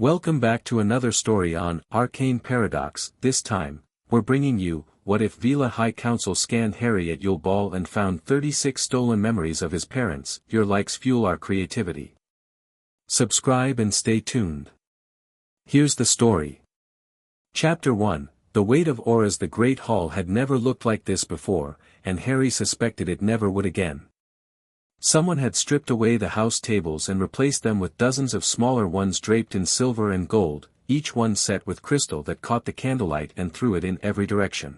Welcome back to another story on Arcane Paradox. This time, we're bringing you, what if Veela High Council scanned Harry at Yule Ball and found 36 stolen memories of his parents? Your likes fuel our creativity. Subscribe and stay tuned. Here's the story. Chapter 1, The weight of auras. The Great Hall had never looked like this before, and Harry suspected it never would again. Someone had stripped away the house tables and replaced them with dozens of smaller ones draped in silver and gold, each one set with crystal that caught the candlelight and threw it in every direction.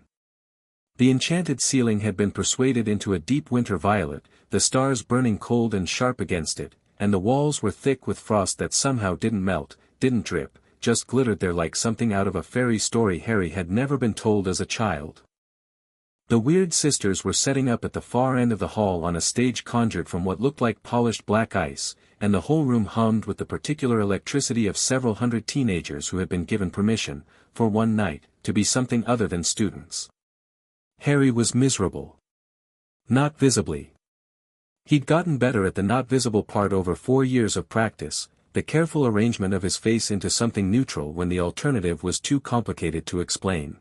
The enchanted ceiling had been persuaded into a deep winter violet, the stars burning cold and sharp against it, and the walls were thick with frost that somehow didn't melt, didn't drip, just glittered there like something out of a fairy story Harry had never been told as a child. The weird sisters were setting up at the far end of the hall on a stage conjured from what looked like polished black ice, and the whole room hummed with the particular electricity of several hundred teenagers who had been given permission, for one night, to be something other than students. Harry was miserable. Not visibly. He'd gotten better at the not visible part over 4 years of practice, the careful arrangement of his face into something neutral when the alternative was too complicated to explain.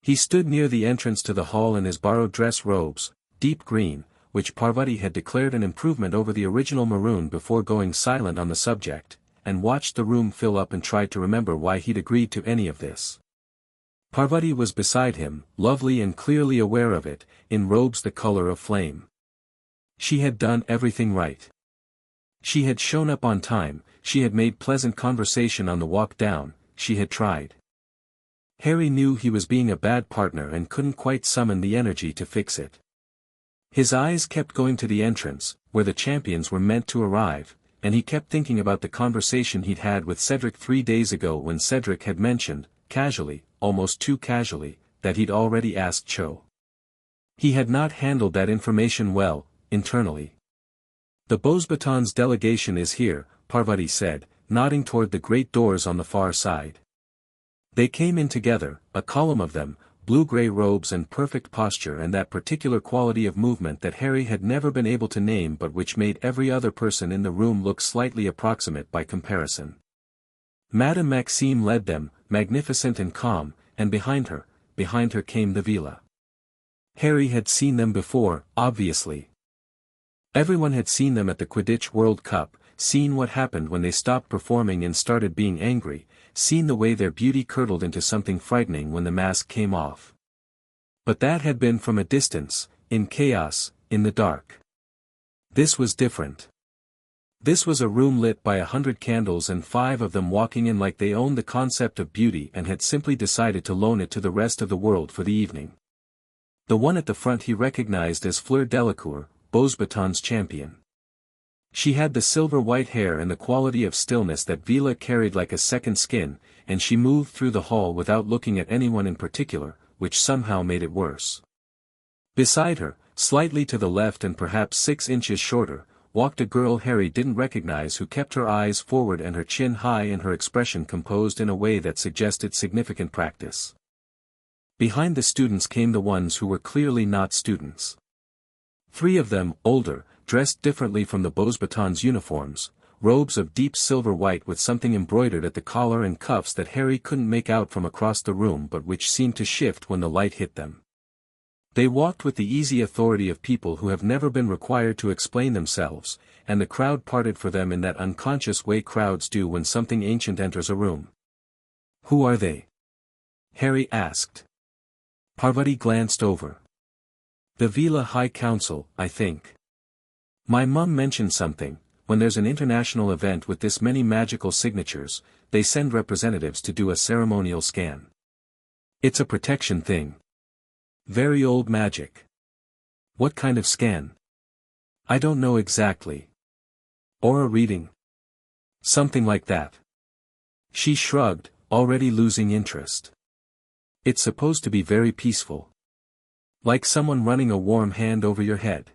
He stood near the entrance to the hall in his borrowed dress robes, deep green, which Parvati had declared an improvement over the original maroon before going silent on the subject, and watched the room fill up and tried to remember why he'd agreed to any of this. Parvati was beside him, lovely and clearly aware of it, in robes the color of flame. She had done everything right. She had shown up on time, she had made pleasant conversation on the walk down, she had tried. Harry knew he was being a bad partner and couldn't quite summon the energy to fix it. His eyes kept going to the entrance, where the champions were meant to arrive, and he kept thinking about the conversation he'd had with Cedric 3 days ago when Cedric had mentioned, casually, almost too casually, that he'd already asked Cho. He had not handled that information well, internally. The Beauxbatons delegation is here, Parvati said, nodding toward the great doors on the far side. They came in together, a column of them, blue-gray robes and perfect posture and that particular quality of movement that Harry had never been able to name but which made every other person in the room look slightly approximate by comparison. Madame Maxime led them, magnificent and calm, and behind her came the Veela. Harry had seen them before, obviously. Everyone had seen them at the Quidditch World Cup, seen what happened when they stopped performing and started being angry, seen the way their beauty curdled into something frightening when the mask came off. But that had been from a distance, in chaos, in the dark. This was different. This was a room lit by 100 candles and 5 of them walking in like they owned the concept of beauty and had simply decided to loan it to the rest of the world for the evening. The one at the front he recognized as Fleur Delacour, Beauxbatons champion. She had the silver-white hair and the quality of stillness that Veela carried like a second skin, and she moved through the hall without looking at anyone in particular, which somehow made it worse. Beside her, slightly to the left and perhaps 6 inches shorter, walked a girl Harry didn't recognize who kept her eyes forward and her chin high and her expression composed in a way that suggested significant practice. Behind the students came the ones who were clearly not students. 3 of them, older, dressed differently from the Beauxbatons uniforms, robes of deep silver white with something embroidered at the collar and cuffs that Harry couldn't make out from across the room but which seemed to shift when the light hit them. They walked with the easy authority of people who have never been required to explain themselves, and the crowd parted for them in that unconscious way crowds do when something ancient enters a room. "Who are they?" Harry asked. Parvati glanced over. "The Veela High Council, I think. My mum mentioned something, when there's an international event with this many magical signatures, they send representatives to do a ceremonial scan. It's a protection thing. Very old magic." "What kind of scan?" "I don't know exactly. Aura reading? Something like that." She shrugged, already losing interest. "It's supposed to be very peaceful. Like someone running a warm hand over your head."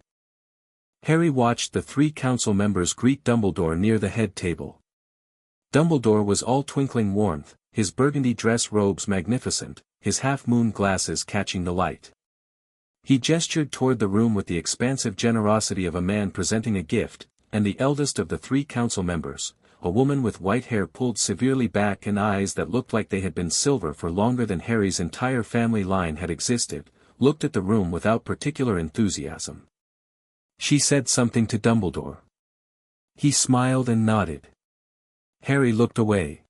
Harry watched the 3 council members greet Dumbledore near the head table. Dumbledore was all twinkling warmth, his burgundy dress robes magnificent, his half-moon glasses catching the light. He gestured toward the room with the expansive generosity of a man presenting a gift, and the eldest of the 3 council members, a woman with white hair pulled severely back and eyes that looked like they had been silver for longer than Harry's entire family line had existed, looked at the room without particular enthusiasm. She said something to Dumbledore. He smiled and nodded. Harry looked away.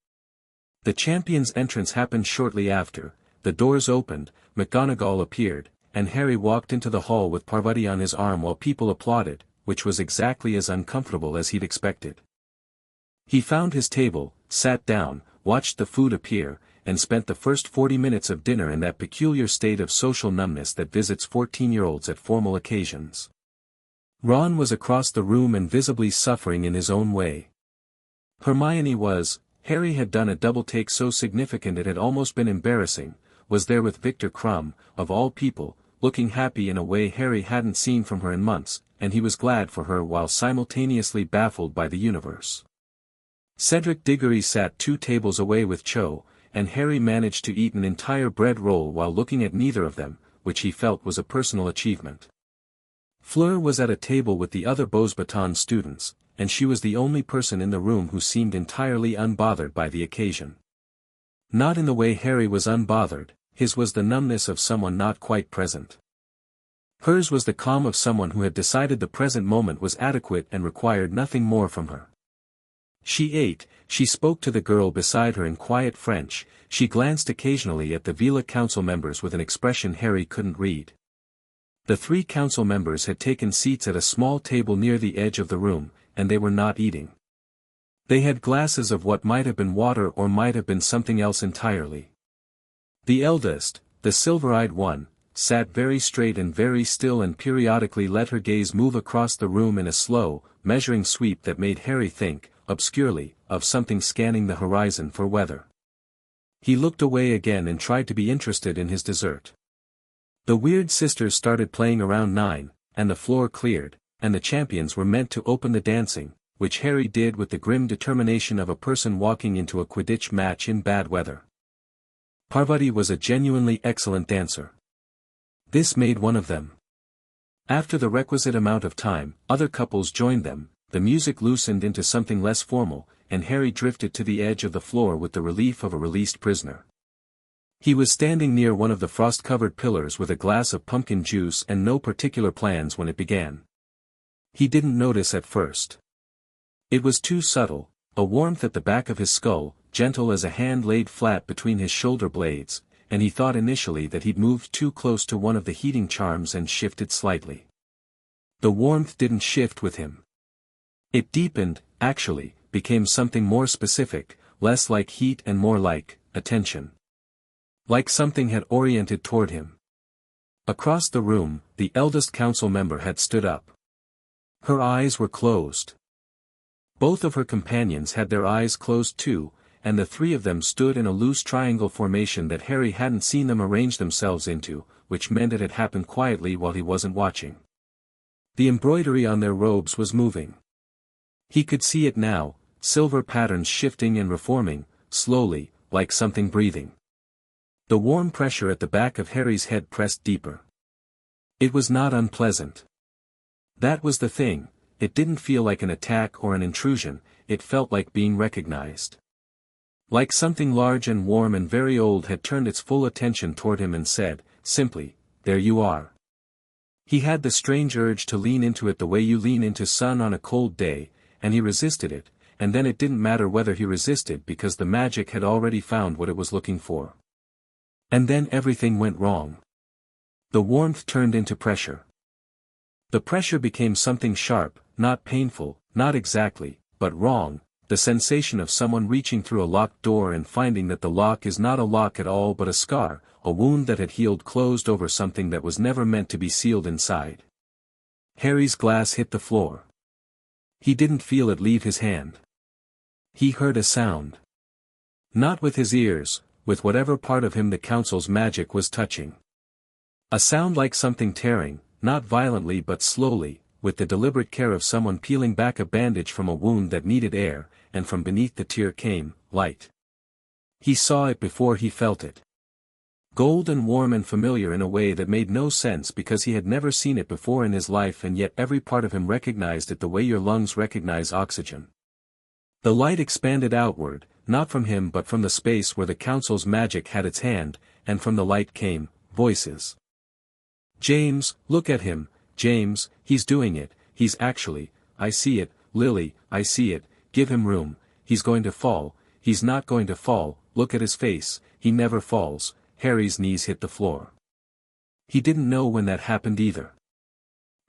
The champion's entrance happened shortly after, the doors opened, McGonagall appeared, and Harry walked into the hall with Parvati on his arm while people applauded, which was exactly as uncomfortable as he'd expected. He found his table, sat down, watched the food appear, and spent the first 40 minutes of dinner in that peculiar state of social numbness that visits 14-year-olds at formal occasions. Ron was across the room and visibly suffering in his own way. Hermione was, Harry had done a double take so significant it had almost been embarrassing, was there with Viktor Krum, of all people, looking happy in a way Harry hadn't seen from her in months, and he was glad for her while simultaneously baffled by the universe. Cedric Diggory sat 2 tables away with Cho, and Harry managed to eat an entire bread roll while looking at neither of them, which he felt was a personal achievement. Fleur was at a table with the other Beauxbatons students, and she was the only person in the room who seemed entirely unbothered by the occasion. Not in the way Harry was unbothered, his was the numbness of someone not quite present. Hers was the calm of someone who had decided the present moment was adequate and required nothing more from her. She ate, she spoke to the girl beside her in quiet French, she glanced occasionally at the Veela Council members with an expression Harry couldn't read. The 3 council members had taken seats at a small table near the edge of the room, and they were not eating. They had glasses of what might have been water or might have been something else entirely. The eldest, the silver-eyed one, sat very straight and very still and periodically let her gaze move across the room in a slow, measuring sweep that made Harry think, obscurely, of something scanning the horizon for weather. He looked away again and tried to be interested in his dessert. The weird sisters started playing around 9, and the floor cleared, and the champions were meant to open the dancing, which Harry did with the grim determination of a person walking into a Quidditch match in bad weather. Parvati was a genuinely excellent dancer. This made one of them. After the requisite amount of time, other couples joined them, the music loosened into something less formal, and Harry drifted to the edge of the floor with the relief of a released prisoner. He was standing near one of the frost-covered pillars with a glass of pumpkin juice and no particular plans when it began. He didn't notice at first. It was too subtle, a warmth at the back of his skull, gentle as a hand laid flat between his shoulder blades, and he thought initially that he'd moved too close to one of the heating charms and shifted slightly. The warmth didn't shift with him. It deepened, actually, became something more specific, less like heat and more like attention. Like something had oriented toward him. Across the room, the eldest council member had stood up. Her eyes were closed. Both of her companions had their eyes closed too, and the 3 of them stood in a loose triangle formation that Harry hadn't seen them arrange themselves into, which meant it had happened quietly while he wasn't watching. The embroidery on their robes was moving. He could see it now, silver patterns shifting and reforming, slowly, like something breathing. The warm pressure at the back of Harry's head pressed deeper. It was not unpleasant. That was the thing, it didn't feel like an attack or an intrusion, it felt like being recognized. Like something large and warm and very old had turned its full attention toward him and said, simply, "There you are." He had the strange urge to lean into it the way you lean into sun on a cold day, and he resisted it, and then it didn't matter whether he resisted because the magic had already found what it was looking for. And then everything went wrong. The warmth turned into pressure. The pressure became something sharp, not painful, not exactly, but wrong, the sensation of someone reaching through a locked door and finding that the lock is not a lock at all but a scar, a wound that had healed closed over something that was never meant to be sealed inside. Harry's glass hit the floor. He didn't feel it leave his hand. He heard a sound. Not with his ears, with whatever part of him the council's magic was touching. A sound like something tearing, not violently but slowly, with the deliberate care of someone peeling back a bandage from a wound that needed air, and from beneath the tear came, light. He saw it before he felt it. Gold and warm and familiar in a way that made no sense because he had never seen it before in his life and yet every part of him recognized it the way your lungs recognize oxygen. The light expanded outward, not from him but from the space where the council's magic had its hand, and from the light came voices. James, look at him, James, he's doing it, he's actually, I see it, Lily, I see it, give him room, he's going to fall, he's not going to fall, look at his face, he never falls. Harry's knees hit the floor. He didn't know when that happened either.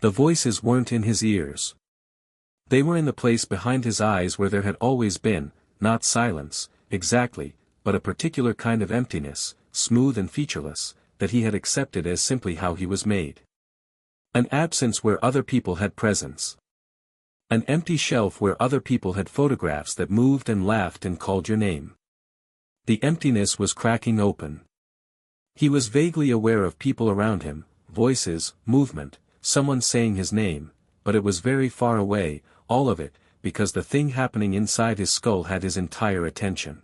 The voices weren't in his ears. They were in the place behind his eyes where there had always been, not silence, exactly, but a particular kind of emptiness, smooth and featureless, that he had accepted as simply how he was made. An absence where other people had presence. An empty shelf where other people had photographs that moved and laughed and called your name. The emptiness was cracking open. He was vaguely aware of people around him, voices, movement, someone saying his name, but it was very far away, all of it, because the thing happening inside his skull had his entire attention.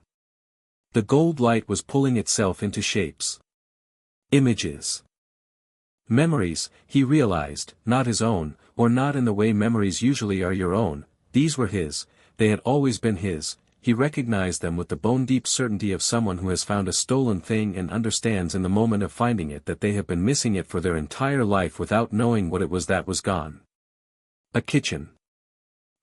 The gold light was pulling itself into shapes. Images. Memories, he realized, not his own, or not in the way memories usually are your own, these were his, they had always been his, he recognized them with the bone-deep certainty of someone who has found a stolen thing and understands in the moment of finding it that they have been missing it for their entire life without knowing what it was that was gone. A kitchen.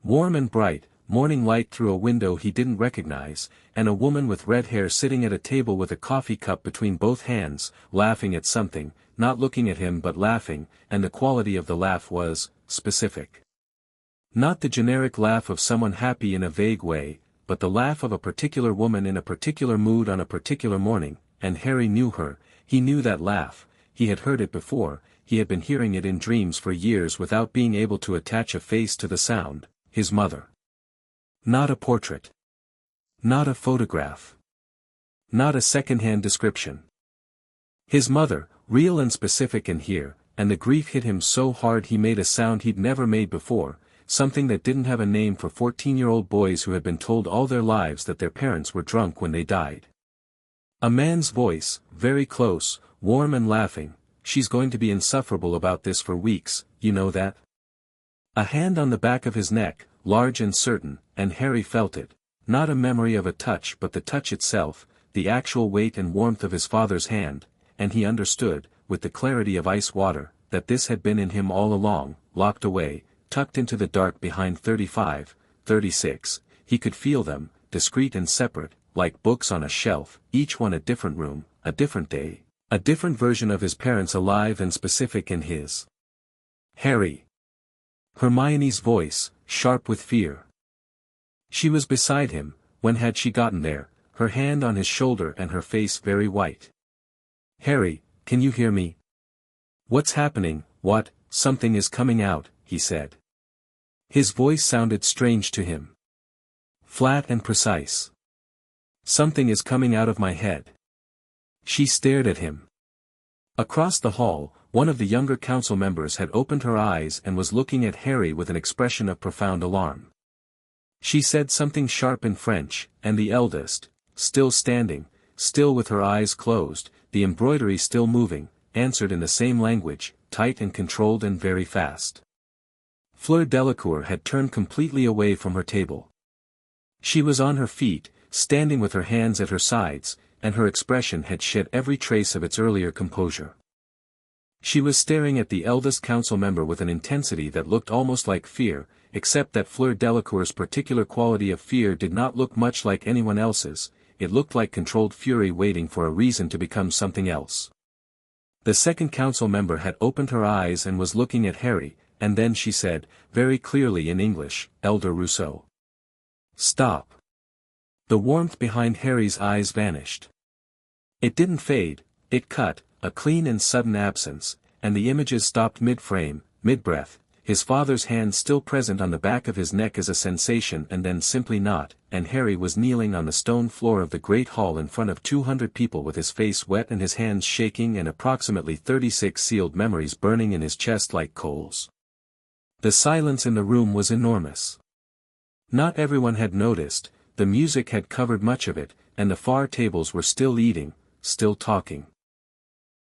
Warm and bright, morning light through a window he didn't recognize, and a woman with red hair sitting at a table with a coffee cup between both hands, laughing at something, not looking at him but laughing, and the quality of the laugh was specific. Not the generic laugh of someone happy in a vague way, but the laugh of a particular woman in a particular mood on a particular morning, and Harry knew her, he knew that laugh, he had heard it before, he had been hearing it in dreams for years without being able to attach a face to the sound, his mother. Not a portrait. Not a photograph. Not a second-hand description. His mother, real and specific in here, and the grief hit him so hard he made a sound he'd never made before, something that didn't have a name for 14-year-old boys who had been told all their lives that their parents were drunk when they died. A man's voice, very close, warm and laughing, she's going to be insufferable about this for weeks, you know that? A hand on the back of his neck, large and certain, and Harry felt it, not a memory of a touch but the touch itself, the actual weight and warmth of his father's hand, and he understood, with the clarity of ice water, that this had been in him all along, locked away, tucked into the dark behind 35, 36, he could feel them, discreet and separate, like books on a shelf, each one a different room, a different day, a different version of his parents alive and specific in his. Harry. Hermione's voice, sharp with fear. She was beside him, when had she gotten there, her hand on his shoulder and her face very white. Harry, can you hear me? What's happening? What? Something is coming out, he said. His voice sounded strange to him. Flat and precise. Something is coming out of my head. She stared at him. Across the hall, one of the younger council members had opened her eyes and was looking at Harry with an expression of profound alarm. She said something sharp in French, and the eldest, still standing, still with her eyes closed, the embroidery still moving, answered in the same language, tight and controlled and very fast. Fleur Delacour had turned completely away from her table. She was on her feet, standing with her hands at her sides, and her expression had shed every trace of its earlier composure. She was staring at the eldest council member with an intensity that looked almost like fear, except that Fleur Delacour's particular quality of fear did not look much like anyone else's, it looked like controlled fury waiting for a reason to become something else. The second council member had opened her eyes and was looking at Harry, and then she said, very clearly in English, Elder Rousseau. Stop. The warmth behind Harry's eyes vanished. It didn't fade, it cut, a clean and sudden absence, and the images stopped mid-frame, mid-breath, his father's hand still present on the back of his neck as a sensation and then simply not, and Harry was kneeling on the stone floor of the great hall in front of 200 people with his face wet and his hands shaking and approximately 36 sealed memories burning in his chest like coals. The silence in the room was enormous. Not everyone had noticed, the music had covered much of it, and the far tables were still eating, still talking.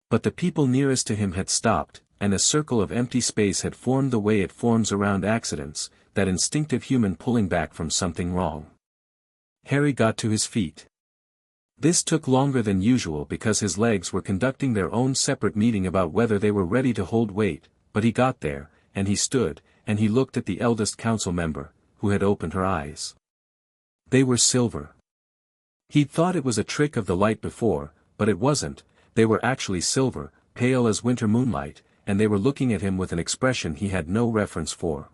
But the people nearest to him had stopped, and a circle of empty space had formed the way it forms around accidents, that instinctive human pulling back from something wrong. Harry got to his feet. This took longer than usual because his legs were conducting their own separate meeting about whether they were ready to hold weight, but he got there, and he stood, and he looked at the eldest council member, who had opened her eyes. They were silver. He'd thought it was a trick of the light before, but it wasn't. They were actually silver, pale as winter moonlight, and they were looking at him with an expression he had no reference for.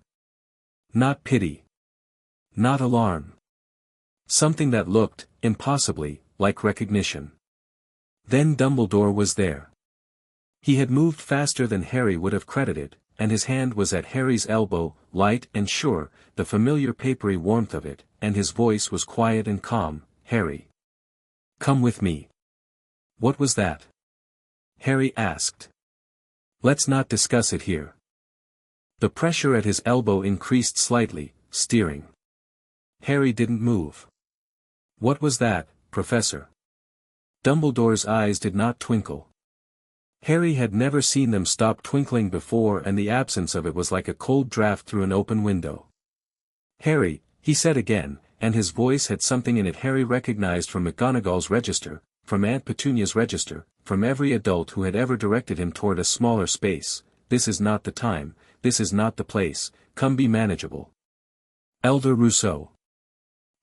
Not pity. Not alarm. Something that looked, impossibly, like recognition. Then Dumbledore was there. He had moved faster than Harry would have credited, and his hand was at Harry's elbow, light and sure, the familiar papery warmth of it, and his voice was quiet and calm. Harry. Come with me. What was that? Harry asked. Let's not discuss it here. The pressure at his elbow increased slightly, steering. Harry didn't move. What was that, Professor? Dumbledore's eyes did not twinkle. Harry had never seen them stop twinkling before, and the absence of it was like a cold draft through an open window. Harry, he said again, and his voice had something in it Harry recognized from McGonagall's register, from Aunt Petunia's register, from every adult who had ever directed him toward a smaller space. This is not the time, this is not the place, come be manageable. Elder Rousseau.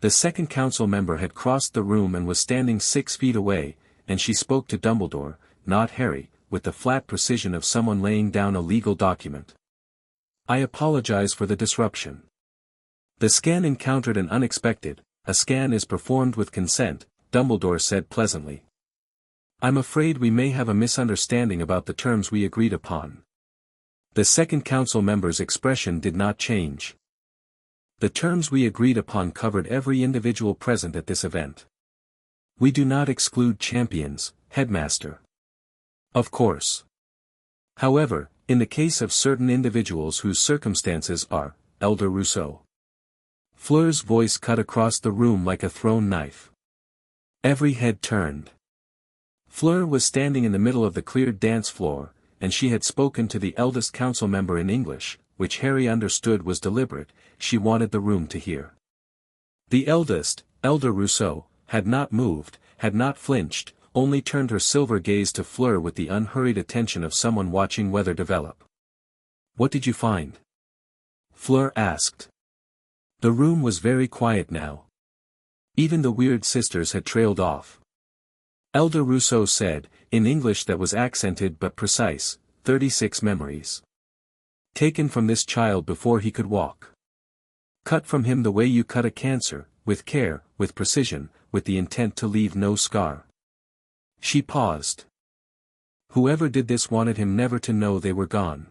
The second council member had crossed the room and was standing 6 feet away, and she spoke to Dumbledore, not Harry, with the flat precision of someone laying down a legal document. I apologize for the disruption. The scan encountered an unexpected. A scan is performed with consent, Dumbledore said pleasantly. I'm afraid we may have a misunderstanding about the terms we agreed upon. The second council member's expression did not change. The terms we agreed upon covered every individual present at this event. We do not exclude champions, Headmaster. Of course. However, in the case of certain individuals whose circumstances are, Elder Rousseau. Fleur's voice cut across the room like a thrown knife. Every head turned. Fleur was standing in the middle of the cleared dance floor, and she had spoken to the eldest council member in English, which Harry understood was deliberate. She wanted the room to hear. The eldest, Elder Rousseau, had not moved, had not flinched, only turned her silver gaze to Fleur with the unhurried attention of someone watching weather develop. What did you find? Fleur asked. The room was very quiet now. Even the weird sisters had trailed off. Elder Rousseau said, in English that was accented but precise, 36 memories. Taken from this child before he could walk. Cut from him the way you cut a cancer, with care, with precision, with the intent to leave no scar. She paused. Whoever did this wanted him never to know they were gone.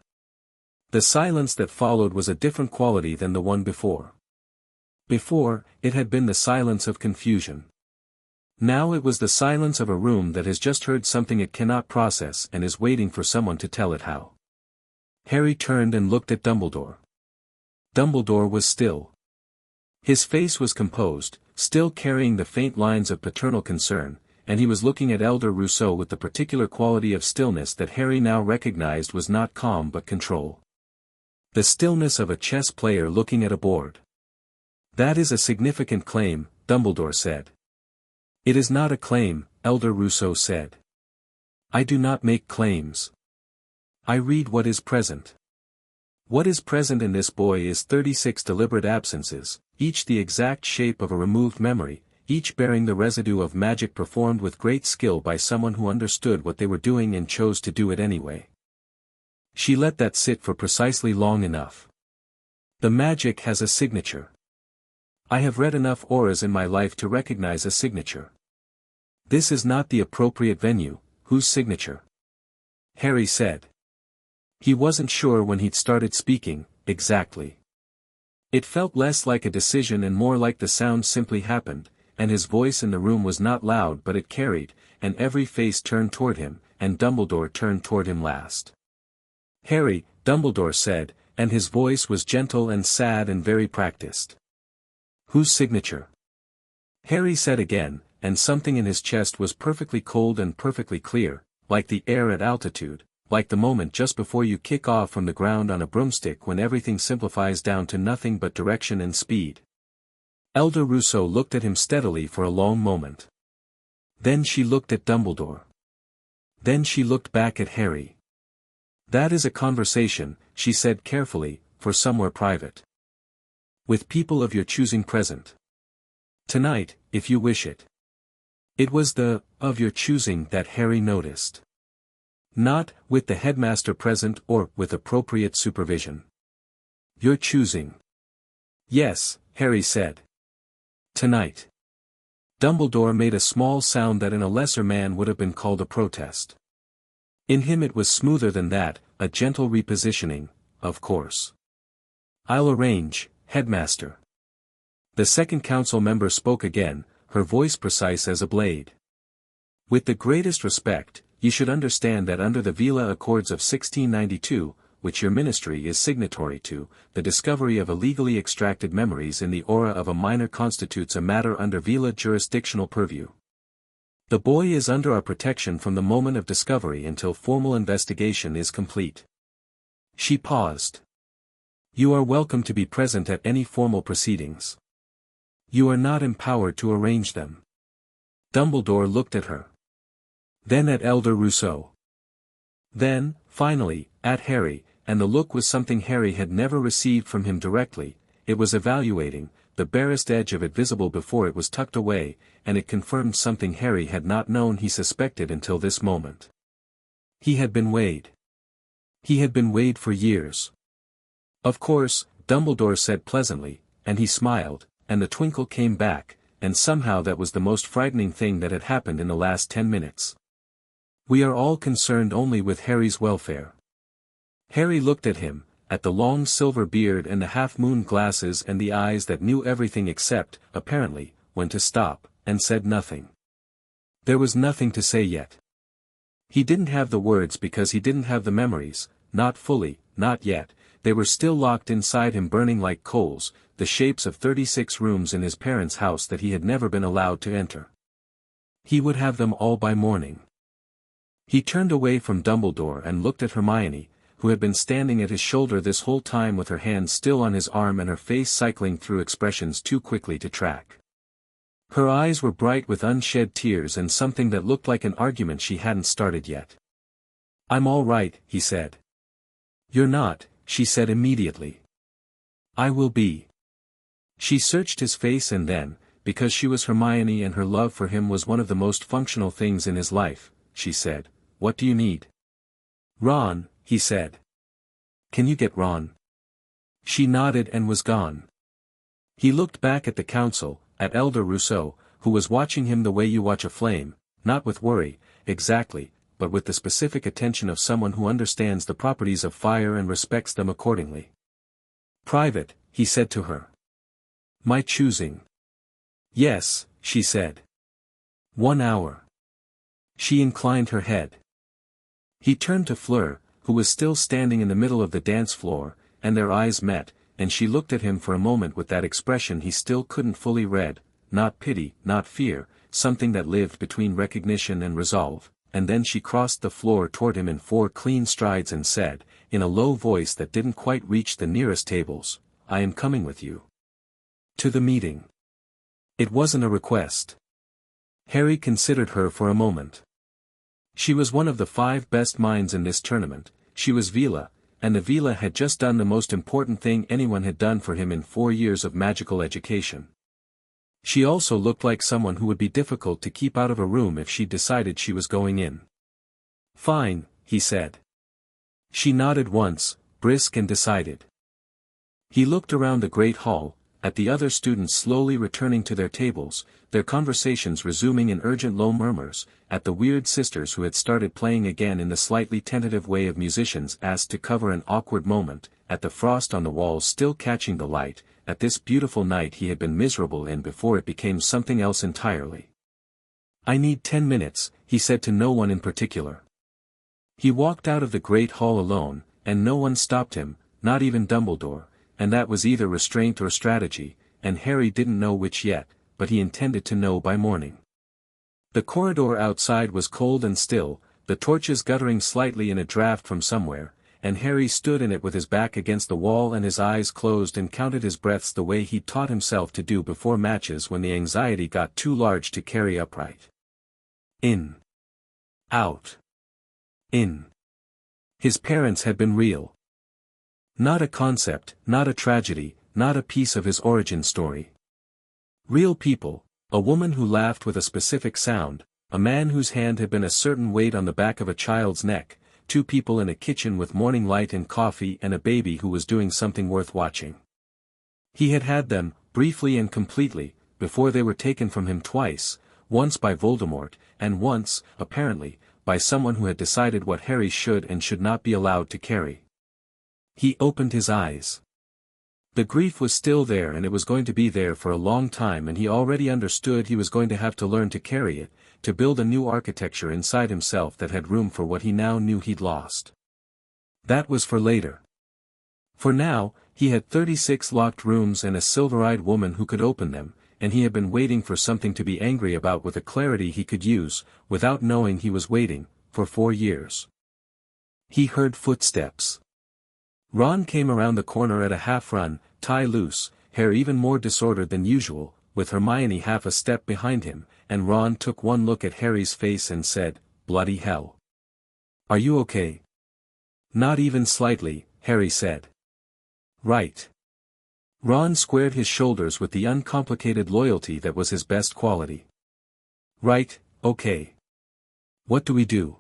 The silence that followed was a different quality than the one before. Before, it had been the silence of confusion. Now it was the silence of a room that has just heard something it cannot process and is waiting for someone to tell it how. Harry turned and looked at Dumbledore. Dumbledore was still. His face was composed, still carrying the faint lines of paternal concern, and he was looking at Elder Rousseau with the particular quality of stillness that Harry now recognized was not calm but control. The stillness of a chess player looking at a board. That is a significant claim, Dumbledore said. It is not a claim, Elder Rousseau said. I do not make claims. I read what is present. What is present in this boy is 36 deliberate absences, each the exact shape of a removed memory, each bearing the residue of magic performed with great skill by someone who understood what they were doing and chose to do it anyway. She let that sit for precisely long enough. The magic has a signature. I have read enough auras in my life to recognize a signature. This is not the appropriate venue. Whose signature? Harry said. He wasn't sure when he'd started speaking, exactly. It felt less like a decision and more like the sound simply happened, and his voice in the room was not loud but it carried, and every face turned toward him, and Dumbledore turned toward him last. Harry, Dumbledore said, and his voice was gentle and sad and very practiced. Whose signature? Harry said again, and something in his chest was perfectly cold and perfectly clear, like the air at altitude, like the moment just before you kick off from the ground on a broomstick when everything simplifies down to nothing but direction and speed. Elder Rousseau looked at him steadily for a long moment. Then she looked at Dumbledore. Then she looked back at Harry. "That is a conversation," she said carefully, "for somewhere private. With people of your choosing present. Tonight, if you wish it." It was the "of your choosing" that Harry noticed. Not "with the headmaster present" or "with appropriate supervision." "Your choosing." "Yes," Harry said. "Tonight." Dumbledore made a small sound that in a lesser man would have been called a protest. In him it was smoother than that, a gentle repositioning, of course. "I'll arrange, headmaster." The second council member spoke again, her voice precise as a blade. "With the greatest respect, you should understand that under the Veela Accords of 1692, which your ministry is signatory to, the discovery of illegally extracted memories in the aura of a minor constitutes a matter under Veela jurisdictional purview. The boy is under our protection from the moment of discovery until formal investigation is complete." She paused. "You are welcome to be present at any formal proceedings. You are not empowered to arrange them." Dumbledore looked at her. Then at Elder Rousseau. Then, finally, at Harry, and the look was something Harry had never received from him directly. It was evaluating, the barest edge of it visible before it was tucked away, and it confirmed something Harry had not known he suspected until this moment. He had been weighed. He had been weighed for years. "Of course," Dumbledore said pleasantly, and he smiled, and the twinkle came back, and somehow that was the most frightening thing that had happened in the last 10 minutes. "We are all concerned only with Harry's welfare." Harry looked at him, at the long silver beard and the half-moon glasses and the eyes that knew everything except, apparently, when to stop, and said nothing. There was nothing to say yet. He didn't have the words because he didn't have the memories, not fully, not yet. They were still locked inside him burning like coals, the shapes of 36 rooms in his parents' house that he had never been allowed to enter. He would have them all by morning. He turned away from Dumbledore and looked at Hermione, who had been standing at his shoulder this whole time with her hand still on his arm and her face cycling through expressions too quickly to track. Her eyes were bright with unshed tears and something that looked like an argument she hadn't started yet. "I'm all right," he said. "You're not," she said immediately. "I will be." She searched his face and then, because she was Hermione and her love for him was one of the most functional things in his life, she said, "What do you need?" "Ron," he said. "Can you get Ron?" She nodded and was gone. He looked back at the council, at Elder Rousseau, who was watching him the way you watch a flame, not with worry, exactly, but with the specific attention of someone who understands the properties of fire and respects them accordingly. "Private," he said to her. "My choosing." "Yes," she said. 1 hour. She inclined her head. He turned to Fleur, who was still standing in the middle of the dance floor, and their eyes met, and she looked at him for a moment with that expression he still couldn't fully read, not pity, not fear, something that lived between recognition and resolve, and then she crossed the floor toward him in 4 clean strides and said, in a low voice that didn't quite reach the nearest tables, "I am coming with you. To the meeting." It wasn't a request. Harry considered her for a moment. She was one of the 5 best minds in this tournament, she was Veela, and the Veela had just done the most important thing anyone had done for him in 4 years of magical education. She also looked like someone who would be difficult to keep out of a room if she decided she was going in. "Fine," he said. She nodded once, brisk and decided. He looked around the great hall, at the other students slowly returning to their tables, their conversations resuming in urgent low murmurs, at the weird sisters who had started playing again in the slightly tentative way of musicians asked to cover an awkward moment, at the frost on the walls still catching the light, at this beautiful night he had been miserable in before it became something else entirely. "I need 10 minutes, he said to no one in particular. He walked out of the great hall alone, and no one stopped him, not even Dumbledore, and that was either restraint or strategy, and Harry didn't know which yet, but he intended to know by morning. The corridor outside was cold and still, the torches guttering slightly in a draught from somewhere, and Harry stood in it with his back against the wall and his eyes closed and counted his breaths the way he'd taught himself to do before matches when the anxiety got too large to carry upright. In. Out. In. His parents had been real. Not a concept, not a tragedy, not a piece of his origin story. Real people, a woman who laughed with a specific sound, a man whose hand had been a certain weight on the back of a child's neck, two people in a kitchen with morning light and coffee and a baby who was doing something worth watching. He had had them, briefly and completely, before they were taken from him twice, once by Voldemort, and once, apparently, by someone who had decided what Harry should and should not be allowed to carry. He opened his eyes. The grief was still there and it was going to be there for a long time, and he already understood he was going to have to learn to carry it, to build a new architecture inside himself that had room for what he now knew he'd lost. That was for later. For now, he had 36 locked rooms and a silver-eyed woman who could open them, and he had been waiting for something to be angry about with a clarity he could use, without knowing he was waiting, for 4 years. He heard footsteps. Ron came around the corner at a half-run, tie loose, hair even more disordered than usual, with Hermione half a step behind him, and Ron took one look at Harry's face and said, "Bloody hell. Are you okay?" "Not even slightly," Harry said. "Right." Ron squared his shoulders with the uncomplicated loyalty that was his best quality. "Right, okay. What do we do?"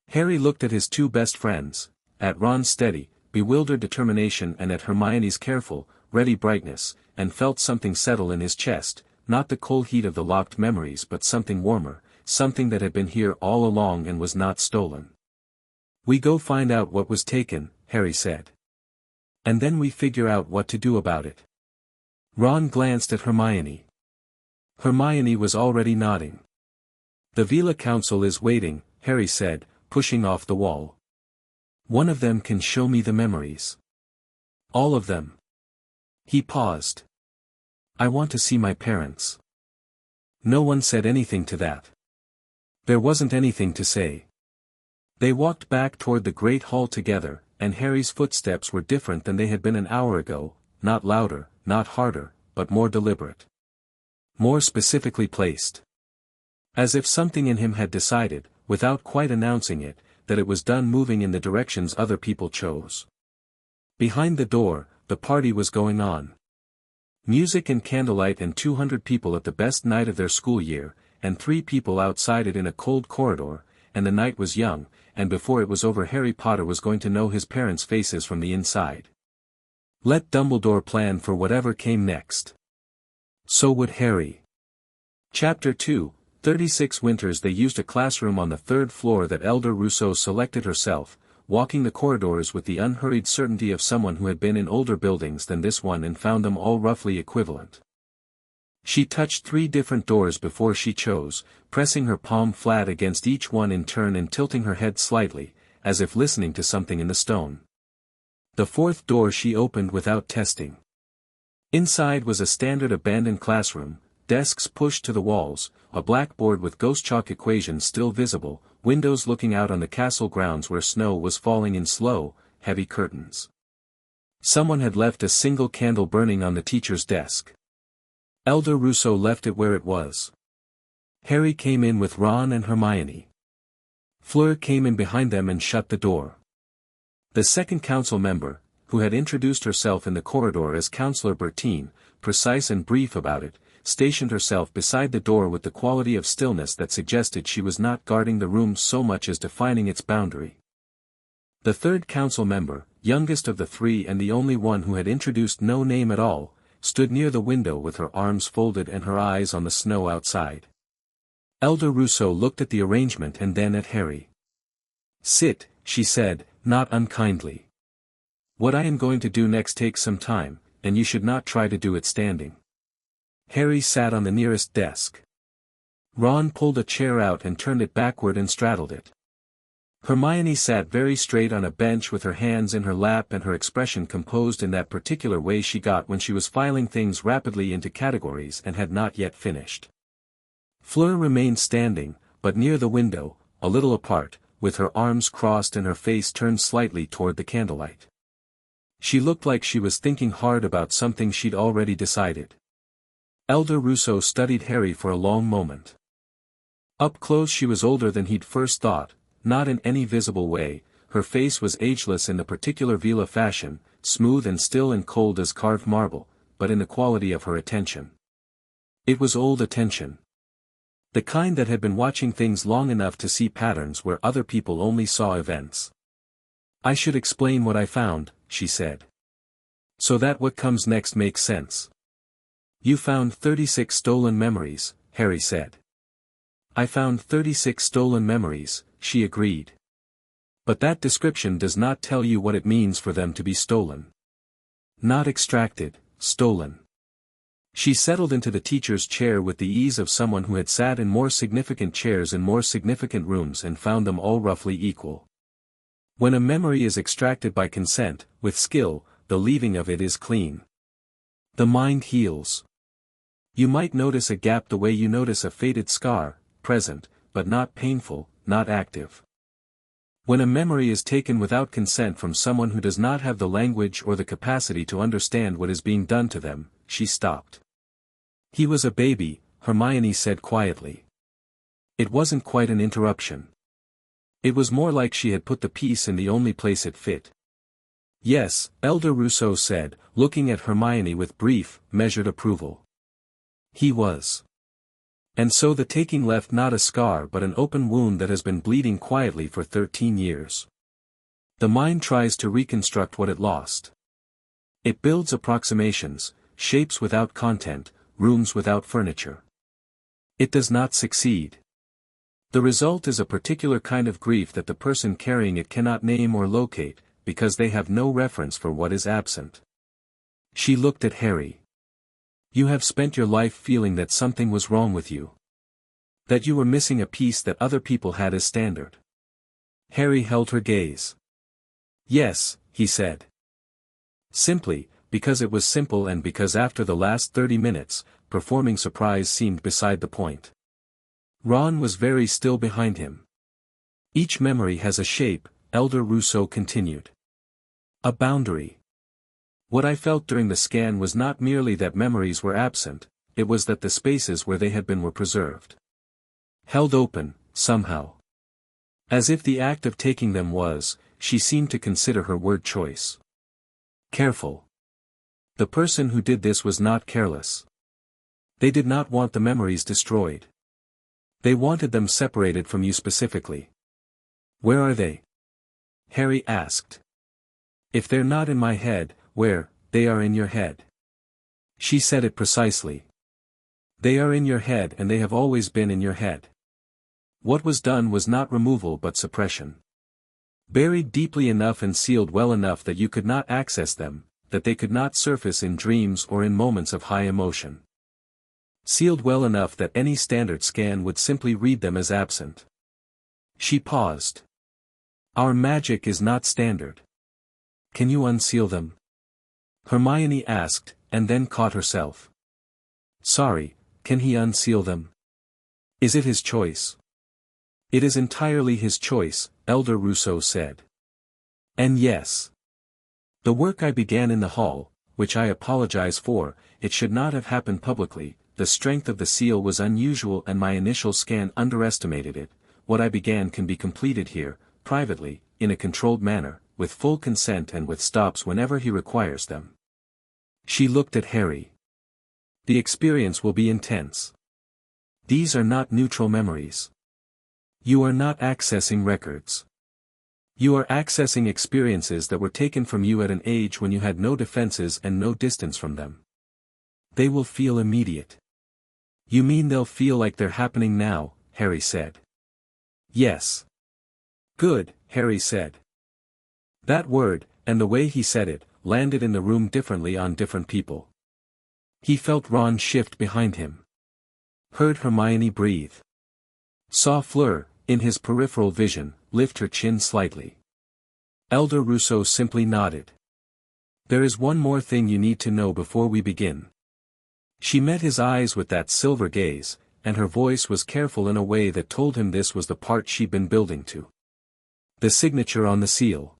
Harry looked at his two best friends, at Ron's steady, bewildered determination and at Hermione's careful, ready brightness, and felt something settle in his chest, not the cold heat of the locked memories but something warmer, something that had been here all along and was not stolen. "We go find out what was taken," Harry said. "And then we figure out what to do about it." Ron glanced at Hermione. Hermione was already nodding. "The Veela Council is waiting," Harry said, pushing off the wall. "One of them can show me the memories." "All of them?" He paused. "I want to see my parents." No one said anything to that. There wasn't anything to say. They walked back toward the great hall together, and Harry's footsteps were different than they had been an hour ago, not louder, not harder, but more deliberate. More specifically placed. As if something in him had decided, without quite announcing it, that it was done moving in the directions other people chose. Behind the door, the party was going on. Music and candlelight and 200 people at the best night of their school year, and 3 people outside it in a cold corridor, and the night was young, and before it was over Harry Potter was going to know his parents' faces from the inside. Let Dumbledore plan for whatever came next. So would Harry. Chapter 2, 36 Winters. They used a classroom on the 3rd floor that Elder Rousseau selected herself, walking the corridors with the unhurried certainty of someone who had been in older buildings than this one and found them all roughly equivalent. She touched 3 different doors before she chose, pressing her palm flat against each one in turn and tilting her head slightly, as if listening to something in the stone. The 4th door she opened without testing. Inside was a standard abandoned classroom, desks pushed to the walls, a blackboard with ghost chalk equations still visible, windows looking out on the castle grounds where snow was falling in slow, heavy curtains. Someone had left a single candle burning on the teacher's desk. Elder Rousseau left it where it was. Harry came in with Ron and Hermione. Fleur came in behind them and shut the door. The second council member, who had introduced herself in the corridor as Counselor Bertine, precise and brief about it, stationed herself beside the door with the quality of stillness that suggested she was not guarding the room so much as defining its boundary. The third council member, youngest of the 3 and the only one who had introduced no name at all, stood near the window with her arms folded and her eyes on the snow outside. Elder Rousseau looked at the arrangement and then at Harry. "Sit," she said, not unkindly. "What I am going to do next takes some time, and you should not try to do it standing." Harry sat on the nearest desk. Ron pulled a chair out and turned it backward and straddled it. Hermione sat very straight on a bench with her hands in her lap and her expression composed in that particular way she got when she was filing things rapidly into categories and had not yet finished. Fleur remained standing, but near the window, a little apart, with her arms crossed and her face turned slightly toward the candlelight. She looked like she was thinking hard about something she'd already decided. Elder Rousseau studied Harry for a long moment. Up close she was older than he'd first thought, not in any visible way. Her face was ageless in the particular Veela fashion, smooth and still and cold as carved marble, but in the quality of her attention. It was old attention. The kind that had been watching things long enough to see patterns where other people only saw events. "I should explain what I found," she said. "So that what comes next makes sense." "You found 36 stolen memories," Harry said. "I found 36 stolen memories," she agreed. "But that description does not tell you what it means for them to be stolen. Not extracted, stolen." She settled into the teacher's chair with the ease of someone who had sat in more significant chairs in more significant rooms and found them all roughly equal. When a memory is extracted by consent, with skill, the leaving of it is clean. The mind heals. You might notice a gap the way you notice a faded scar, present, but not painful, not active. When a memory is taken without consent from someone who does not have the language or the capacity to understand what is being done to them, she stopped. "He was a baby," Hermione said quietly. It wasn't quite an interruption. It was more like she had put the piece in the only place it fit. "Yes," Elder Rousseau said, looking at Hermione with brief, measured approval. "He was." "And so the taking left not a scar but an open wound that has been bleeding quietly for 13 years. The mind tries to reconstruct what it lost. It builds approximations, shapes without content, rooms without furniture. It does not succeed. The result is a particular kind of grief that the person carrying it cannot name or locate, because they have no reference for what is absent." She looked at Harry. "You have spent your life feeling that something was wrong with you. That you were missing a piece that other people had as standard." Harry held her gaze. "Yes," he said. Simply, because it was simple and because after the last 30 minutes, performing surprise seemed beside the point. Ron was very still behind him. "Each memory has a shape," Elder Rousseau continued. "A boundary. What I felt during the scan was not merely that memories were absent, it was that the spaces where they had been were preserved. Held open, somehow. As if the act of taking them was," she seemed to consider her word choice, "careful. The person who did this was not careless. They did not want the memories destroyed. They wanted them separated from you specifically." "Where are they?" Harry asked. "If they're not in my head, where? They are in your head." She said it precisely. "They are in your head and they have always been in your head. What was done was not removal but suppression. Buried deeply enough and sealed well enough that you could not access them, that they could not surface in dreams or in moments of high emotion. Sealed well enough that any standard scan would simply read them as absent." She paused. "Our magic is not standard. Can you unseal them?" Hermione asked, and then caught herself. "Sorry, can he unseal them? Is it his choice?" "It is entirely his choice," Elder Rousseau said. "And yes. The work I began in the hall, which I apologize for, it should not have happened publicly. The strength of the seal was unusual and my initial scan underestimated it. What I began can be completed here, privately, in a controlled manner, with full consent and with stops whenever he requires them." She looked at Harry. "The experience will be intense. These are not neutral memories. You are not accessing records. You are accessing experiences that were taken from you at an age when you had no defenses and no distance from them. They will feel immediate." "You mean they'll feel like they're happening now?" Harry said. "Yes." "Good," Harry said. That word, and the way he said it, landed in the room differently on different people. He felt Ron shift behind him. Heard Hermione breathe. Saw Fleur, in his peripheral vision, lift her chin slightly. Elder Rousseau simply nodded. "There is one more thing you need to know before we begin." She met his eyes with that silver gaze, and her voice was careful in a way that told him this was the part she'd been building to. The signature on the seal.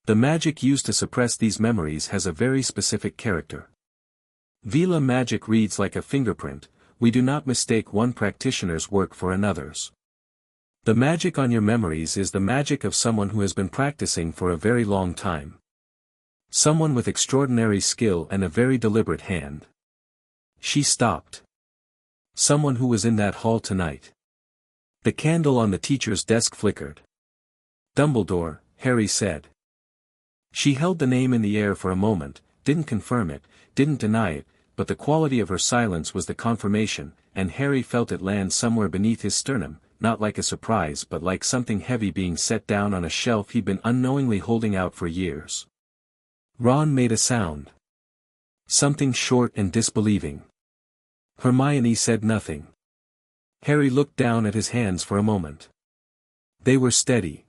The magic used to suppress these memories has a very specific character. Veela magic reads like a fingerprint. We do not mistake one practitioner's work for another's. The magic on your memories is the magic of someone who has been practicing for a very long time. Someone with extraordinary skill and a very deliberate hand. She stopped. Someone who was in that hall tonight. The candle on the teacher's desk flickered. Dumbledore, Harry said. She held the name in the air for a moment, didn't confirm it, didn't deny it, but the quality of her silence was the confirmation, and Harry felt it land somewhere beneath his sternum, not like a surprise but like something heavy being set down on a shelf he'd been unknowingly holding out for years. Ron made a sound. Something short and disbelieving. Hermione said nothing. Harry looked down at his hands for a moment. They were steady.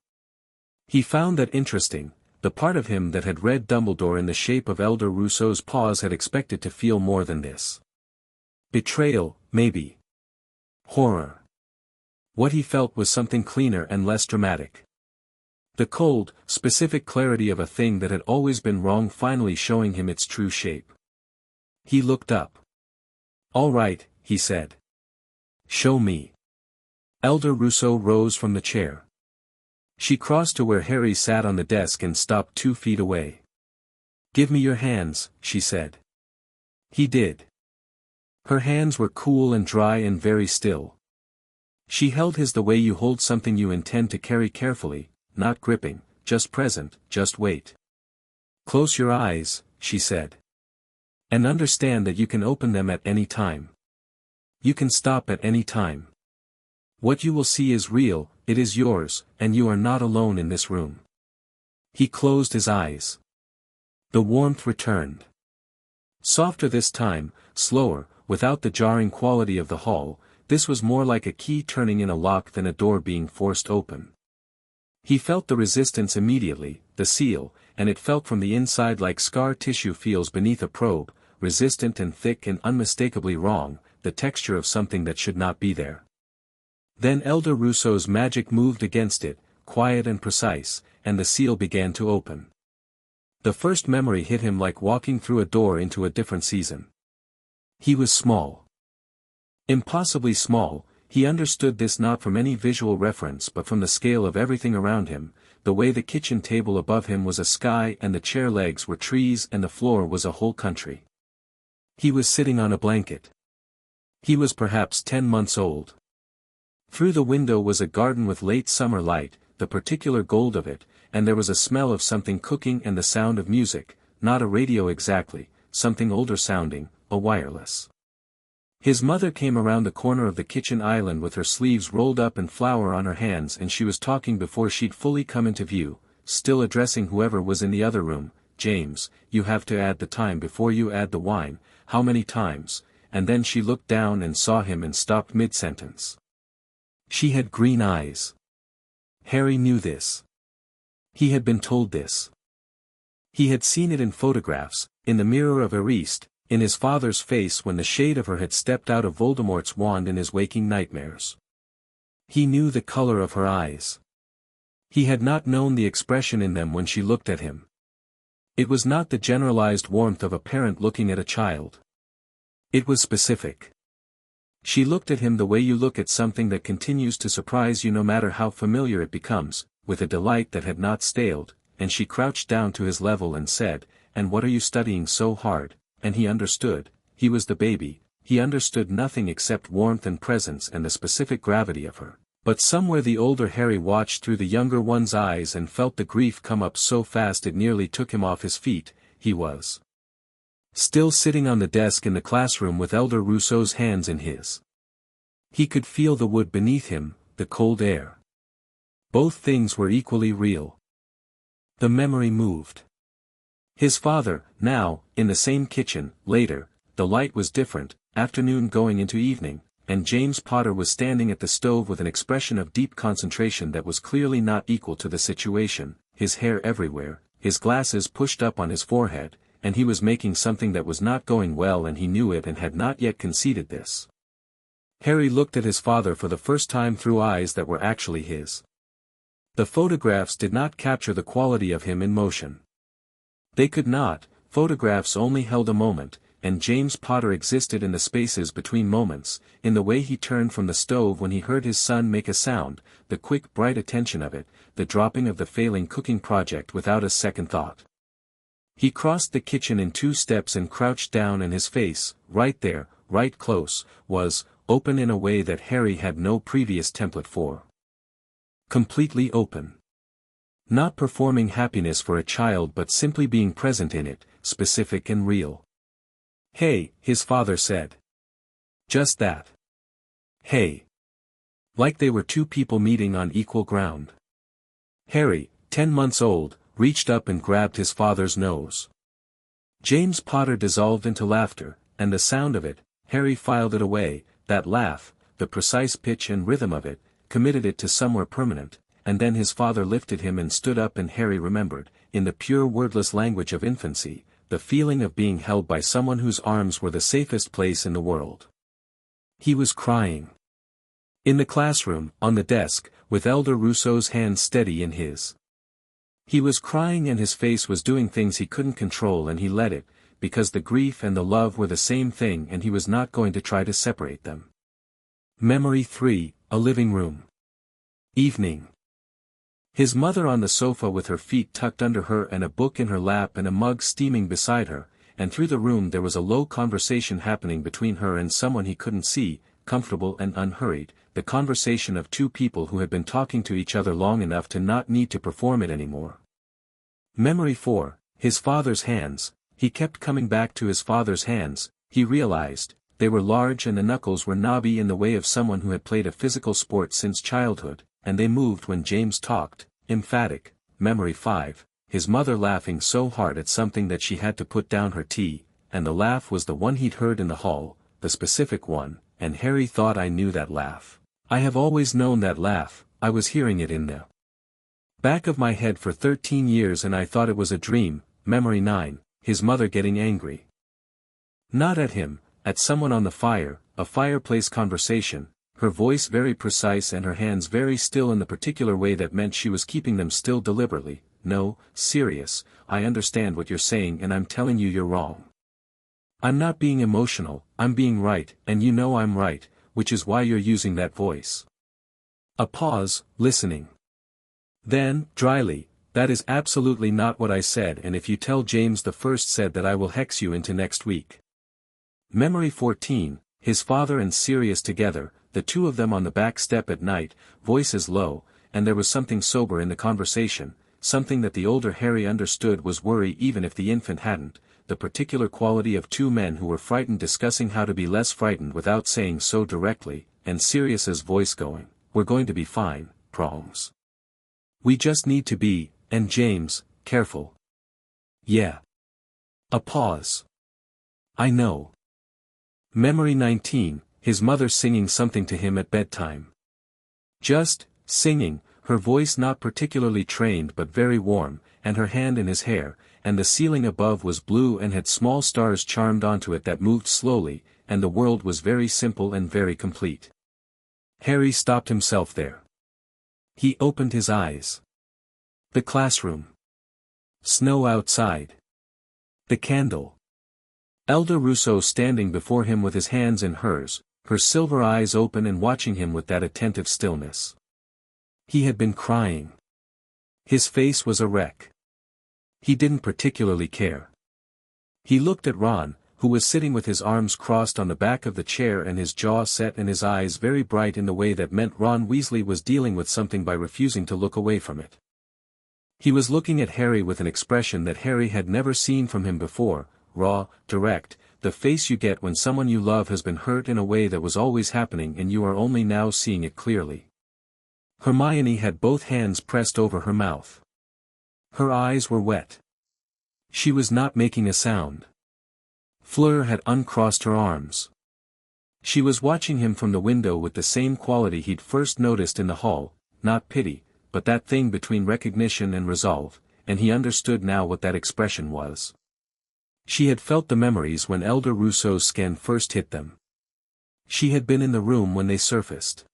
He found that interesting. The part of him that had read Dumbledore in the shape of Elder Rousseau's paws had expected to feel more than this. Betrayal, maybe. Horror. What he felt was something cleaner and less dramatic. The cold, specific clarity of a thing that had always been wrong finally showing him its true shape. He looked up. "All right," he said. "Show me." Elder Rousseau rose from the chair. She crossed to where Harry sat on the desk and stopped 2 feet away. "Give me your hands," she said. He did. Her hands were cool and dry and very still. She held his the way you hold something you intend to carry carefully, not gripping, just present, just wait. "Close your eyes," she said. "And understand that you can open them at any time. You can stop at any time. What you will see is real, it is yours, and you are not alone in this room." He closed his eyes. The warmth returned. Softer this time, slower, without the jarring quality of the hall. This was more like a key turning in a lock than a door being forced open. He felt the resistance immediately, the seal, and it felt from the inside like scar tissue feels beneath a probe, resistant and thick and unmistakably wrong, the texture of something that should not be there. Then Elder Rousseau's magic moved against it, quiet and precise, and the seal began to open. The first memory hit him like walking through a door into a different season. He was small. Impossibly small. He understood this not from any visual reference but from the scale of everything around him, the way the kitchen table above him was a sky and the chair legs were trees and the floor was a whole country. He was sitting on a blanket. He was perhaps 10 months old. Through the window was a garden with late summer light, the particular gold of it, and there was a smell of something cooking and the sound of music, not a radio exactly, something older sounding, a wireless. His mother came around the corner of the kitchen island with her sleeves rolled up and flour on her hands and she was talking before she'd fully come into view, still addressing whoever was in the other room. "James, you have to add the time before you add the wine, how many times?" And then she looked down and saw him and stopped mid-sentence. She had green eyes. Harry knew this. He had been told this. He had seen it in photographs, in the mirror of Amidst, in his father's face when the shade of her had stepped out of Voldemort's wand in his waking nightmares. He knew the color of her eyes. He had not known the expression in them when she looked at him. It was not the generalized warmth of a parent looking at a child. It was specific. She looked at him the way you look at something that continues to surprise you no matter how familiar it becomes, with a delight that had not staled, and she crouched down to his level and said, "And what are you studying so hard?" And he understood. He was the baby, he understood nothing except warmth and presence and the specific gravity of her. But somewhere the older Harry watched through the younger one's eyes and felt the grief come up so fast it nearly took him off his feet. He was still sitting on the desk in the classroom with Elder Rousseau's hands in his. He could feel the wood beneath him, the cold air. Both things were equally real. The memory moved. His father, now, in the same kitchen, later, the light was different, afternoon going into evening, and James Potter was standing at the stove with an expression of deep concentration that was clearly not equal to the situation, his hair everywhere, his glasses pushed up on his forehead, and he was making something that was not going well and he knew it and had not yet conceded this. Harry looked at his father for the first time through eyes that were actually his. The photographs did not capture the quality of him in motion. They could not, photographs only held a moment, and James Potter existed in the spaces between moments, in the way he turned from the stove when he heard his son make a sound, the quick bright attention of it, the dropping of the failing cooking project without a second thought. He crossed the kitchen in 2 steps and crouched down, and his face, right there, right close, was open in a way that Harry had no previous template for. Completely open. Not performing happiness for a child but simply being present in it, specific and real. "Hey," his father said. Just that. Hey. Like they were 2 people meeting on equal ground. Harry, 10 months old, reached up and grabbed his father's nose. James Potter dissolved into laughter, and the sound of it, Harry filed it away, that laugh, the precise pitch and rhythm of it, committed it to somewhere permanent, and then his father lifted him and stood up, and Harry remembered, in the pure wordless language of infancy, the feeling of being held by someone whose arms were the safest place in the world. He was crying. In the classroom, on the desk, with Elder Rousseau's hand steady in his. He was crying, and his face was doing things he couldn't control, and he let it, because the grief and the love were the same thing, and he was not going to try to separate them. Memory 3, a living room. Evening. His mother on the sofa with her feet tucked under her and a book in her lap and a mug steaming beside her, and through the room there was a low conversation happening between her and someone he couldn't see, comfortable and unhurried, the conversation of 2 people who had been talking to each other long enough to not need to perform it anymore. Memory 4, his father's hands. He kept coming back to his father's hands. He realized, they were large and the knuckles were knobby in the way of someone who had played a physical sport since childhood, and they moved when James talked, emphatic. Memory 5, his mother laughing so hard at something that she had to put down her tea, and the laugh was the one he'd heard in the hall, the specific one, and Harry thought, "I knew that laugh. I have always known that laugh, I was hearing it in the back of my head for 13 years and I thought it was a dream." Memory 9, his mother getting angry. Not at him, at someone on the fire, a fireplace conversation, her voice very precise and her hands very still in the particular way that meant she was keeping them still deliberately. "No, serious, I understand what you're saying and I'm telling you you're wrong. I'm not being emotional, I'm being right, and you know I'm right, which is why you're using that voice." A pause, listening. Then, dryly, "That is absolutely not what I said, and if you tell James the First said that I will hex you into next week." Memory 14, his father and Sirius together, the 2 of them on the back step at night, voices low, and there was something sober in the conversation, something that the older Harry understood was worry even if the infant hadn't, the particular quality of 2 men who were frightened discussing how to be less frightened without saying so directly, and Sirius's voice going, "We're going to be fine, proms. We just need to be, and James, careful." "Yeah." A pause. "I know." Memory 19, his mother singing something to him at bedtime. Just, singing, her voice not particularly trained but very warm, and her hand in his hair, and the ceiling above was blue and had small stars charmed onto it that moved slowly, and the world was very simple and very complete. Harry stopped himself there. He opened his eyes. The classroom. Snow outside. The candle. Elder Rousseau standing before him with his hands in hers, her silver eyes open and watching him with that attentive stillness. He had been crying. His face was a wreck. He didn't particularly care. He looked at Ron, who was sitting with his arms crossed on the back of the chair and his jaw set and his eyes very bright in the way that meant Ron Weasley was dealing with something by refusing to look away from it. He was looking at Harry with an expression that Harry had never seen from him before, raw, direct, the face you get when someone you love has been hurt in a way that was always happening and you are only now seeing it clearly. Hermione had both hands pressed over her mouth. Her eyes were wet. She was not making a sound. Fleur had uncrossed her arms. She was watching him from the window with the same quality he'd first noticed in the hall, not pity, but that thing between recognition and resolve, and he understood now what that expression was. She had felt the memories when Elder Rousseau's scan first hit them. She had been in the room when they surfaced.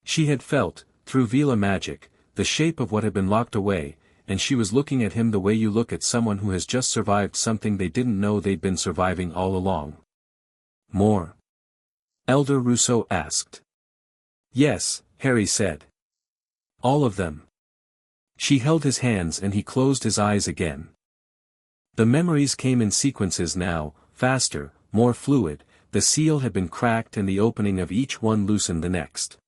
She had felt, through Veela magic, the shape of what had been locked away, and she was looking at him the way you look at someone who has just survived something they didn't know they'd been surviving all along. More? Elder Rousseau asked. Yes, Harry said. All of them. She held his hands and he closed his eyes again. The memories came in sequences now, faster, more fluid. The seal had been cracked and the opening of each one loosened the next.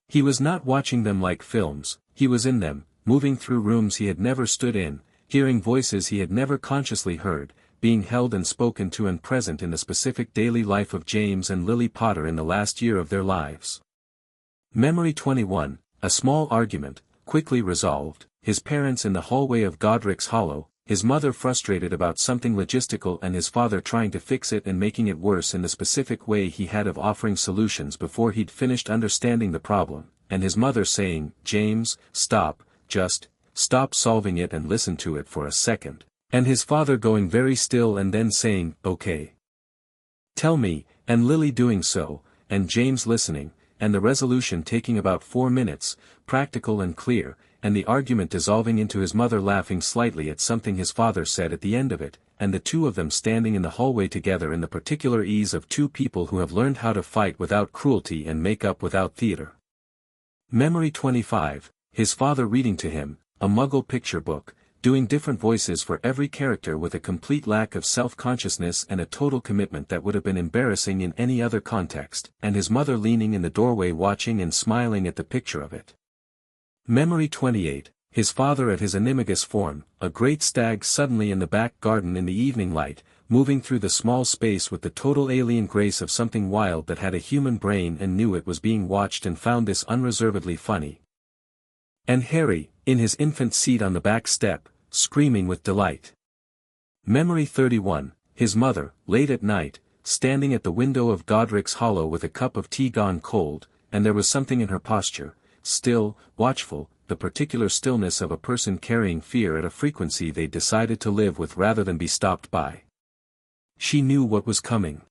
He was not watching them like films, he was in them, moving through rooms he had never stood in, hearing voices he had never consciously heard, being held and spoken to and present in the specific daily life of James and Lily Potter in the last year of their lives. Memory 21, a small argument, quickly resolved, his parents in the hallway of Godric's Hollow, his mother frustrated about something logistical and his father trying to fix it and making it worse in the specific way he had of offering solutions before he'd finished understanding the problem, and his mother saying, James, stop, just, stop solving it and listen to it for a second, and his father going very still and then saying, okay. Tell me, and Lily doing so, and James listening, and the resolution taking about 4 minutes, practical and clear, and the argument dissolving into his mother laughing slightly at something his father said at the end of it, and the two of them standing in the hallway together in the particular ease of two people who have learned how to fight without cruelty and make up without theater. Memory 25, his father reading to him, a Muggle picture book, doing different voices for every character with a complete lack of self-consciousness and a total commitment that would have been embarrassing in any other context, and his mother leaning in the doorway watching and smiling at the picture of it. Memory 28, his father at his animagus form, a great stag suddenly in the back garden in the evening light, moving through the small space with the total alien grace of something wild that had a human brain and knew it was being watched and found this unreservedly funny. And Harry, in his infant seat on the back step, screaming with delight. Memory 31, his mother, late at night, standing at the window of Godric's Hollow with a cup of tea gone cold, and there was something in her posture, still, watchful, the particular stillness of a person carrying fear at a frequency they decided to live with rather than be stopped by. She knew what was coming.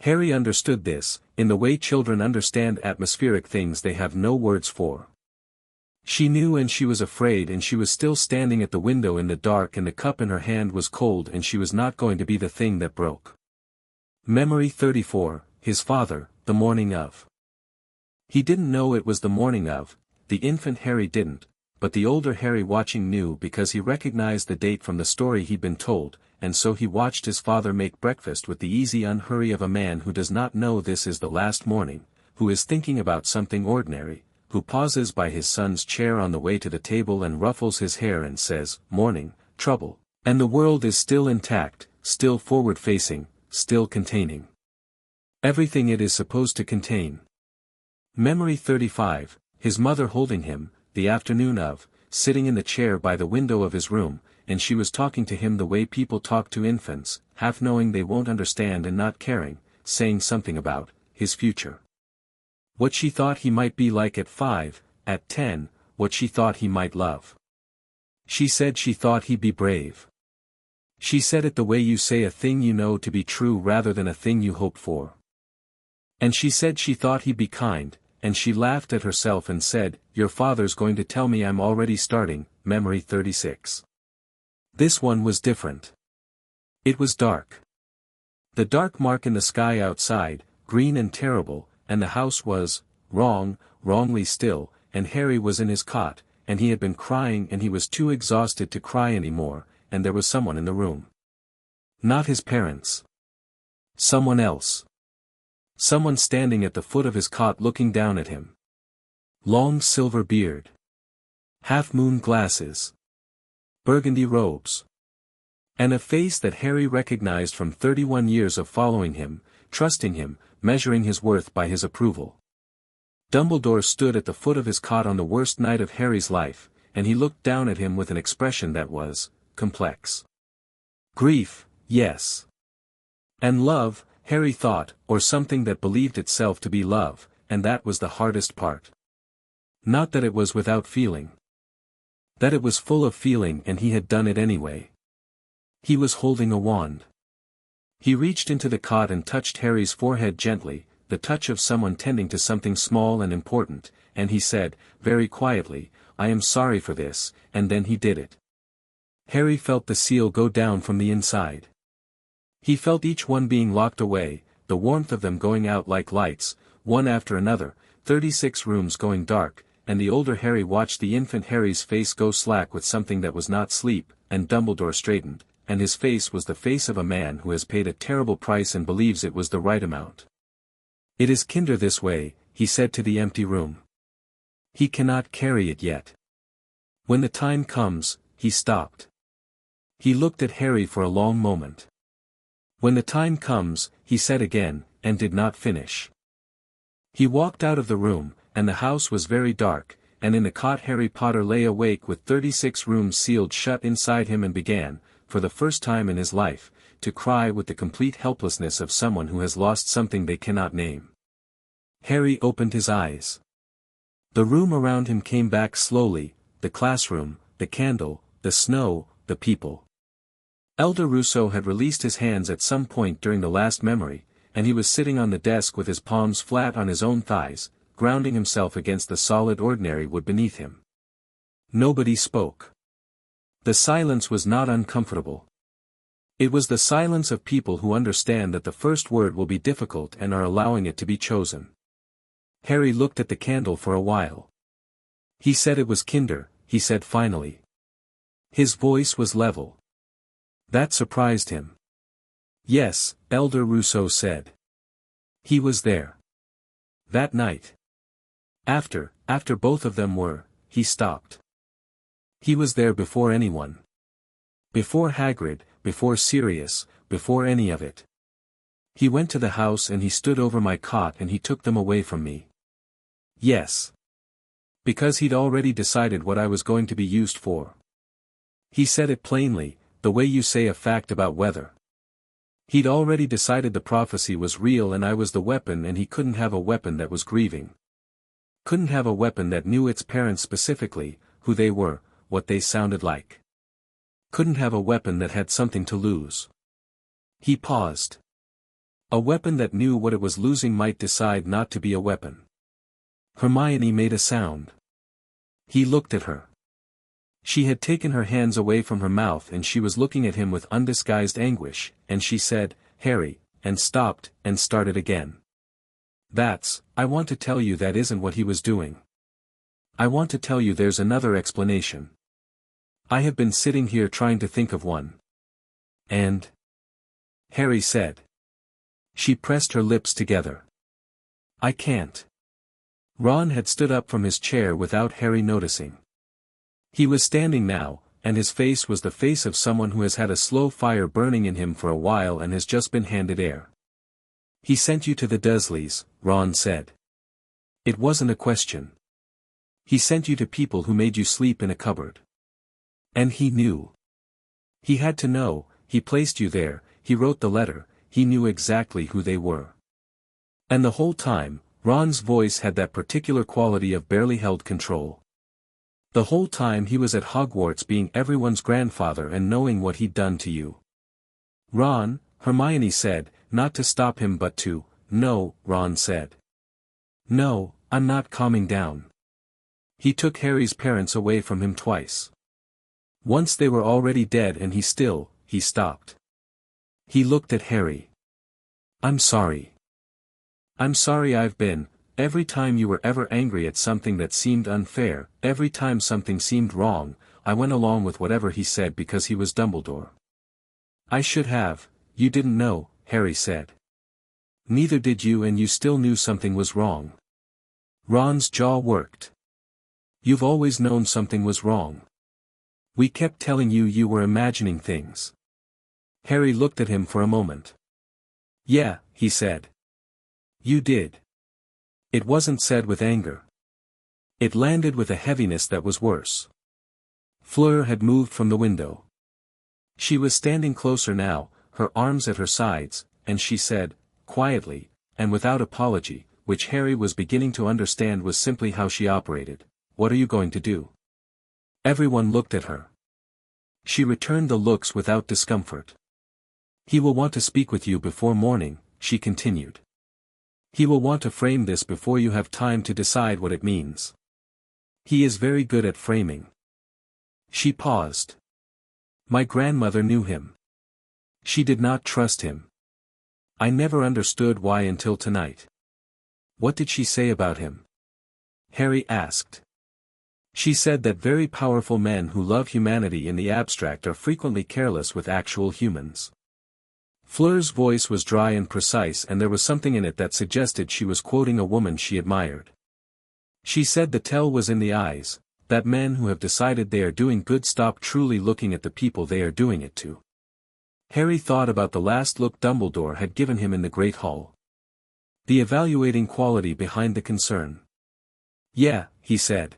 Harry understood this, in the way children understand atmospheric things they have no words for. She knew and she was afraid and she was still standing at the window in the dark and the cup in her hand was cold and she was not going to be the thing that broke. Memory 34, his father, the morning of. He didn't know it was the morning of, the infant Harry didn't, but the older Harry watching knew because he recognized the date from the story he'd been told, and so he watched his father make breakfast with the easy unhurry of a man who does not know this is the last morning, who is thinking about something ordinary, who pauses by his son's chair on the way to the table and ruffles his hair and says, morning, trouble, and the world is still intact, still forward-facing, still containing everything it is supposed to contain. Memory 35, his mother holding him, the afternoon of, sitting in the chair by the window of his room, and she was talking to him the way people talk to infants, half knowing they won't understand and not caring, saying something about his future. What she thought he might be like at 5, at 10, what she thought he might love. She said she thought he'd be brave. She said it the way you say a thing you know to be true rather than a thing you hope for. And she said she thought he'd be kind, and she laughed at herself and said, your father's going to tell me I'm already starting. Memory 36. This one was different. It was dark. The dark mark in the sky outside, green and terrible, and the house was, wrongly still, and Harry was in his cot, and he had been crying and he was too exhausted to cry anymore, and there was someone in the room. Not his parents. Someone else. Someone standing at the foot of his cot looking down at him. Long silver beard. Half-moon glasses. Burgundy robes. And a face that Harry recognized from 31 years of following him, trusting him, measuring his worth by his approval. Dumbledore stood at the foot of his cot on the worst night of Harry's life, and he looked down at him with an expression that was complex. Grief, yes. And love, Harry thought, or something that believed itself to be love, and that was the hardest part. Not that it was without feeling. That it was full of feeling and he had done it anyway. He was holding a wand. He reached into the cot and touched Harry's forehead gently, the touch of someone tending to something small and important, and he said, very quietly, "I am sorry for this," and then he did it. Harry felt the seal go down from the inside. He felt each one being locked away, the warmth of them going out like lights, one after another, 36 rooms going dark, and the older Harry watched the infant Harry's face go slack with something that was not sleep, and Dumbledore straightened, and his face was the face of a man who has paid a terrible price and believes it was the right amount. "It is kinder this way," he said to the empty room. "He cannot carry it yet. When the time comes," he stopped. He looked at Harry for a long moment. "When the time comes," he said again, and did not finish. He walked out of the room, and the house was very dark, and in the cot Harry Potter lay awake with 36 rooms sealed shut inside him and began, for the first time in his life, to cry with the complete helplessness of someone who has lost something they cannot name. Harry opened his eyes. The room around him came back slowly, the classroom, the candle, the snow, the people. Elder Rousseau had released his hands at some point during the last memory, and he was sitting on the desk with his palms flat on his own thighs, grounding himself against the solid ordinary wood beneath him. Nobody spoke. The silence was not uncomfortable. It was the silence of people who understand that the first word will be difficult and are allowing it to be chosen. Harry looked at the candle for a while. "He said it was kinder," he said finally. His voice was level. That surprised him. "Yes," Elder Rousseau said. "He was there. That night. After both of them were," he stopped. "He was there before anyone. Before Hagrid, before Sirius, before any of it. He went to the house and he stood over my cot and he took them away from me. Yes. Because he'd already decided what I was going to be used for. He said it plainly, the way you say a fact about weather. He'd already decided the prophecy was real and I was the weapon, and he couldn't have a weapon that was grieving. Couldn't have a weapon that knew its parents specifically, who they were, what they sounded like. Couldn't have a weapon that had something to lose." He paused. A weapon that knew what it was losing might decide not to be a weapon. Hermione made a sound. He looked at her. She had taken her hands away from her mouth and she was looking at him with undisguised anguish, and she said, "Harry," and stopped, and started again. I want to tell you that isn't what he was doing. I want to tell you there's another explanation. I have been sitting here trying to think of one. And Harry said. She pressed her lips together. "I can't." Ron had stood up from his chair without Harry noticing. He was standing now, and his face was the face of someone who has had a slow fire burning in him for a while and has just been handed air. "He sent you to the Dursleys," Ron said. "It wasn't a question. He sent you to people who made you sleep in a cupboard. And he knew. He had to know, he placed you there, he wrote the letter, he knew exactly who they were. And the whole time, Ron's voice had that particular quality of barely held control. The whole time he was at Hogwarts being everyone's grandfather and knowing what he'd done to you." "Ron," Hermione said, not to stop him but to, "No," Ron said. "No, I'm not calming down. He took Harry's parents away from him twice. Once they were already dead and he stopped. He looked at Harry. "I'm sorry. I'm sorry I've been, every time you were ever angry at something that seemed unfair, every time something seemed wrong, I went along with whatever he said because he was Dumbledore. I should have, you didn't know," Harry said. "Neither did you, and you still knew something was wrong." Ron's jaw worked. "You've always known something was wrong. We kept telling you you were imagining things." Harry looked at him for a moment. "Yeah," he said. "You did." It wasn't said with anger. It landed with a heaviness that was worse. Fleur had moved from the window. She was standing closer now, her arms at her sides, and she said, quietly, and without apology, which Harry was beginning to understand was simply how she operated, "What are you going to do?" Everyone looked at her. She returned the looks without discomfort. "He will want to speak with you before morning," she continued. He will want to frame this before you have time to decide what it means. He is very good at framing. She paused. My grandmother knew him. She did not trust him. I never understood why until tonight. What did she say about him? Harry asked. She said that very powerful men who love humanity in the abstract are frequently careless with actual humans. Fleur's voice was dry and precise, and there was something in it that suggested she was quoting a woman she admired. She said the tell was in the eyes, that men who have decided they are doing good stop truly looking at the people they are doing it to. Harry thought about the last look Dumbledore had given him in the Great Hall. The evaluating quality behind the concern. Yeah, he said.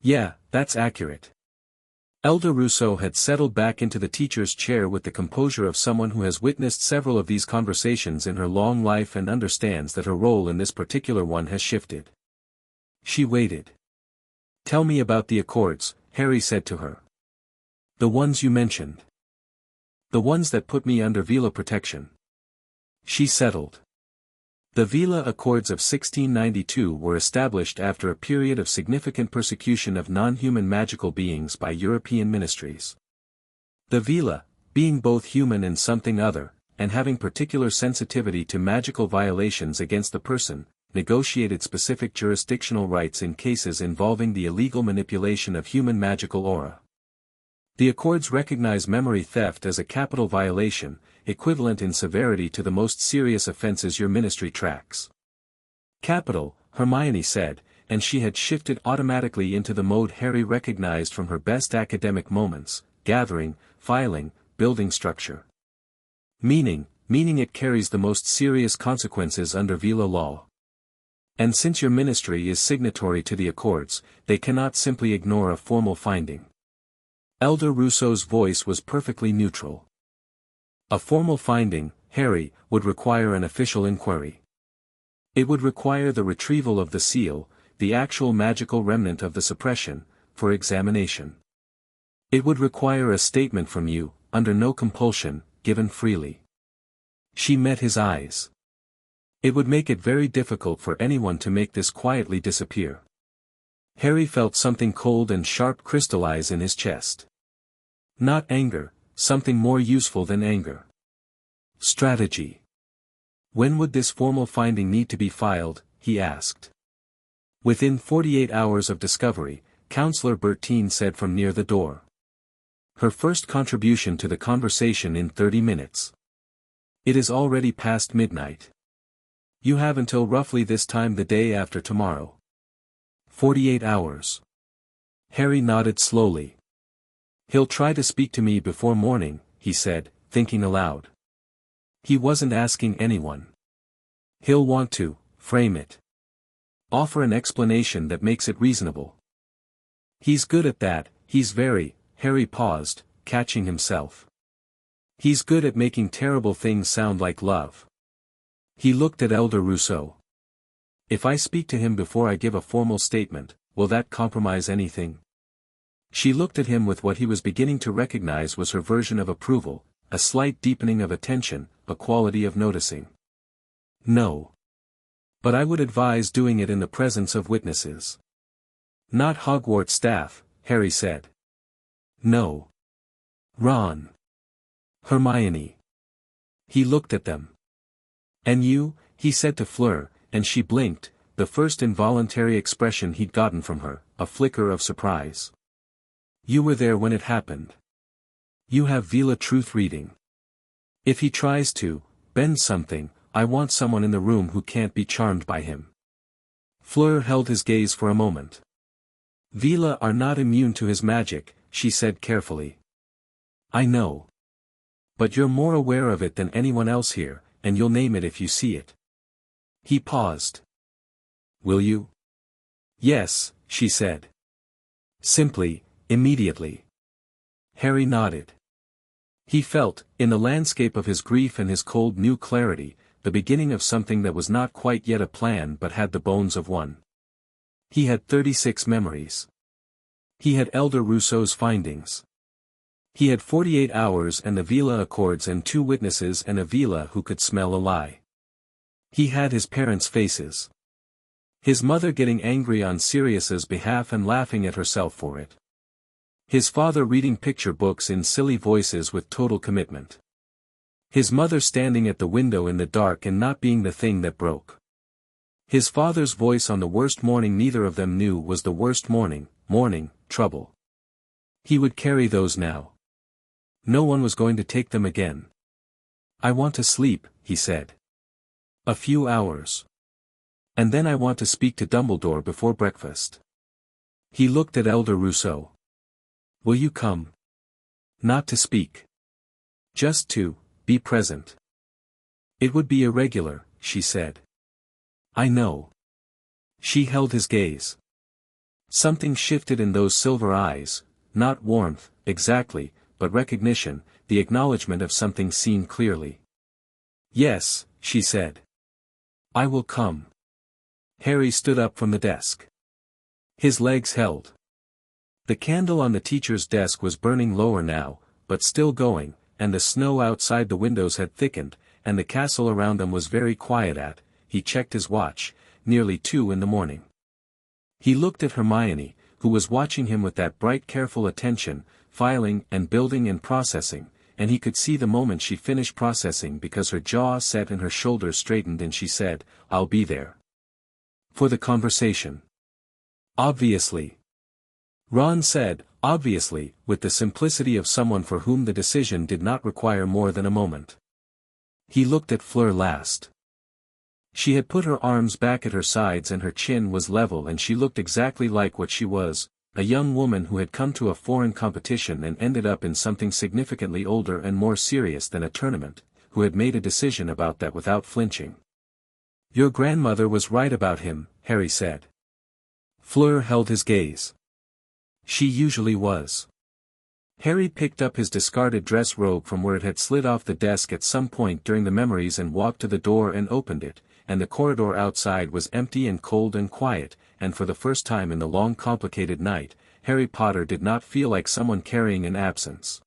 Yeah, that's accurate. Elder Rousseau had settled back into the teacher's chair with the composure of someone who has witnessed several of these conversations in her long life and understands that her role in this particular one has shifted. She waited. Tell me about the Accords, Harry said to her. The ones you mentioned. The ones that put me under Veela protection. She settled. The Veela Accords of 1692 were established after a period of significant persecution of non-human magical beings by European ministries. The Veela, being both human and something other, and having particular sensitivity to magical violations against the person, negotiated specific jurisdictional rights in cases involving the illegal manipulation of human magical aura. The Accords recognize memory theft as a capital violation, equivalent in severity to the most serious offenses your ministry tracks. Capital, Hermione said, and she had shifted automatically into the mode Harry recognized from her best academic moments: gathering, filing, building structure. Meaning it carries the most serious consequences under Veela law. And since your ministry is signatory to the Accords, they cannot simply ignore a formal finding. Elder Rousseau's voice was perfectly neutral. A formal finding, Harry, would require an official inquiry. It would require the retrieval of the seal, the actual magical remnant of the suppression, for examination. It would require a statement from you, under no compulsion, given freely. She met his eyes. It would make it very difficult for anyone to make this quietly disappear. Harry felt something cold and sharp crystallize in his chest. Not anger, something more useful than anger. Strategy. When would this formal finding need to be filed, he asked. Within 48 hours of discovery, Counselor Bertine said from near the door. Her first contribution to the conversation in 30 minutes. It is already past midnight. You have until roughly this time the day after tomorrow. 48 hours. Harry nodded slowly. He'll try to speak to me before morning, he said, thinking aloud. He wasn't asking anyone. He'll want to frame it. Offer an explanation that makes it reasonable. He's good at that, Harry paused, catching himself. He's good at making terrible things sound like love. He looked at Elder Rousseau. If I speak to him before I give a formal statement, will that compromise anything? She looked at him with what he was beginning to recognize was her version of approval, a slight deepening of attention, a quality of noticing. No. But I would advise doing it in the presence of witnesses. Not Hogwarts staff, Harry said. No. Ron. Hermione. He looked at them. And you, he said to Fleur, and she blinked, the first involuntary expression he'd gotten from her, a flicker of surprise. You were there when it happened. You have Veela truth reading. If he tries to bend something, I want someone in the room who can't be charmed by him. Fleur held his gaze for a moment. Veela are not immune to his magic, she said carefully. I know. But you're more aware of it than anyone else here, and you'll name it if you see it. He paused. Will you? Yes, she said. Simply, immediately. Harry nodded. He felt, in the landscape of his grief and his cold new clarity, the beginning of something that was not quite yet a plan but had the bones of one. He had 36 memories. He had Elder Rousseau's findings. He had 48 hours and the Veela Accords and 2 witnesses and a Veela who could smell a lie. He had his parents' faces. His mother getting angry on Sirius's behalf and laughing at herself for it. His father reading picture books in silly voices with total commitment. His mother standing at the window in the dark and not being the thing that broke. His father's voice on the worst morning neither of them knew was the worst morning, trouble. He would carry those now. No one was going to take them again. I want to sleep, he said. A few hours. And then I want to speak to Dumbledore before breakfast. He looked at Elder Rousseau. Will you come? Not to speak. Just to be present. It would be irregular, she said. I know. She held his gaze. Something shifted in those silver eyes, not warmth, exactly, but recognition, the acknowledgement of something seen clearly. Yes, she said. I will come. Harry stood up from the desk. His legs held. The candle on the teacher's desk was burning lower now, but still going, and the snow outside the windows had thickened, and the castle around them was very quiet he checked his watch, nearly 2 a.m. He looked at Hermione, who was watching him with that bright careful attention, filing and building and processing, and he could see the moment she finished processing because her jaw set and her shoulders straightened and she said, I'll be there. For the conversation. Obviously. Ron said, obviously, with the simplicity of someone for whom the decision did not require more than a moment. He looked at Fleur last. She had put her arms back at her sides and her chin was level and she looked exactly like what she was, a young woman who had come to a foreign competition and ended up in something significantly older and more serious than a tournament, who had made a decision about that without flinching. Your grandmother was right about him, Harry said. Fleur held his gaze. She usually was. Harry picked up his discarded dress robe from where it had slid off the desk at some point during the memories and walked to the door and opened it, and the corridor outside was empty and cold and quiet, and for the first time in the long complicated night, Harry Potter did not feel like someone carrying an absence.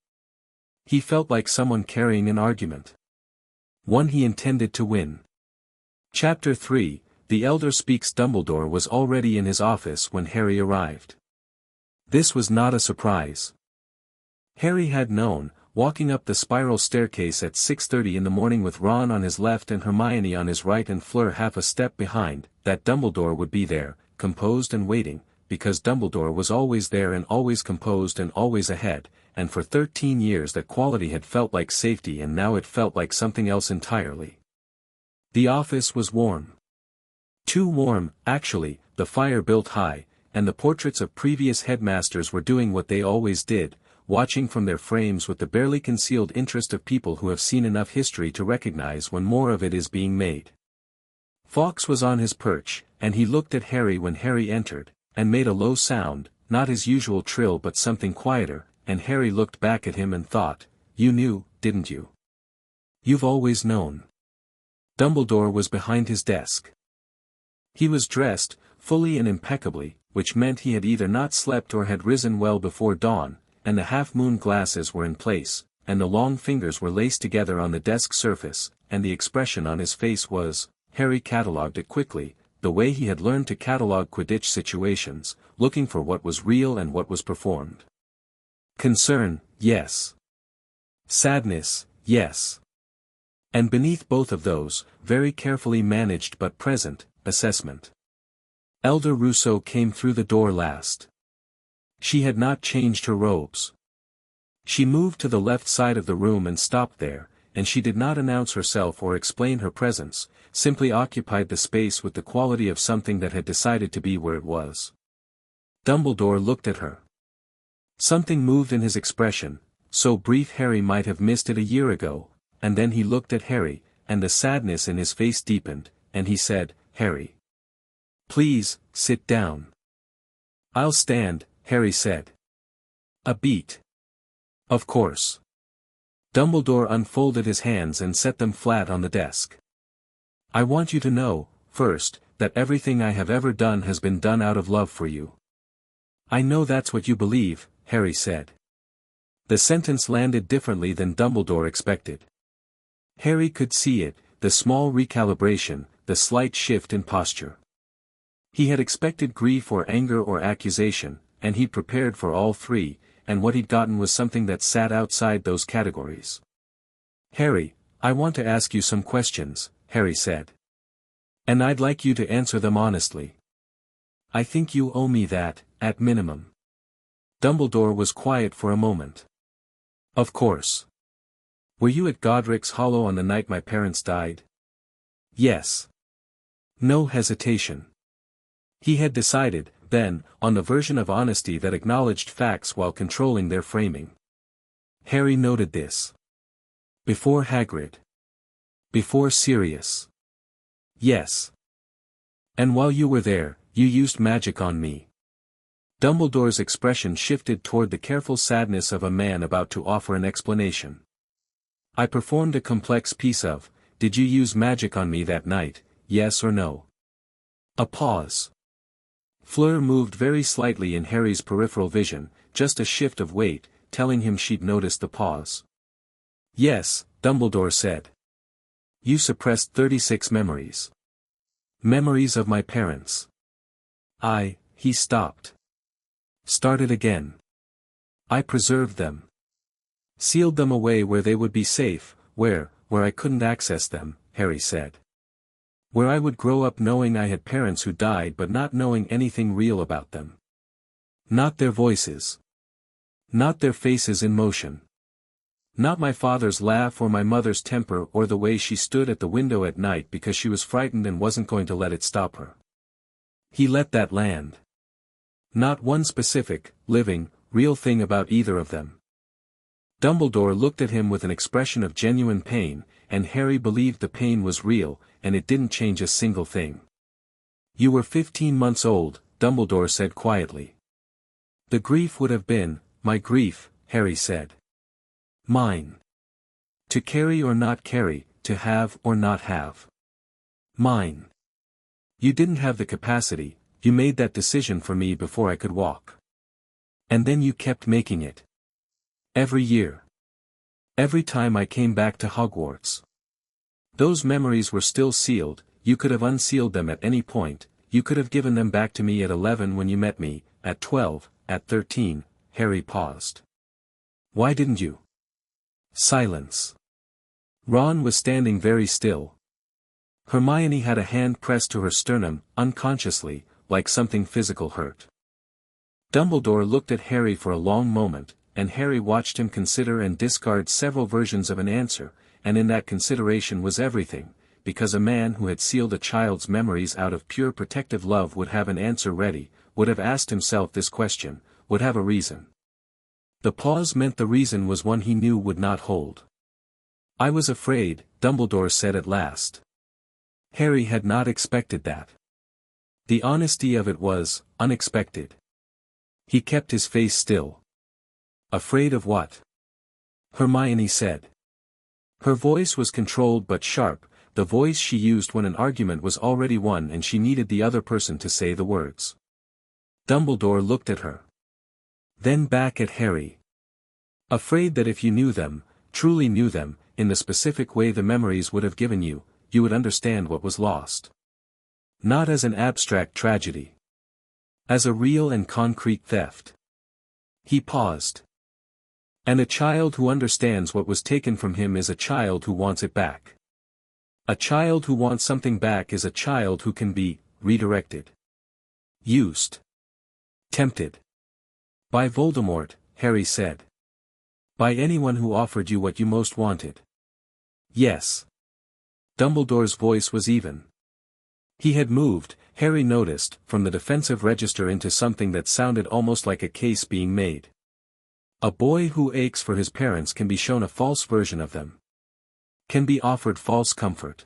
He felt like someone carrying an argument. One he intended to win. Chapter 3, The Elder Speaks. Dumbledore was already in his office when Harry arrived. This was not a surprise. Harry had known, walking up the spiral staircase at 6:30 in the morning with Ron on his left and Hermione on his right and Fleur half a step behind, that Dumbledore would be there, composed and waiting, because Dumbledore was always there and always composed and always ahead, and for 13 years that quality had felt like safety and now it felt like something else entirely. The office was warm. Too warm, actually, the fire built high, and the portraits of previous headmasters were doing what they always did, watching from their frames with the barely concealed interest of people who have seen enough history to recognize when more of it is being made. Fawkes was on his perch, and he looked at Harry when Harry entered, and made a low sound, not his usual trill but something quieter, and Harry looked back at him and thought, you knew, didn't you? You've always known. Dumbledore was behind his desk. He was dressed, fully and impeccably, which meant he had either not slept or had risen well before dawn, and the half-moon glasses were in place, and the long fingers were laced together on the desk surface, and the expression on his face was, Harry catalogued it quickly, the way he had learned to catalogue Quidditch situations, looking for what was real and what was performed. Concern, yes. Sadness, yes. And beneath both of those, very carefully managed but present, assessment. Elder Rousseau came through the door last. She had not changed her robes. She moved to the left side of the room and stopped there, and she did not announce herself or explain her presence, simply occupied the space with the quality of something that had decided to be where it was. Dumbledore looked at her. Something moved in his expression, so brief Harry might have missed it a year ago, and then he looked at Harry, and the sadness in his face deepened, and he said, Harry. Please, sit down. I'll stand, Harry said. A beat. Of course. Dumbledore unfolded his hands and set them flat on the desk. I want you to know, first, that everything I have ever done has been done out of love for you. I know that's what you believe, Harry said. The sentence landed differently than Dumbledore expected. Harry could see it, the small recalibration, the slight shift in posture. He had expected grief or anger or accusation, and he'd prepared for all three, and what he'd gotten was something that sat outside those categories. "Harry, I want to ask you some questions," Harry said. "And I'd like you to answer them honestly. I think you owe me that, at minimum." Dumbledore was quiet for a moment. "Of course. Were you at Godric's Hollow on the night my parents died?" "Yes." No hesitation. He had decided, then, on the version of honesty that acknowledged facts while controlling their framing. Harry noted this. "Before Hagrid. Before Sirius." "Yes. And while you were there, you used magic on me." Dumbledore's expression shifted toward the careful sadness of a man about to offer an explanation. "I performed a complex piece of, did you use magic on me that night, yes or no?" A pause. Fleur moved very slightly in Harry's peripheral vision, just a shift of weight, telling him she'd noticed the pause. "Yes," Dumbledore said. "You suppressed 36 memories. Memories of my parents. He stopped. Started again. I preserved them. Sealed them away where they would be safe, where I couldn't access them," Harry said. "Where I would grow up knowing I had parents who died but not knowing anything real about them. Not their voices. Not their faces in motion. Not my father's laugh or my mother's temper or the way she stood at the window at night because she was frightened and wasn't going to let it stop her. He let that land. Not one specific, living, real thing about either of them." Dumbledore looked at him with an expression of genuine pain, and Harry believed the pain was real, and it didn't change a single thing. "You were 15 months old," Dumbledore said quietly. "The grief would have been, my grief," Harry said. "Mine. To carry or not carry, to have or not have. Mine. You didn't have the capacity, you made that decision for me before I could walk. And then you kept making it. Every year. Every time I came back to Hogwarts. Those memories were still sealed, you could have unsealed them at any point, you could have given them back to me at 11 when you met me, at 12, at 13, Harry paused. Why didn't you?" Silence. Ron was standing very still. Hermione had a hand pressed to her sternum, unconsciously, like something physical hurt. Dumbledore looked at Harry for a long moment, and Harry watched him consider and discard several versions of an answer, and in that consideration was everything, because a man who had sealed a child's memories out of pure protective love would have an answer ready, would have asked himself this question, would have a reason. The pause meant the reason was one he knew would not hold. "I was afraid," Dumbledore said at last. Harry had not expected that. The honesty of it was unexpected. He kept his face still. "Afraid of what?" Hermione said. Her voice was controlled but sharp, the voice she used when an argument was already won and she needed the other person to say the words. Dumbledore looked at her. Then back at Harry. "Afraid that if you knew them, truly knew them, in the specific way the memories would have given you, you would understand what was lost. Not as an abstract tragedy. As a real and concrete theft." He paused. "And a child who understands what was taken from him is a child who wants it back. A child who wants something back is a child who can be redirected. Used. Tempted. By Voldemort," Harry said. "By anyone who offered you what you most wanted." "Yes." Dumbledore's voice was even. He had moved, Harry noticed, from the defensive register into something that sounded almost like a case being made. A boy who aches for his parents can be shown a false version of them. Can be offered false comfort.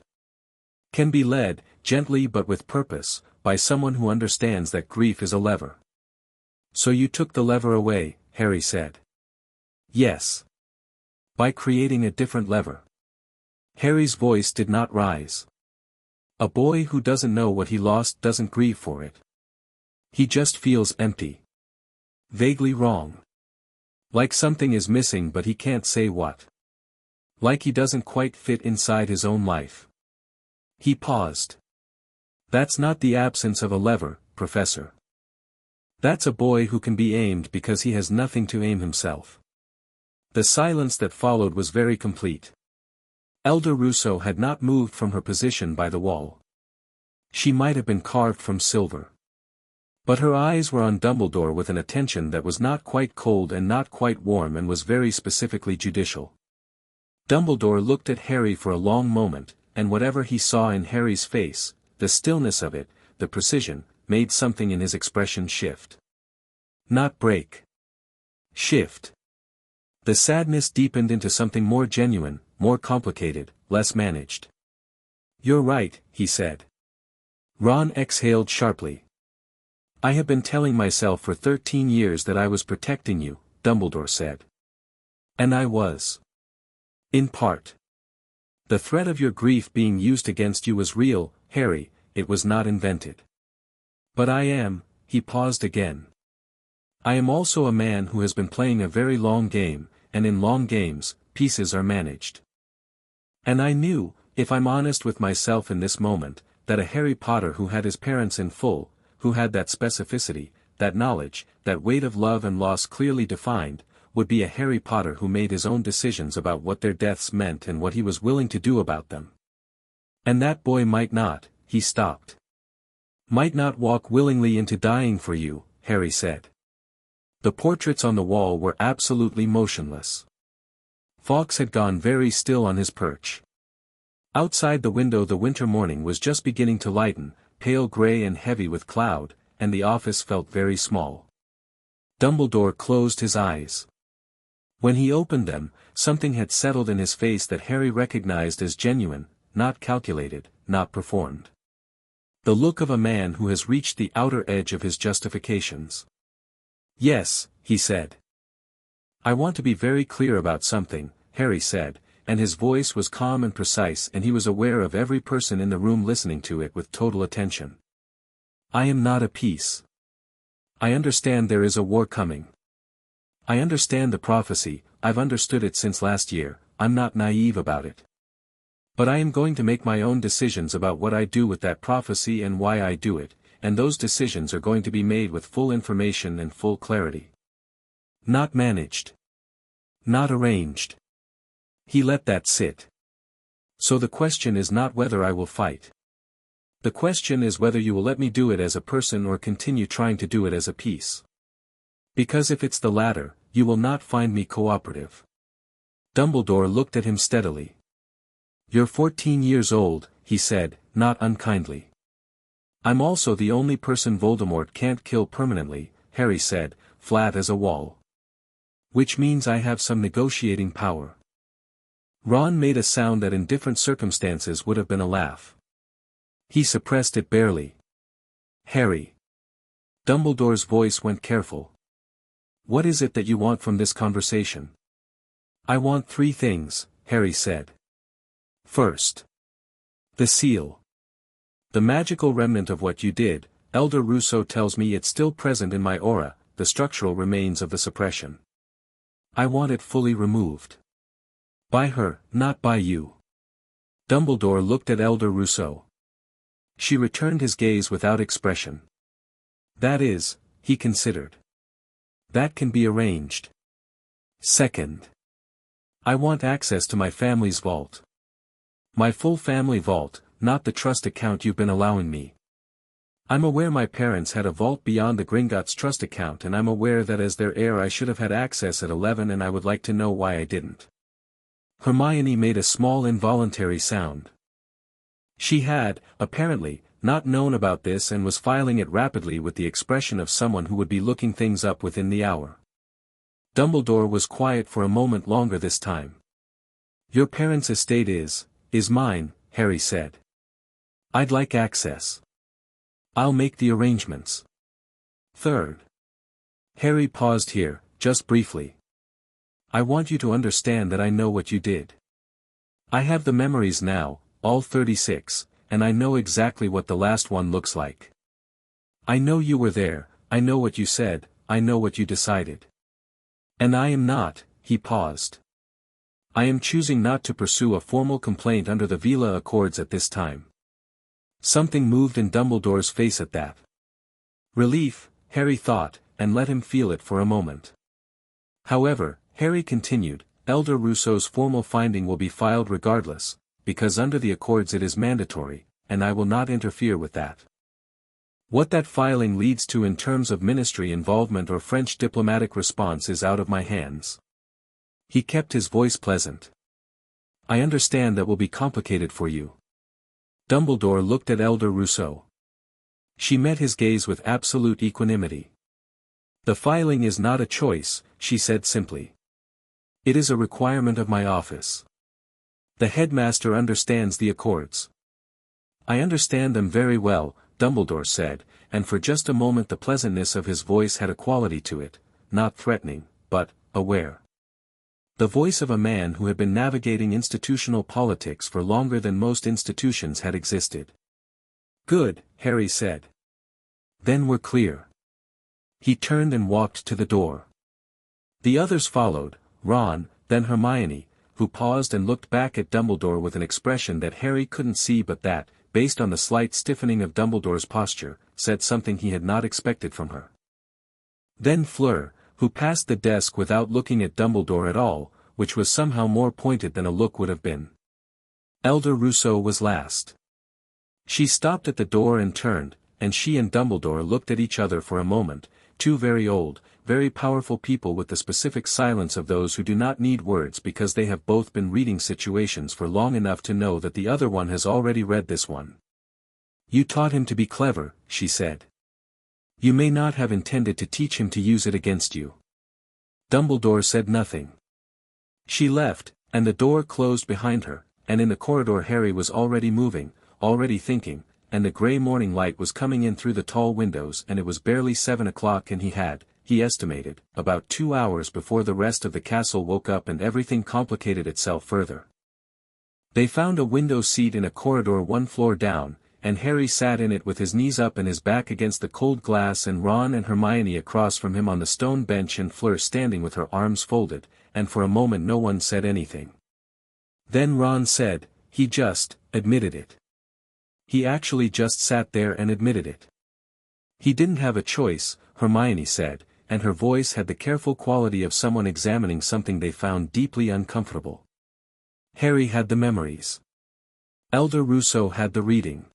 Can be led, gently but with purpose, by someone who understands that grief is a lever. "So you took the lever away," Harry said. "Yes." "By creating a different lever." Harry's voice did not rise. "A boy who doesn't know what he lost doesn't grieve for it. He just feels empty. Vaguely wrong. Like something is missing but he can't say what. Like he doesn't quite fit inside his own life." He paused. That's not the absence of a lever, Professor. That's a boy who can be aimed because he has nothing to aim himself. The silence that followed was very complete. Elder Rousseau had not moved from her position by the wall. She might have been carved from silver. But her eyes were on Dumbledore with an attention that was not quite cold and not quite warm and was very specifically judicial. Dumbledore looked at Harry for a long moment, and whatever he saw in Harry's face, the stillness of it, the precision, made something in his expression shift. Not break. Shift. The sadness deepened into something more genuine, more complicated, less managed. "You're right," he said. Ron exhaled sharply. "I have been telling myself for 13 years that I was protecting you," Dumbledore said. "And I was. In part. The threat of your grief being used against you was real, Harry, it was not invented. But I am," he paused again. "I am also a man who has been playing a very long game, and in long games, pieces are managed. And I knew, if I'm honest with myself in this moment, that a Harry Potter who had his parents in full, who had that specificity, that knowledge, that weight of love and loss clearly defined, would be a Harry Potter who made his own decisions about what their deaths meant and what he was willing to do about them. And that boy might not," he stopped. "Might not walk willingly into dying for you," Harry said. The portraits on the wall were absolutely motionless. Fawkes had gone very still on his perch. Outside the window the winter morning was just beginning to lighten, pale grey and heavy with cloud, and the office felt very small. Dumbledore closed his eyes. When he opened them, something had settled in his face that Harry recognized as genuine, not calculated, not performed. The look of a man who has reached the outer edge of his justifications. "Yes," he said. "I want to be very clear about something," Harry said, and his voice was calm and precise and he was aware of every person in the room listening to it with total attention. "I am not a peace. I understand there is a war coming. I understand the prophecy, I've understood it since last year, I'm not naive about it. But I am going to make my own decisions about what I do with that prophecy and why I do it, and those decisions are going to be made with full information and full clarity. Not managed. Not arranged." He let that sit. "So the question is not whether I will fight. The question is whether you will let me do it as a person or continue trying to do it as a piece. Because if it's the latter, you will not find me cooperative." Dumbledore looked at him steadily. "You're 14 years old," he said, not unkindly. "I'm also the only person Voldemort can't kill permanently," Harry said, flat as a wall. "Which means I have some negotiating power." Ron made a sound that in different circumstances would have been a laugh. He suppressed it barely. "Harry." Dumbledore's voice went careful. "What is it that you want from this conversation?" "I want 3 things," Harry said. "First. The seal. The magical remnant of what you did, Elder Rousseau tells me it's still present in my aura, the structural remains of the suppression. I want it fully removed. By her, not by you." Dumbledore looked at Elder Rousseau. She returned his gaze without expression. "That is," he considered. "That can be arranged. Second. I want access to my family's vault. My full family vault, not the trust account you've been allowing me. I'm aware my parents had a vault beyond the Gringotts trust account and I'm aware that as their heir I should have had access at 11 and I would like to know why I didn't." Hermione made a small involuntary sound. She had, apparently, not known about this and was filing it rapidly with the expression of someone who would be looking things up within the hour. Dumbledore was quiet for a moment longer this time. "Your parents' estate is mine," Harry said. "I'd like access. I'll make the arrangements. Third." Harry paused here, just briefly. "I want you to understand that I know what you did. I have the memories now, all 36, and I know exactly what the last one looks like. I know you were there, I know what you said, I know what you decided. And I am not," he paused. "I am choosing not to pursue a formal complaint under the Veela Accords at this time. Something moved in Dumbledore's face at that. Relief, Harry thought, and let him feel it for a moment. However, Harry continued, Elder Rousseau's formal finding will be filed regardless, because under the Accords it is mandatory, and I will not interfere with that. What that filing leads to in terms of ministry involvement or French diplomatic response is out of my hands. He kept his voice pleasant. I understand that will be complicated for you. Dumbledore looked at Elder Rousseau. She met his gaze with absolute equanimity. The filing is not a choice, she said simply. It is a requirement of my office. The headmaster understands the Accords. I understand them very well, Dumbledore said, and for just a moment the pleasantness of his voice had a quality to it, not threatening, but aware. The voice of a man who had been navigating institutional politics for longer than most institutions had existed. Good, Harry said. Then we're clear. He turned and walked to the door. The others followed, Ron, then Hermione, who paused and looked back at Dumbledore with an expression that Harry couldn't see but that, based on the slight stiffening of Dumbledore's posture, said something he had not expected from her. Then Fleur, who passed the desk without looking at Dumbledore at all, which was somehow more pointed than a look would have been. Elder Rousseau was last. She stopped at the door and turned, and she and Dumbledore looked at each other for a moment, two very old, very powerful people with the specific silence of those who do not need words because they have both been reading situations for long enough to know that the other one has already read this one. You taught him to be clever, she said. You may not have intended to teach him to use it against you. Dumbledore said nothing. She left, and the door closed behind her, and in the corridor Harry was already moving, already thinking, and the grey morning light was coming in through the tall windows and it was barely 7 o'clock and he had, he estimated, about 2 hours before the rest of the castle woke up and everything complicated itself further. They found a window seat in a corridor 1 floor down, and Harry sat in it with his knees up and his back against the cold glass and Ron and Hermione across from him on the stone bench and Fleur standing with her arms folded, and for a moment no one said anything. Then Ron said, he just admitted it. He actually just sat there and admitted it. He didn't have a choice, Hermione said, and her voice had the careful quality of someone examining something they found deeply uncomfortable. Harry had the memories. Elder Rousseau had the reading.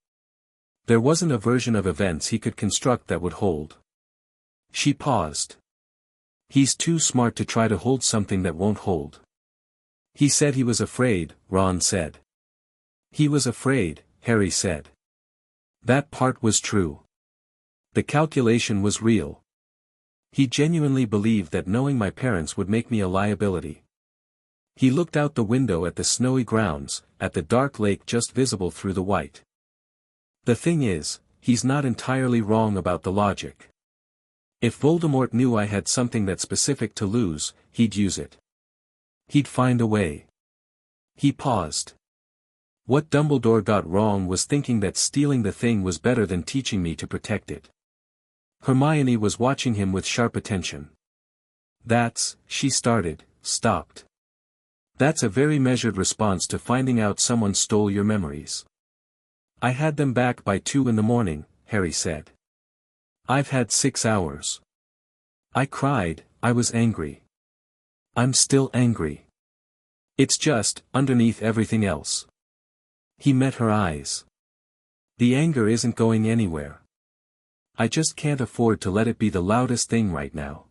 There wasn't a version of events he could construct that would hold. She paused. He's too smart to try to hold something that won't hold. He said he was afraid, Ron said. He was afraid, Harry said. That part was true. The calculation was real. He genuinely believed that knowing my parents would make me a liability. He looked out the window at the snowy grounds, at the dark lake just visible through the white. The thing is, he's not entirely wrong about the logic. If Voldemort knew I had something that specific to lose, he'd use it. He'd find a way. He paused. What Dumbledore got wrong was thinking that stealing the thing was better than teaching me to protect it. Hermione was watching him with sharp attention. She started, stopped. That's a very measured response to finding out someone stole your memories. I had them back by 2 in the morning, Harry said. I've had 6 hours. I cried, I was angry. I'm still angry. It's just, underneath everything else. He met her eyes. The anger isn't going anywhere. I just can't afford to let it be the loudest thing right now.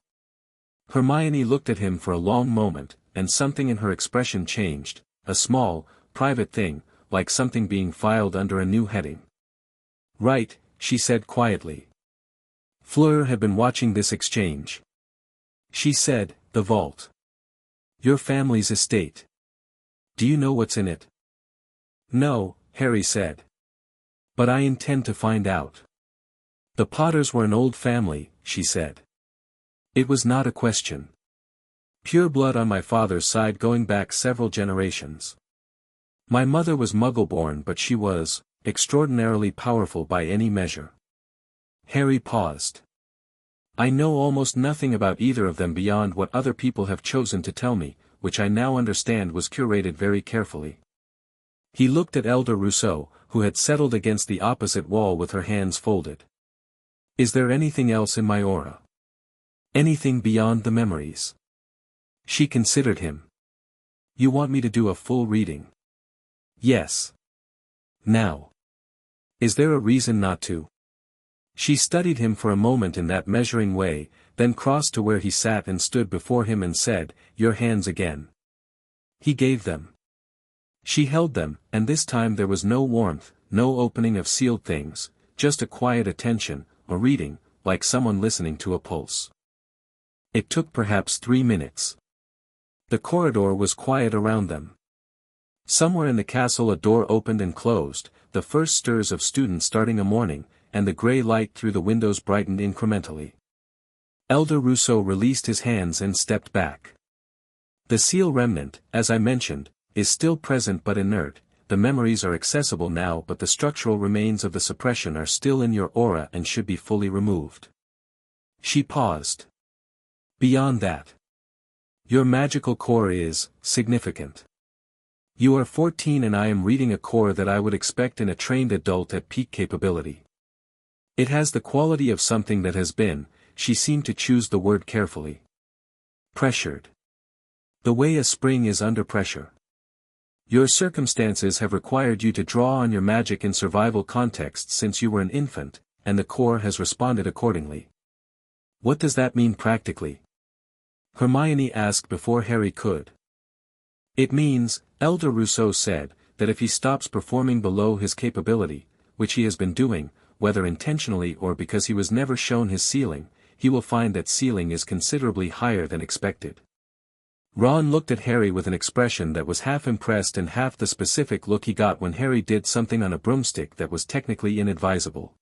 Hermione looked at him for a long moment, and something in her expression changed, a small, private thing, like something being filed under a new heading. Right, she said quietly. Fleur had been watching this exchange. She said, the vault. Your family's estate. Do you know what's in it? No, Harry said. But I intend to find out. The Potters were an old family, she said. It was not a question. Pure blood on my father's side going back several generations. My mother was Muggle-born but she was, extraordinarily powerful by any measure. Harry paused. I know almost nothing about either of them beyond what other people have chosen to tell me, which I now understand was curated very carefully. He looked at Elder Rousseau, who had settled against the opposite wall with her hands folded. Is there anything else in my aura? Anything beyond the memories? She considered him. You want me to do a full reading? Yes. Now. Is there a reason not to? She studied him for a moment in that measuring way, then crossed to where he sat and stood before him and said, Your hands again. He gave them. She held them, and this time there was no warmth, no opening of sealed things, just a quiet attention, a reading, like someone listening to a pulse. It took perhaps 3 minutes. The corridor was quiet around them. Somewhere in the castle a door opened and closed, the first stirs of students starting a morning, and the grey light through the windows brightened incrementally. Elder Rousseau released his hands and stepped back. The seal remnant, as I mentioned, is still present but inert. The memories are accessible now, but the structural remains of the suppression are still in your aura and should be fully removed. She paused. Beyond that, your magical core is significant. You are 14 and I am reading a core that I would expect in a trained adult at peak capability. It has the quality of something that has been, she seemed to choose the word carefully, pressured. The way a spring is under pressure. Your circumstances have required you to draw on your magic in survival contexts since you were an infant, and the core has responded accordingly. What does that mean practically? Hermione asked before Harry could. It means, Elder Rousseau said, that if he stops performing below his capability, which he has been doing, whether intentionally or because he was never shown his ceiling, he will find that ceiling is considerably higher than expected. Ron looked at Harry with an expression that was half impressed and half the specific look he got when Harry did something on a broomstick that was technically inadvisable.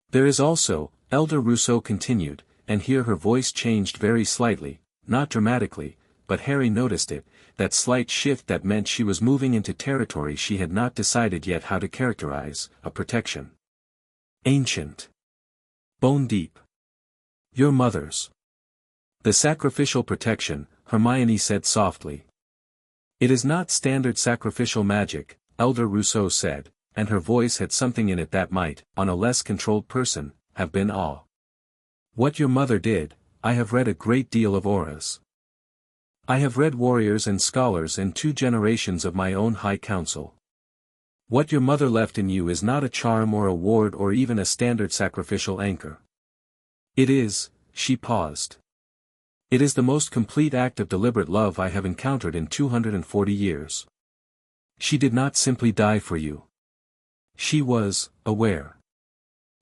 There is also, Elder Rousseau continued, and here her voice changed very slightly, not dramatically, but Harry noticed it, that slight shift that meant she was moving into territory she had not decided yet how to characterize, a protection. Ancient. Bone deep. Your mother's. The sacrificial protection, Hermione said softly. It is not standard sacrificial magic, Elder Rousseau said, and her voice had something in it that might, on a less controlled person, have been awe. What your mother did, I have read a great deal of auras. I have read warriors and scholars in 2 generations of my own High Council. What your mother left in you is not a charm or a ward or even a standard sacrificial anchor. It is, she paused. It is the most complete act of deliberate love I have encountered in 240 years. She did not simply die for you. She was, aware.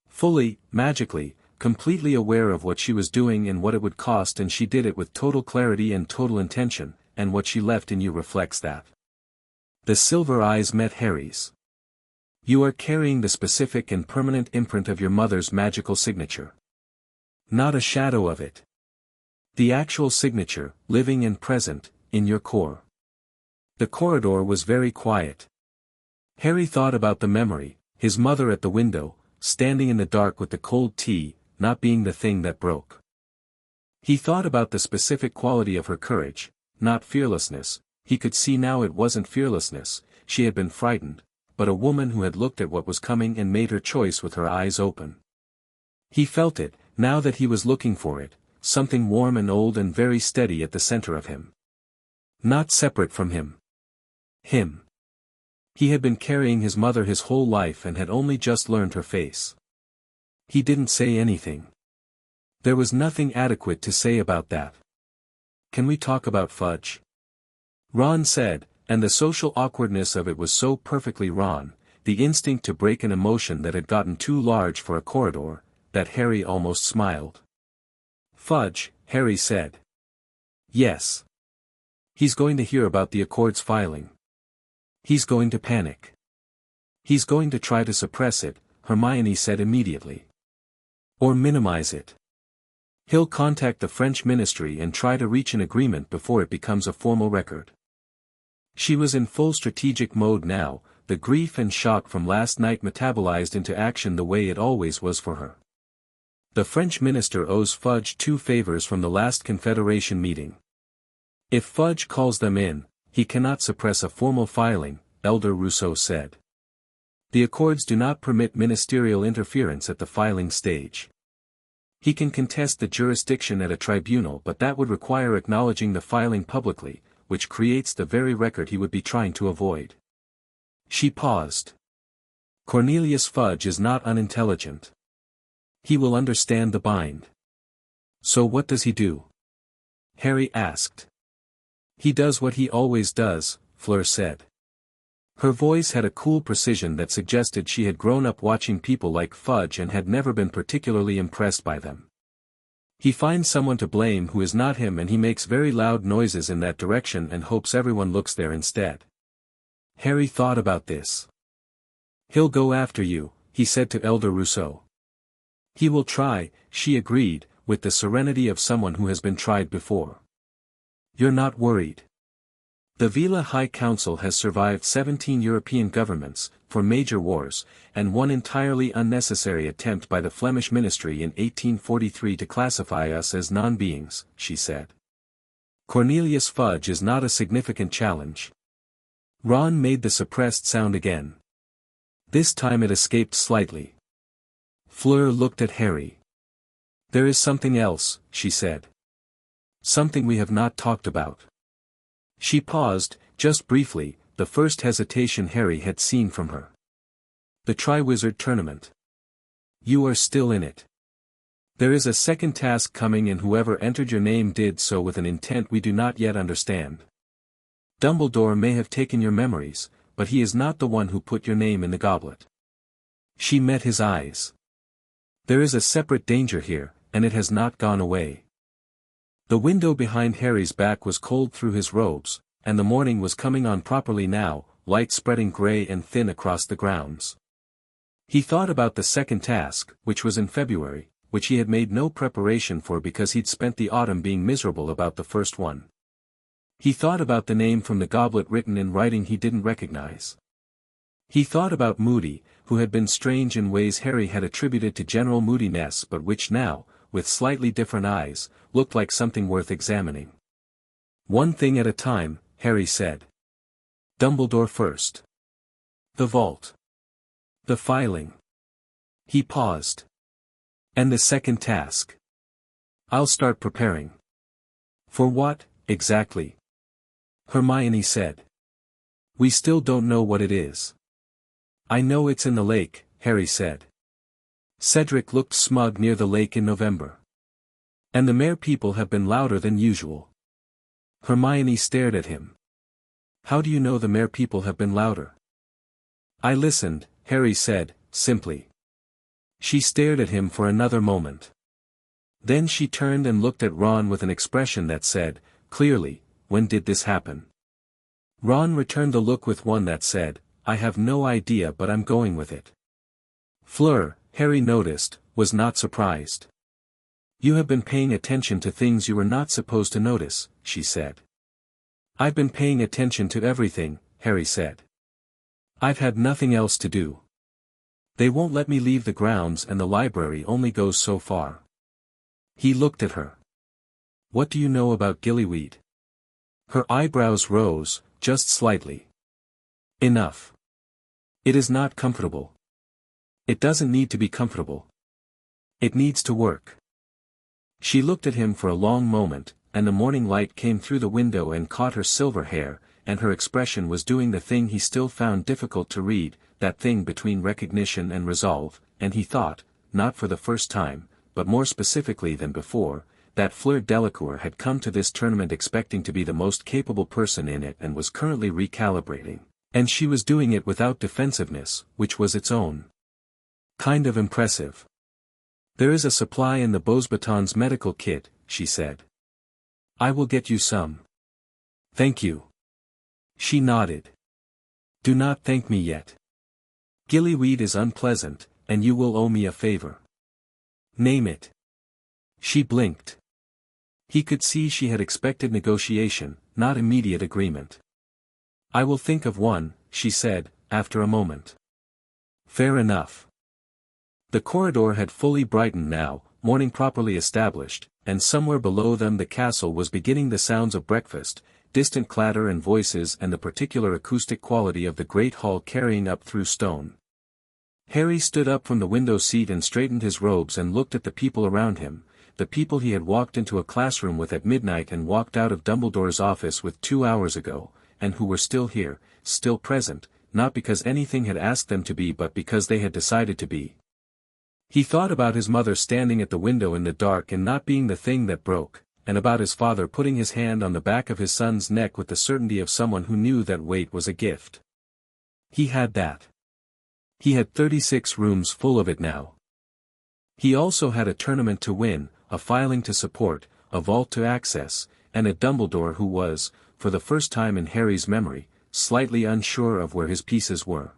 Fully, magically, completely aware of what she was doing and what it would cost, and she did it with total clarity and total intention, and what she left in you reflects that. The silver eyes met Harry's. You are carrying the specific and permanent imprint of your mother's magical signature. Not a shadow of it. The actual signature, living and present, in your core. The corridor was very quiet. Harry thought about the memory, his mother at the window, standing in the dark with the cold tea, not being the thing that broke. He thought about the specific quality of her courage, not fearlessness. He could see now it wasn't fearlessness, she had been frightened, but a woman who had looked at what was coming and made her choice with her eyes open. He felt it, now that he was looking for it, something warm and old and very steady at the center of him. Not separate from him. Him. He had been carrying his mother his whole life and had only just learned her face. He didn't say anything. There was nothing adequate to say about that. Can we talk about fudge? Ron said, and the social awkwardness of it was so perfectly Ron, the instinct to break an emotion that had gotten too large for a corridor, that Harry almost smiled. Fudge, Harry said. Yes. He's going to hear about the Accord's filing. He's going to panic. He's going to try to suppress it, Hermione said immediately. Or minimize it. He'll contact the French ministry and try to reach an agreement before it becomes a formal record. She was in full strategic mode now, the grief and shock from last night metabolized into action the way it always was for her. The French minister owes Fudge 2 favors from the last Confederation meeting. If Fudge calls them in, he cannot suppress a formal filing, Elder Rousseau said. The Accords do not permit ministerial interference at the filing stage. He can contest the jurisdiction at a tribunal, but that would require acknowledging the filing publicly, which creates the very record he would be trying to avoid. She paused. Cornelius Fudge is not unintelligent. He will understand the bind. So what does he do? Harry asked. He does what he always does, Fleur said. Her voice had a cool precision that suggested she had grown up watching people like Fudge and had never been particularly impressed by them. He finds someone to blame who is not him, and he makes very loud noises in that direction and hopes everyone looks there instead. Harry thought about this. He'll go after you, he said to Elder Rousseau. He will try, she agreed, with the serenity of someone who has been tried before. You're not worried. The Veela High Council has survived 17 European governments, 4 major wars, and one entirely unnecessary attempt by the Flemish ministry in 1843 to classify us as non-beings, she said. Cornelius Fudge is not a significant challenge. Ron made the suppressed sound again. This time it escaped slightly. Fleur looked at Harry. There is something else, she said. Something we have not talked about. She paused, just briefly, the first hesitation Harry had seen from her. The Triwizard Tournament. You are still in it. There is a second task coming, and whoever entered your name did so with an intent we do not yet understand. Dumbledore may have taken your memories, but he is not the one who put your name in the goblet. She met his eyes. There is a separate danger here, and it has not gone away. The window behind Harry's back was cold through his robes, and the morning was coming on properly now, light spreading grey and thin across the grounds. He thought about the second task, which was in February, which he had made no preparation for because he'd spent the autumn being miserable about the first one. He thought about the name from the goblet written in writing he didn't recognize. He thought about Moody, who had been strange in ways Harry had attributed to general moodiness but which now, with slightly different eyes, looked like something worth examining. One thing at a time, Harry said. Dumbledore first. The vault. The filing. He paused. And the second task. I'll start preparing. For what, exactly? Hermione said. We still don't know what it is. I know it's in the lake, Harry said. Cedric looked smug near the lake in November. And the Mare people have been louder than usual. Hermione stared at him. How do you know the Mare people have been louder? I listened, Harry said, simply. She stared at him for another moment. Then she turned and looked at Ron with an expression that said, clearly, when did this happen? Ron returned the look with one that said, I have no idea, but I'm going with it. Fleur, Harry noticed, was not surprised. You have been paying attention to things you were not supposed to notice, she said. I've been paying attention to everything, Harry said. I've had nothing else to do. They won't let me leave the grounds, and the library only goes so far. He looked at her. What do you know about Gillyweed? Her eyebrows rose, just slightly. Enough. It is not comfortable. It doesn't need to be comfortable. It needs to work. She looked at him for a long moment, and the morning light came through the window and caught her silver hair, and her expression was doing the thing he still found difficult to read, that thing between recognition and resolve, and he thought, not for the first time, but more specifically than before, that Fleur Delacour had come to this tournament expecting to be the most capable person in it and was currently recalibrating, and she was doing it without defensiveness, which was its own kind of impressive. There is a supply in the Beauxbatons medical kit, she said. I will get you some. Thank you. She nodded. Do not thank me yet. Gillyweed is unpleasant, and you will owe me a favor. Name it. She blinked. He could see she had expected negotiation, not immediate agreement. I will think of one, she said, after a moment. Fair enough. The corridor had fully brightened now, morning properly established, and somewhere below them the castle was beginning the sounds of breakfast, distant clatter and voices and the particular acoustic quality of the great hall carrying up through stone. Harry stood up from the window seat and straightened his robes and looked at the people around him, the people he had walked into a classroom with at midnight and walked out of Dumbledore's office with 2 hours ago, and who were still here, still present, not because anything had asked them to be but because they had decided to be. He thought about his mother standing at the window in the dark and not being the thing that broke, and about his father putting his hand on the back of his son's neck with the certainty of someone who knew that weight was a gift. He had that. He had 36 rooms full of it now. He also had a tournament to win, a filing to support, a vault to access, and a Dumbledore who was, for the first time in Harry's memory, slightly unsure of where his pieces were.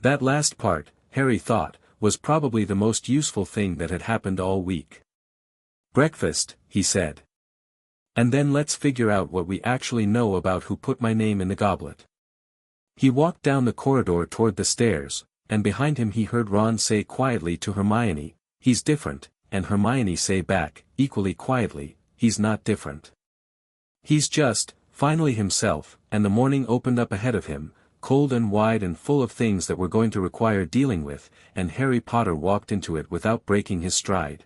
That last part, Harry thought, was probably the most useful thing that had happened all week. "Breakfast," he said. "And then let's figure out what we actually know about who put my name in the goblet." He walked down the corridor toward the stairs, and behind him he heard Ron say quietly to Hermione, "He's different," and Hermione say back, equally quietly, "He's not different. He's just, finally himself," and the morning opened up ahead of him, cold and wide and full of things that were going to require dealing with, and Harry Potter walked into it without breaking his stride.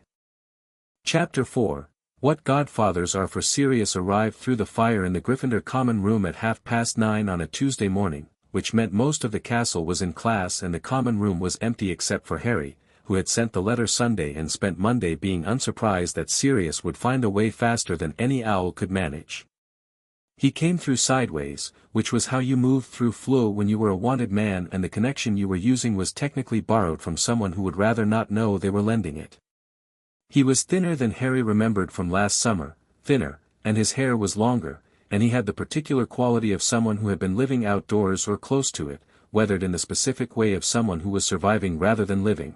Chapter 4, What Godfathers Are for Sirius arrived through the fire in the Gryffindor common room at 9:30 on a Tuesday morning, which meant most of the castle was in class and the common room was empty except for Harry, who had sent the letter Sunday and spent Monday being unsurprised that Sirius would find a way faster than any owl could manage. He came through sideways, which was how you moved through Floo when you were a wanted man and the connection you were using was technically borrowed from someone who would rather not know they were lending it. He was thinner than Harry remembered from last summer, thinner, and his hair was longer, and he had the particular quality of someone who had been living outdoors or close to it, weathered in the specific way of someone who was surviving rather than living.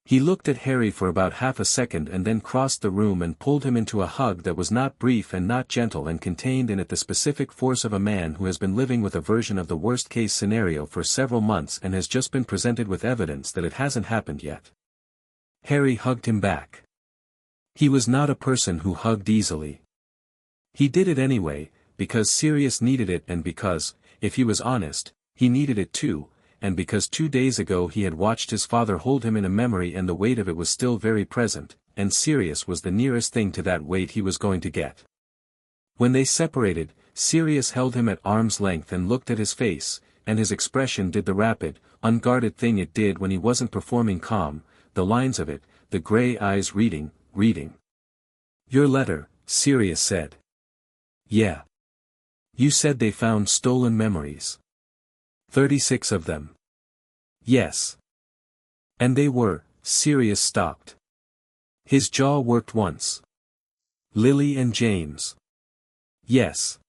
He looked at Harry for about half a second and then crossed the room and pulled him into a hug that was not brief and not gentle and contained in it the specific force of a man who has been living with a version of the worst-case scenario for several months and has just been presented with evidence that it hasn't happened yet. Harry hugged him back. He was not a person who hugged easily. He did it anyway, because Sirius needed it and because, if he was honest, he needed it too, and because 2 days ago he had watched his father hold him in a memory and the weight of it was still very present, and Sirius was the nearest thing to that weight he was going to get. When they separated, Sirius held him at arm's length and looked at his face, and his expression did the rapid, unguarded thing it did when he wasn't performing calm, the lines of it, the gray eyes reading. "Your letter," Sirius said. "Yeah. You said they found stolen memories. 36 of them." "Yes. And they were," Sirius stopped. His jaw worked once. "Lily and James." "Yes."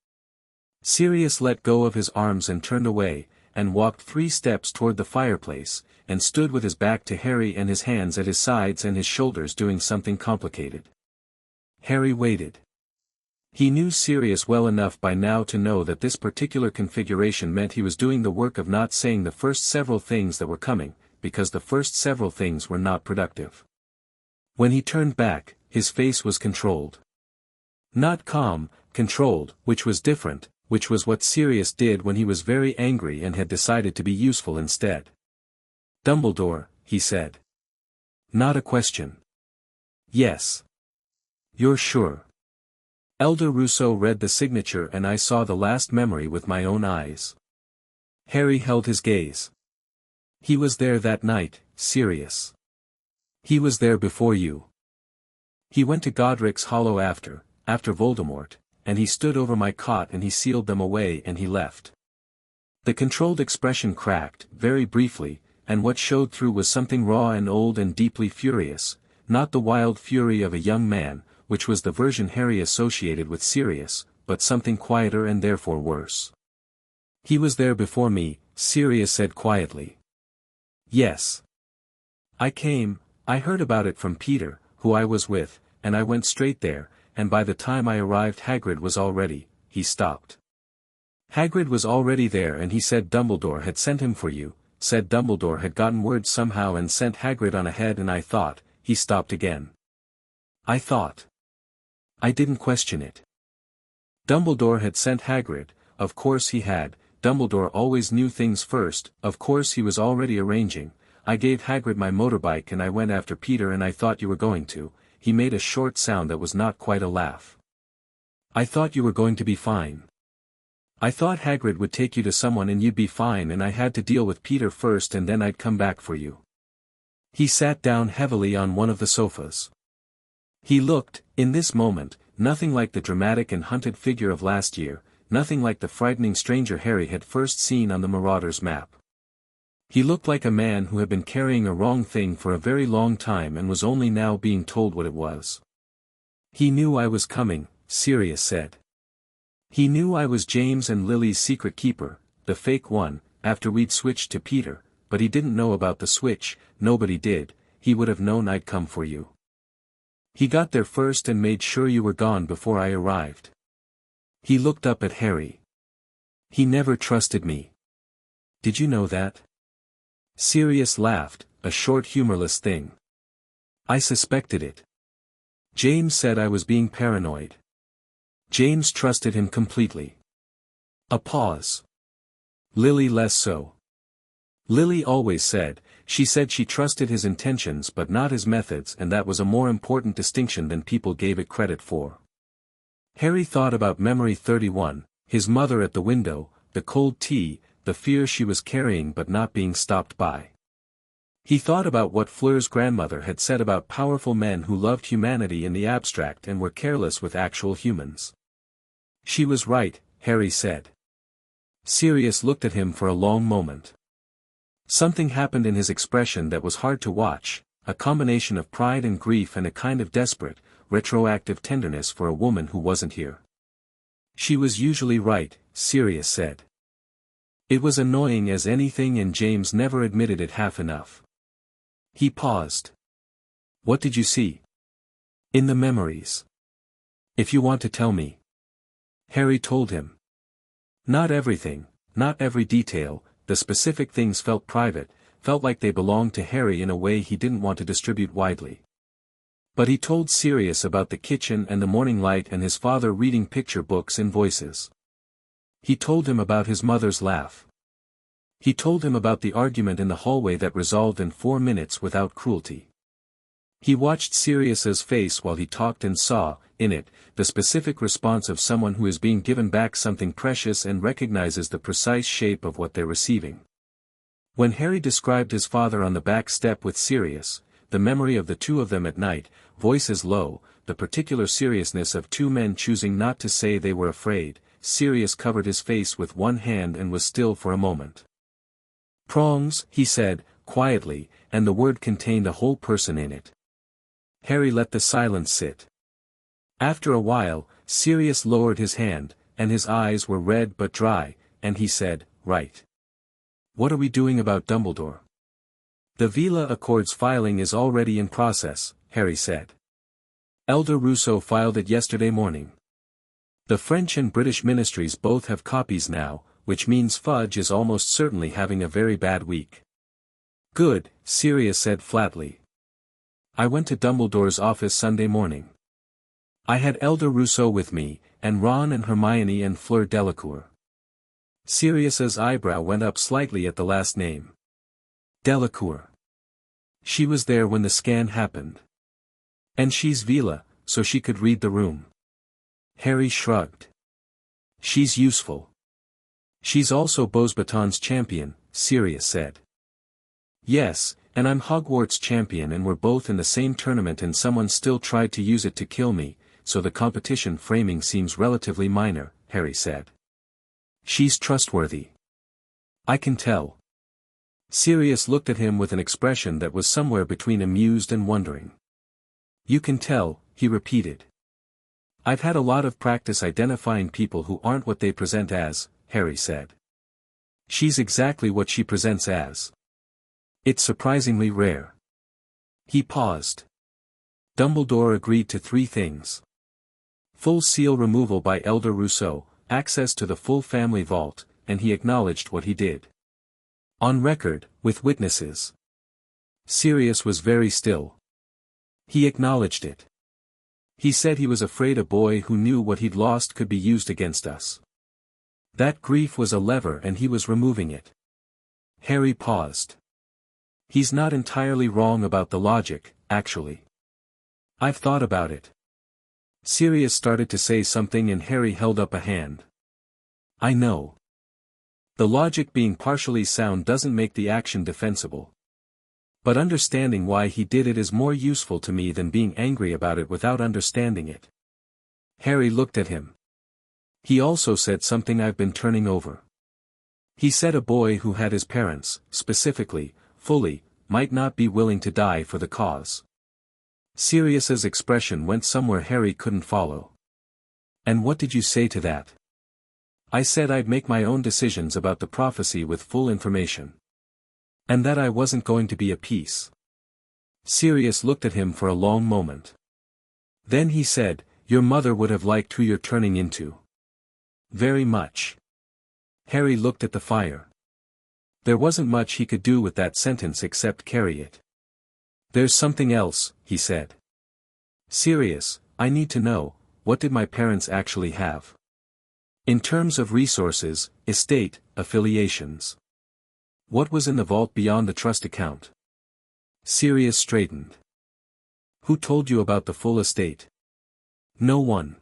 Sirius let go of his arms and turned away, and walked 3 steps toward the fireplace, and stood with his back to Harry and his hands at his sides and his shoulders doing something complicated. Harry waited. He knew Sirius well enough by now to know that this particular configuration meant he was doing the work of not saying the first several things that were coming, because the first several things were not productive. When he turned back, his face was controlled. Not calm, controlled, which was different, which was what Sirius did when he was very angry and had decided to be useful instead. "Dumbledore," he said. "Not a question." "Yes." "You're sure?" Elder Rousseau read the signature and I saw the last memory with my own eyes. Harry held his gaze. "He was there that night, Sirius. He was there before you. He went to Godric's Hollow after Voldemort, and he stood over my cot and he sealed them away and he left." The controlled expression cracked, very briefly, and what showed through was something raw and old and deeply furious, not the wild fury of a young man, which was the version Harry associated with Sirius, but something quieter and therefore worse. "He was there before me," Sirius said quietly. "Yes. I heard about it from Peter, who I was with, and I went straight there, and by the time I arrived Hagrid was already," he stopped. "Hagrid was already there and he said Dumbledore had sent him for you, said Dumbledore had gotten word somehow and sent Hagrid on ahead and I thought," he stopped again. "I thought. I didn't question it. Dumbledore had sent Hagrid, of course he had, Dumbledore always knew things first, of course he was already arranging. I gave Hagrid my motorbike and I went after Peter and I thought you were going to. He made a short sound that was not quite a laugh. I thought you were going to be fine. I thought Hagrid would take you to someone and you'd be fine and I had to deal with Peter first and then I'd come back for you. He sat down heavily on one of the sofas. He looked, in this moment, nothing like the dramatic and hunted figure of last year, nothing like the frightening stranger Harry had first seen on the Marauder's map. He looked like a man who had been carrying a wrong thing for a very long time and was only now being told what it was. He knew I was coming, Sirius said. He knew I was James and Lily's secret keeper, the fake one, after we'd switched to Peter, but he didn't know about the switch. Nobody did. He would have known I'd come for you. He got there first and made sure you were gone before I arrived. He looked up at Harry. He never trusted me. Did you know that? Sirius laughed, a short humorless thing. I suspected it. James said I was being paranoid. James trusted him completely. A pause. Lily less so. Lily always said, she said she trusted his intentions but not his methods, and that was a more important distinction than people gave it credit for. Harry thought about Memory 31, his mother at the window, the cold tea, the fear she was carrying but not being stopped by. He thought about what Fleur's grandmother had said about powerful men who loved humanity in the abstract and were careless with actual humans. She was right, Harry said. Sirius looked at him for a long moment. Something happened in his expression that was hard to watch, a combination of pride and grief and a kind of desperate, retroactive tenderness for a woman who wasn't here. She was usually right, Sirius said. It was annoying as anything and James never admitted it half enough. He paused. What did you see? In the memories. If you want to tell me. Harry told him. Not everything, not every detail. The specific things felt private, felt like they belonged to Harry in a way he didn't want to distribute widely. But he told Sirius about the kitchen and the morning light and his father reading picture books in voices. He told him about his mother's laugh. He told him about the argument in the hallway that resolved in 4 minutes without cruelty. He watched Sirius's face while he talked and saw, in it, the specific response of someone who is being given back something precious and recognizes the precise shape of what they're receiving. When Harry described his father on the back step with Sirius, the memory of the two of them at night, voices low, the particular seriousness of two men choosing not to say they were afraid, Sirius covered his face with one hand and was still for a moment. Prongs, he said, quietly, and the word contained a whole person in it. Harry let the silence sit. After a while, Sirius lowered his hand, and his eyes were red but dry, and he said, right. What are we doing about Dumbledore? The Veela Accords filing is already in process, Harry said. Elder Rousseau filed it yesterday morning. The French and British ministries both have copies now, which means Fudge is almost certainly having a very bad week. Good, Sirius said flatly. I went to Dumbledore's office Sunday morning. I had Elder Rousseau with me, and Ron and Hermione and Fleur Delacour. Sirius's eyebrow went up slightly at the last name. Delacour. She was there when the scan happened. And she's Veela, so she could read the room. Harry shrugged. She's useful. She's also Beauxbatons champion, Sirius said. Yes, and I'm Hogwarts champion and we're both in the same tournament and someone still tried to use it to kill me, so the competition framing seems relatively minor, Harry said. She's trustworthy. I can tell. Sirius looked at him with an expression that was somewhere between amused and wondering. You can tell, he repeated. I've had a lot of practice identifying people who aren't what they present as, Harry said. She's exactly what she presents as. It's surprisingly rare. He paused. Dumbledore agreed to 3 things. Full seal removal by Elder Rousseau, access to the full family vault, and he acknowledged what he did. On record, with witnesses. Sirius was very still. He acknowledged it. He said he was afraid a boy who knew what he'd lost could be used against us. That grief was a lever and he was removing it. Harry paused. He's not entirely wrong about the logic, actually. I've thought about it. Sirius started to say something and Harry held up a hand. I know. The logic being partially sound doesn't make the action defensible. But understanding why he did it is more useful to me than being angry about it without understanding it. Harry looked at him. He also said something I've been turning over. He said a boy who had his parents, specifically, fully, might not be willing to die for the cause. Sirius's expression went somewhere Harry couldn't follow. And what did you say to that? I said I'd make my own decisions about the prophecy with full information. And that I wasn't going to be a piece. Sirius looked at him for a long moment. Then he said, your mother would have liked who you're turning into. Very much. Harry looked at the fire. There wasn't much he could do with that sentence except carry it. There's something else, he said. Sirius, I need to know, what did my parents actually have? In terms of resources, estate, affiliations. What was in the vault beyond the trust account? Sirius straightened. Who told you about the full estate? No one.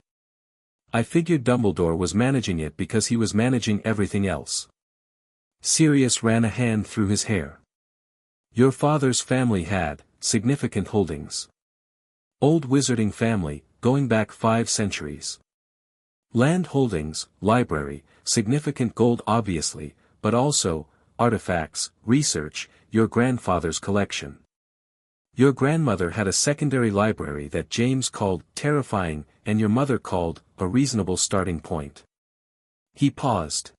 I figured Dumbledore was managing it because he was managing everything else. Sirius ran a hand through his hair. Your father's family had significant holdings. Old wizarding family, going back 5 centuries. Land holdings, library, significant gold obviously, but also, artifacts, research, your grandfather's collection. Your grandmother had a secondary library that James called terrifying, and your mother called a reasonable starting point. He paused.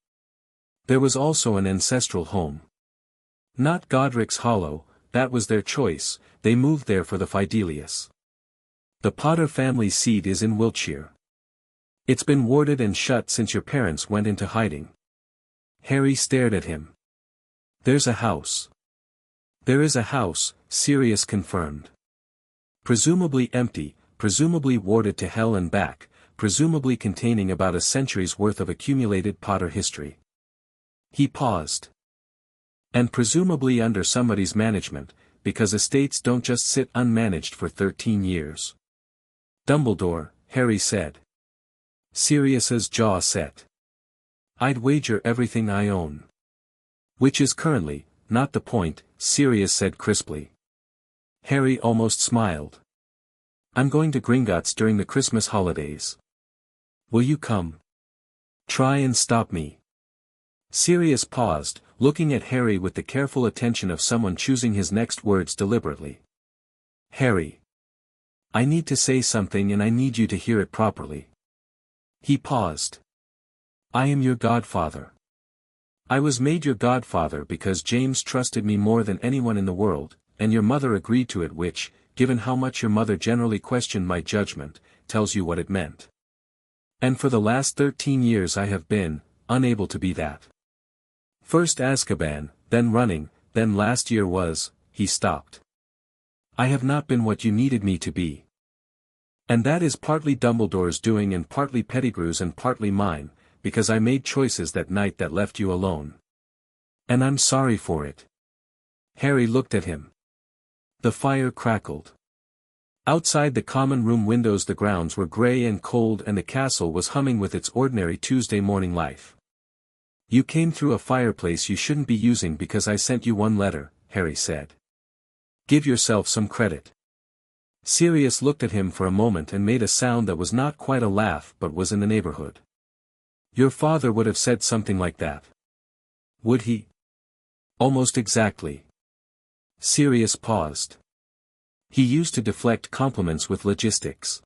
There was also an ancestral home. Not Godric's Hollow, that was their choice, they moved there for the Fidelius. The Potter family seat is in Wiltshire. It's been warded and shut since your parents went into hiding. Harry stared at him. There's a house. There is a house, Sirius confirmed. Presumably empty, presumably warded to hell and back, presumably containing about a century's worth of accumulated Potter history. He paused. And presumably under somebody's management, because estates don't just sit unmanaged for 13 years. Dumbledore, Harry said. Sirius's jaw set. I'd wager everything I own. Which is currently, not the point, Sirius said crisply. Harry almost smiled. I'm going to Gringotts during the Christmas holidays. Will you come? Try and stop me. Sirius paused, looking at Harry with the careful attention of someone choosing his next words deliberately. Harry. I need to say something and I need you to hear it properly. He paused. I am your godfather. I was made your godfather because James trusted me more than anyone in the world, and your mother agreed to it, which, given how much your mother generally questioned my judgment, tells you what it meant. And for the last 13 years I have been, unable to be that. First Azkaban, then running, then last year was, he stopped. I have not been what you needed me to be. And that is partly Dumbledore's doing and partly Pettigrew's and partly mine, because I made choices that night that left you alone. And I'm sorry for it. Harry looked at him. The fire crackled. Outside the common room windows the grounds were grey and cold and the castle was humming with its ordinary Tuesday morning life. You came through a fireplace you shouldn't be using because I sent you one letter, Harry said. Give yourself some credit. Sirius looked at him for a moment and made a sound that was not quite a laugh but was in the neighborhood. Your father would have said something like that. Would he? Almost exactly. Sirius paused. He used to deflect compliments with logistics.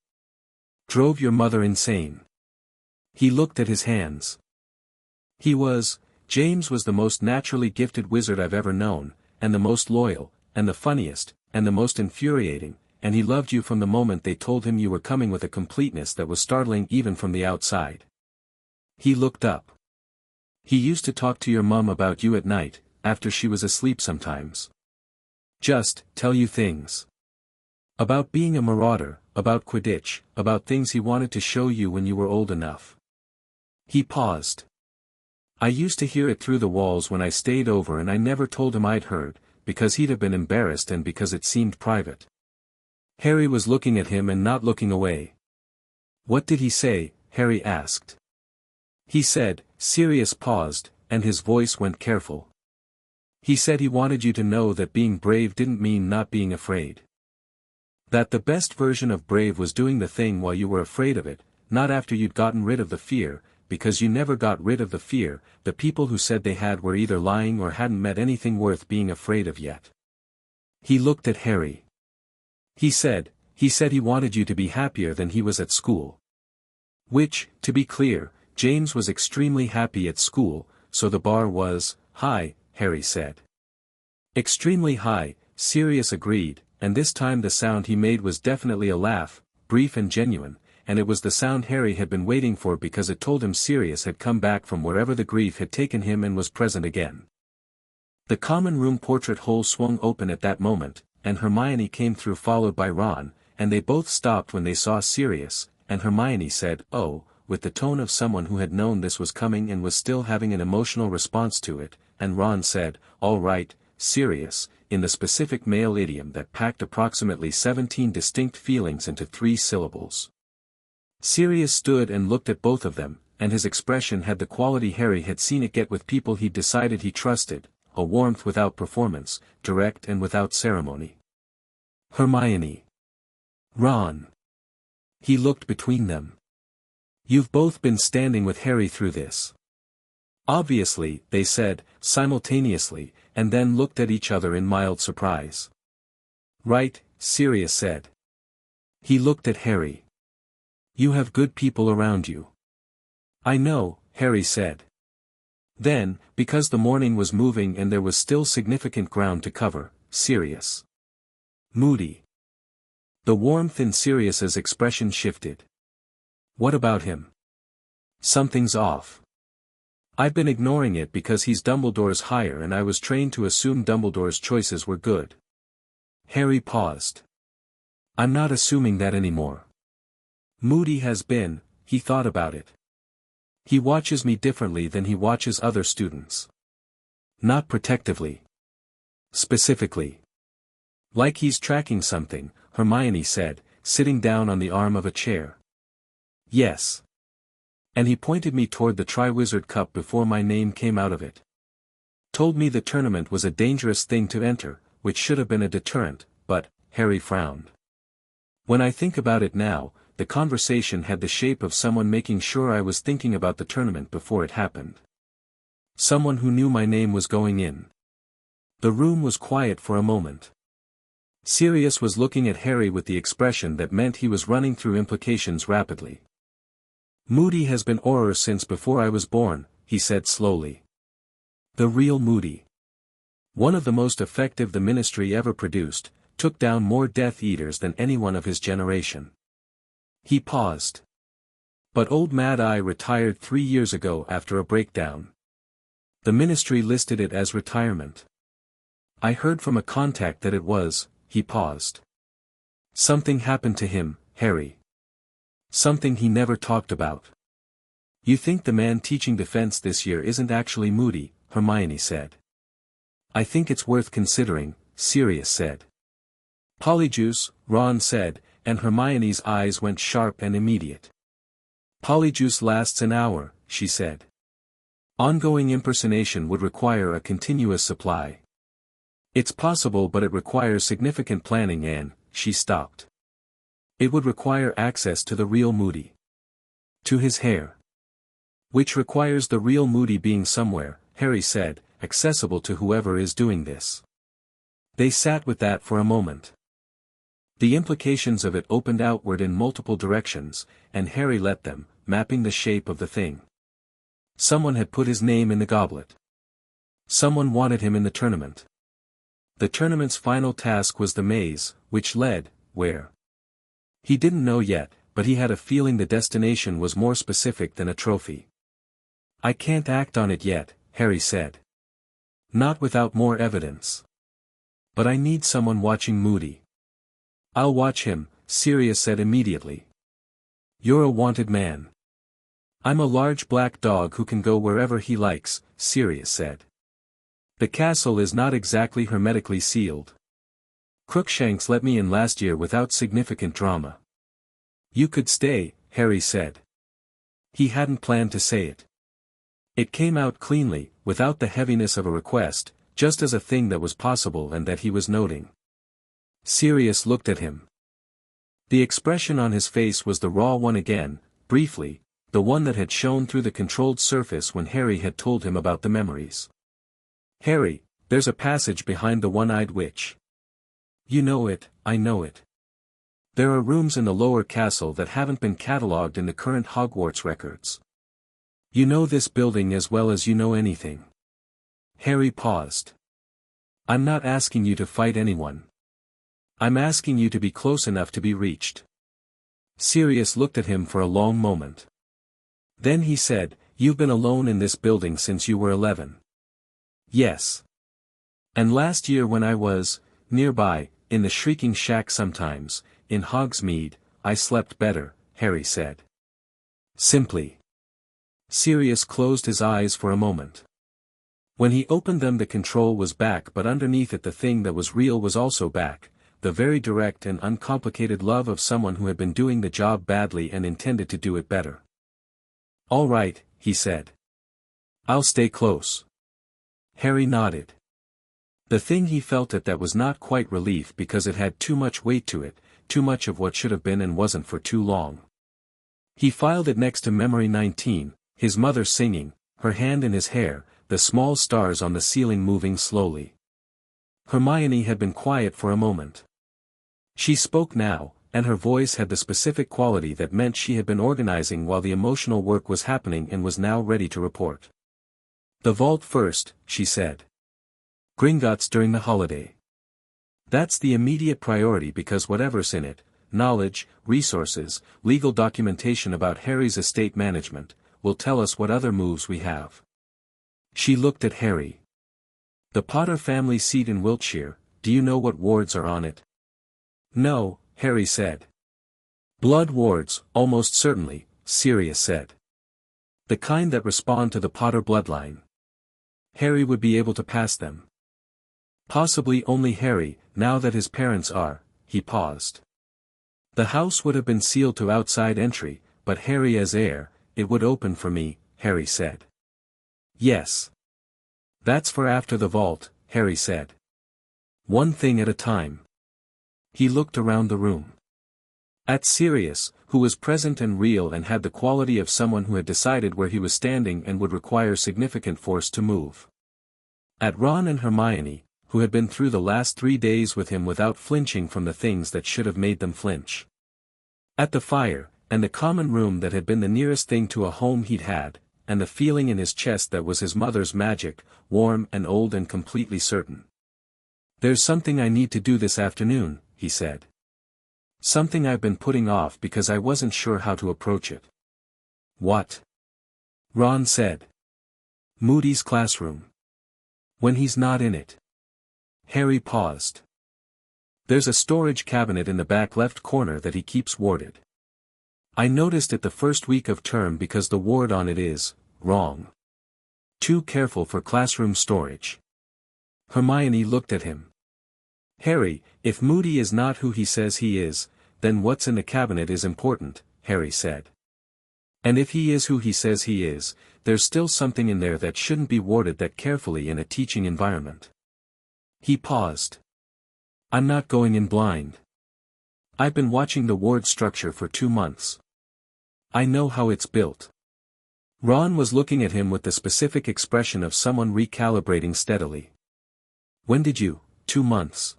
Drove your mother insane. He looked at his hands. James was the most naturally gifted wizard I've ever known, and the most loyal, and the funniest, and the most infuriating, and he loved you from the moment they told him you were coming with a completeness that was startling even from the outside. He looked up. He used to talk to your mum about you at night, after she was asleep sometimes. Just tell you things. About being a marauder, about Quidditch, about things he wanted to show you when you were old enough. He paused. I used to hear it through the walls when I stayed over and I never told him I'd heard, because he'd have been embarrassed and because it seemed private. Harry was looking at him and not looking away. What did he say? Harry asked. He said, Sirius paused, and his voice went careful. He said he wanted you to know that being brave didn't mean not being afraid. That the best version of brave was doing the thing while you were afraid of it, not after you'd gotten rid of the fear, because you never got rid of the fear. The people who said they had were either lying or hadn't met anything worth being afraid of yet. He looked at Harry. He said he wanted you to be happier than he was at school. Which, to be clear, James was extremely happy at school, so the bar was high, Harry said. Extremely high, Sirius agreed, and this time the sound he made was definitely a laugh, brief and genuine, and it was the sound Harry had been waiting for because it told him Sirius had come back from wherever the grief had taken him and was present again. The common room portrait hole swung open at that moment, and Hermione came through followed by Ron, and they both stopped when they saw Sirius, and Hermione said, "Oh," with the tone of someone who had known this was coming and was still having an emotional response to it, and Ron said, "All right, Sirius," in the specific male idiom that packed approximately 17 distinct feelings into 3 syllables. Sirius stood and looked at both of them, and his expression had the quality Harry had seen it get with people he'd decided he trusted, a warmth without performance, direct and without ceremony. Hermione. Ron. He looked between them. You've both been standing with Harry through this. Obviously, they said, simultaneously, and then looked at each other in mild surprise. Right, Sirius said. He looked at Harry. You have good people around you. I know, Harry said. Then, because the morning was moving and there was still significant ground to cover, Sirius. Moody. The warmth in Sirius's expression shifted. What about him? Something's off. I've been ignoring it because he's Dumbledore's hire and I was trained to assume Dumbledore's choices were good. Harry paused. I'm not assuming that anymore. Moody has been, he thought about it. He watches me differently than he watches other students. Not protectively. Specifically. Like he's tracking something, Hermione said, sitting down on the arm of a chair. Yes. And he pointed me toward the Triwizard Cup before my name came out of it. Told me the tournament was a dangerous thing to enter, which should have been a deterrent, but, Harry frowned. When I think about it now, the conversation had the shape of someone making sure I was thinking about the tournament before it happened. Someone who knew my name was going in. The room was quiet for a moment. Sirius was looking at Harry with the expression that meant he was running through implications rapidly. Moody has been Auror since before I was born, he said slowly. The real Moody. One of the most effective the Ministry ever produced, took down more Death Eaters than anyone of his generation. He paused. But old Mad Eye retired 3 years ago after a breakdown. The Ministry listed it as retirement. I heard from a contact that it was, he paused. Something happened to him, Harry. Something he never talked about. You think the man teaching defense this year isn't actually Moody, Hermione said. I think it's worth considering, Sirius said. Polyjuice, Ron said, and Hermione's eyes went sharp and immediate. Polyjuice lasts an hour, she said. Ongoing impersonation would require a continuous supply. It's possible but it requires significant planning and, she stopped. It would require access to the real Moody. To his hair. Which requires the real Moody being somewhere, Harry said, accessible to whoever is doing this. They sat with that for a moment. The implications of it opened outward in multiple directions, and Harry let them, mapping the shape of the thing. Someone had put his name in the goblet. Someone wanted him in the tournament. The tournament's final task was the maze, which led, where? He didn't know yet, but he had a feeling the destination was more specific than a trophy. I can't act on it yet, Harry said. Not without more evidence. But I need someone watching Moody. I'll watch him, Sirius said immediately. You're a wanted man. I'm a large black dog who can go wherever he likes, Sirius said. The castle is not exactly hermetically sealed. Crookshanks let me in last year without significant drama. You could stay, Harry said. He hadn't planned to say it. It came out cleanly, without the heaviness of a request, just as a thing that was possible and that he was noting. Sirius looked at him. The expression on his face was the raw one again, briefly, the one that had shown through the controlled surface when Harry had told him about the memories. Harry, there's a passage behind the one-eyed witch. You know it, I know it. There are rooms in the lower castle that haven't been catalogued in the current Hogwarts records. You know this building as well as you know anything. Harry paused. I'm not asking you to fight anyone. I'm asking you to be close enough to be reached. Sirius looked at him for a long moment. Then he said, You've been alone in this building since you were 11. Yes. And last year when I was, nearby, in the Shrieking Shack sometimes, in Hogsmeade, I slept better, Harry said. Simply. Sirius closed his eyes for a moment. When he opened them the control was back, but underneath it the thing that was real was also back, the very direct and uncomplicated love of someone who had been doing the job badly and intended to do it better. All right, he said. I'll stay close. Harry nodded. The thing he felt that was not quite relief because it had too much weight to it, too much of what should have been and wasn't for too long. He filed it next to Memory 19, his mother singing, her hand in his hair, the small stars on the ceiling moving slowly. Hermione had been quiet for a moment. She spoke now, and her voice had the specific quality that meant she had been organizing while the emotional work was happening and was now ready to report. The vault first, she said. Gringotts during the holiday. That's the immediate priority because whatever's in it, knowledge, resources, legal documentation about Harry's estate management, will tell us what other moves we have. She looked at Harry. The Potter family seat in Wiltshire, do you know what wards are on it? No, Harry said. Blood wards, almost certainly, Sirius said. The kind that respond to the Potter bloodline. Harry would be able to pass them. Possibly only Harry, now that his parents are, he paused. The house would have been sealed to outside entry, but Harry as heir, it would open for me, Harry said. Yes. That's for after the vault, Harry said. One thing at a time. He looked around the room. At Sirius, who was present and real and had the quality of someone who had decided where he was standing and would require significant force to move. At Ron and Hermione, who had been through the last 3 days with him without flinching from the things that should have made them flinch. At the fire, and the common room that had been the nearest thing to a home he'd had, and the feeling in his chest that was his mother's magic, warm and old and completely certain. There's something I need to do this afternoon, he said. Something I've been putting off because I wasn't sure how to approach it. What? Ron said. Moody's classroom. When he's not in it. Harry paused. There's a storage cabinet in the back left corner that he keeps warded. I noticed it the first week of term because the ward on it is, wrong. Too careful for classroom storage. Hermione looked at him. Harry, if Moody is not who he says he is, then what's in the cabinet is important, Harry said. And if he is who he says he is, there's still something in there that shouldn't be warded that carefully in a teaching environment. He paused. I'm not going in blind. I've been watching the ward structure for 2 months. I know how it's built. Ron was looking at him with the specific expression of someone recalibrating steadily. When did you? 2 months.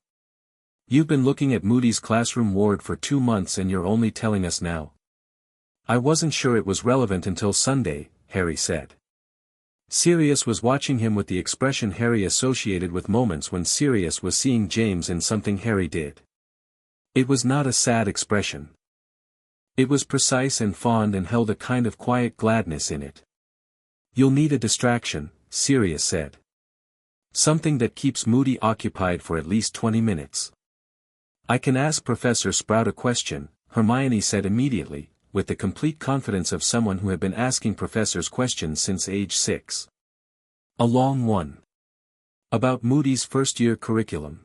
You've been looking at Moody's classroom ward for 2 months and you're only telling us now. I wasn't sure it was relevant until Sunday, Harry said. Sirius was watching him with the expression Harry associated with moments when Sirius was seeing James in something Harry did. It was not a sad expression. It was precise and fond and held a kind of quiet gladness in it. You'll need a distraction, Sirius said. Something that keeps Moody occupied for at least 20 minutes. I can ask Professor Sprout a question, Hermione said immediately, with the complete confidence of someone who had been asking professors questions since age 6. A long one. About Moody's first-year curriculum.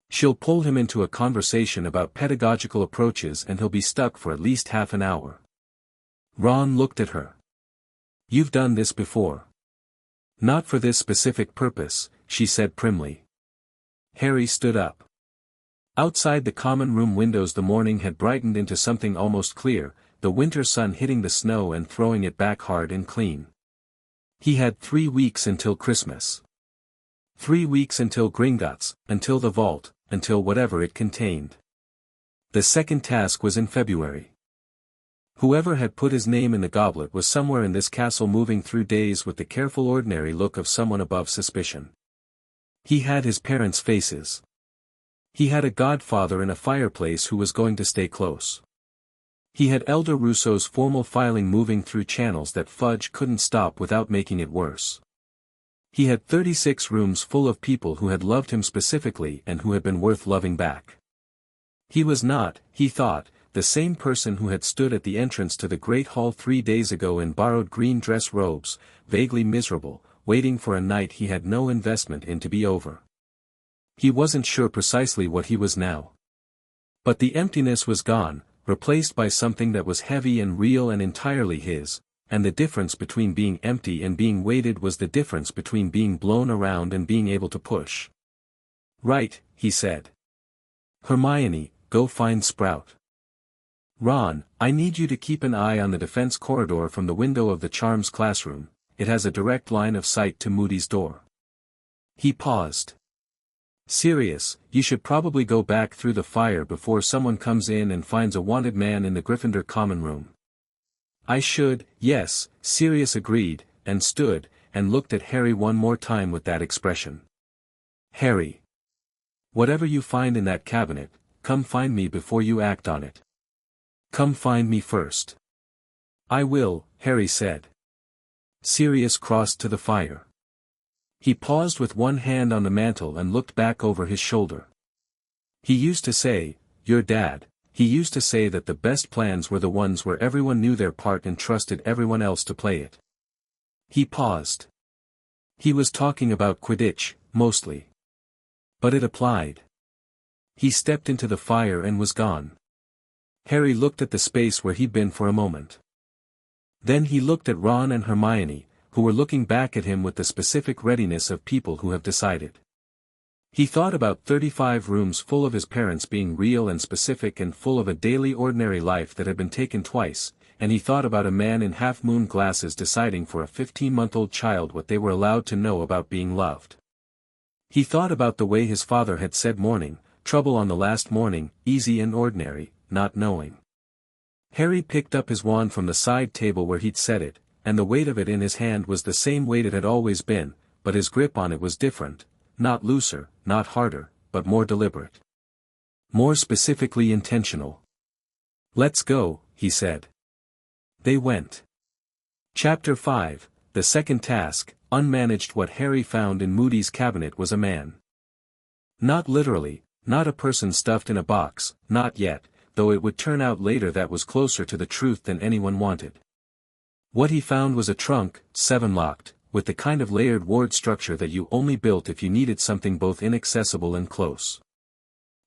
She'll pull him into a conversation about pedagogical approaches and he'll be stuck for at least half an hour. Ron looked at her. You've done this before. Not for this specific purpose, she said primly. Harry stood up. Outside the common room windows the morning had brightened into something almost clear, the winter sun hitting the snow and throwing it back hard and clean. He had 3 weeks until Christmas. 3 weeks until Gringotts, until the vault, until whatever it contained. The second task was in February. Whoever had put his name in the goblet was somewhere in this castle moving through days with the careful ordinary look of someone above suspicion. He had his parents' faces. He had a godfather in a fireplace who was going to stay close. He had Elder Rousseau's formal filing moving through channels that Fudge couldn't stop without making it worse. He had 36 rooms full of people who had loved him specifically and who had been worth loving back. He was not, he thought, the same person who had stood at the entrance to the Great Hall 3 days ago in borrowed green dress robes, vaguely miserable, waiting for a night he had no investment in to be over. He wasn't sure precisely what he was now. But the emptiness was gone, replaced by something that was heavy and real and entirely his, and the difference between being empty and being weighted was the difference between being blown around and being able to push. Right, he said. Hermione, go find Sprout. Ron, I need you to keep an eye on the defense corridor from the window of the Charms classroom, it has a direct line of sight to Moody's door. He paused. Sirius, you should probably go back through the fire before someone comes in and finds a wanted man in the Gryffindor common room. I should, yes, Sirius agreed, and stood, and looked at Harry one more time with that expression. Harry. Whatever you find in that cabinet, come find me before you act on it. Come find me first. I will, Harry said. Sirius crossed to the fire. He paused with one hand on the mantel and looked back over his shoulder. He used to say, your dad, he used to say that the best plans were the ones where everyone knew their part and trusted everyone else to play it. He paused. He was talking about Quidditch, mostly. But it applied. He stepped into the fire and was gone. Harry looked at the space where he'd been for a moment. Then he looked at Ron and Hermione, who were looking back at him with the specific readiness of people who have decided. He thought about 35 rooms full of his parents being real and specific and full of a daily ordinary life that had been taken twice, and he thought about a man in half-moon glasses deciding for a 15-month-old child what they were allowed to know about being loved. He thought about the way his father had said morning, trouble on the last morning, easy and ordinary, not knowing. Harry picked up his wand from the side table where he'd set it, and the weight of it in his hand was the same weight it had always been, but his grip on it was different, not looser, not harder, but more deliberate. More specifically intentional. Let's go, he said. They went. Chapter 5, The Second Task, Unmanaged. What Harry found in Moody's cabinet was a man. Not literally, not a person stuffed in a box, not yet, though it would turn out later that was closer to the truth than anyone wanted. What he found was a trunk, 7-locked, with the kind of layered ward structure that you only built if you needed something both inaccessible and close.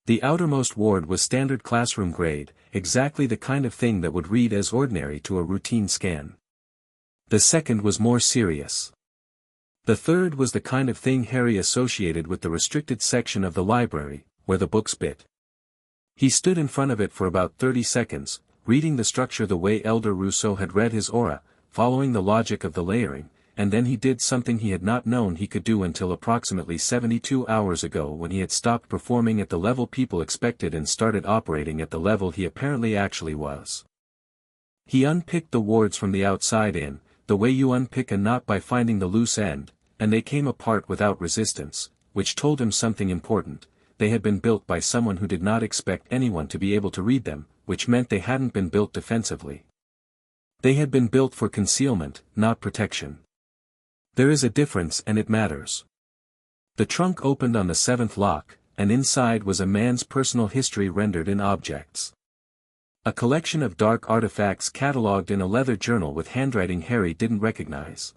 The outermost ward was standard classroom grade, exactly the kind of thing that would read as ordinary to a routine scan. The second was more serious. The third was the kind of thing Harry associated with the restricted section of the library, where the books bit. He stood in front of it for about 30 seconds, reading the structure the way Elder Rousseau had read his aura, following the logic of the layering, and then he did something he had not known he could do until approximately 72 hours ago when he had stopped performing at the level people expected and started operating at the level he apparently actually was. He unpicked the wards from the outside in, the way you unpick a knot by finding the loose end, and they came apart without resistance, which told him something important. They had been built by someone who did not expect anyone to be able to read them, which meant they hadn't been built defensively. They had been built for concealment, not protection. There is a difference and it matters. The trunk opened on the 7th lock, and inside was a man's personal history rendered in objects. A collection of dark artifacts catalogued in a leather journal with handwriting Harry didn't recognize.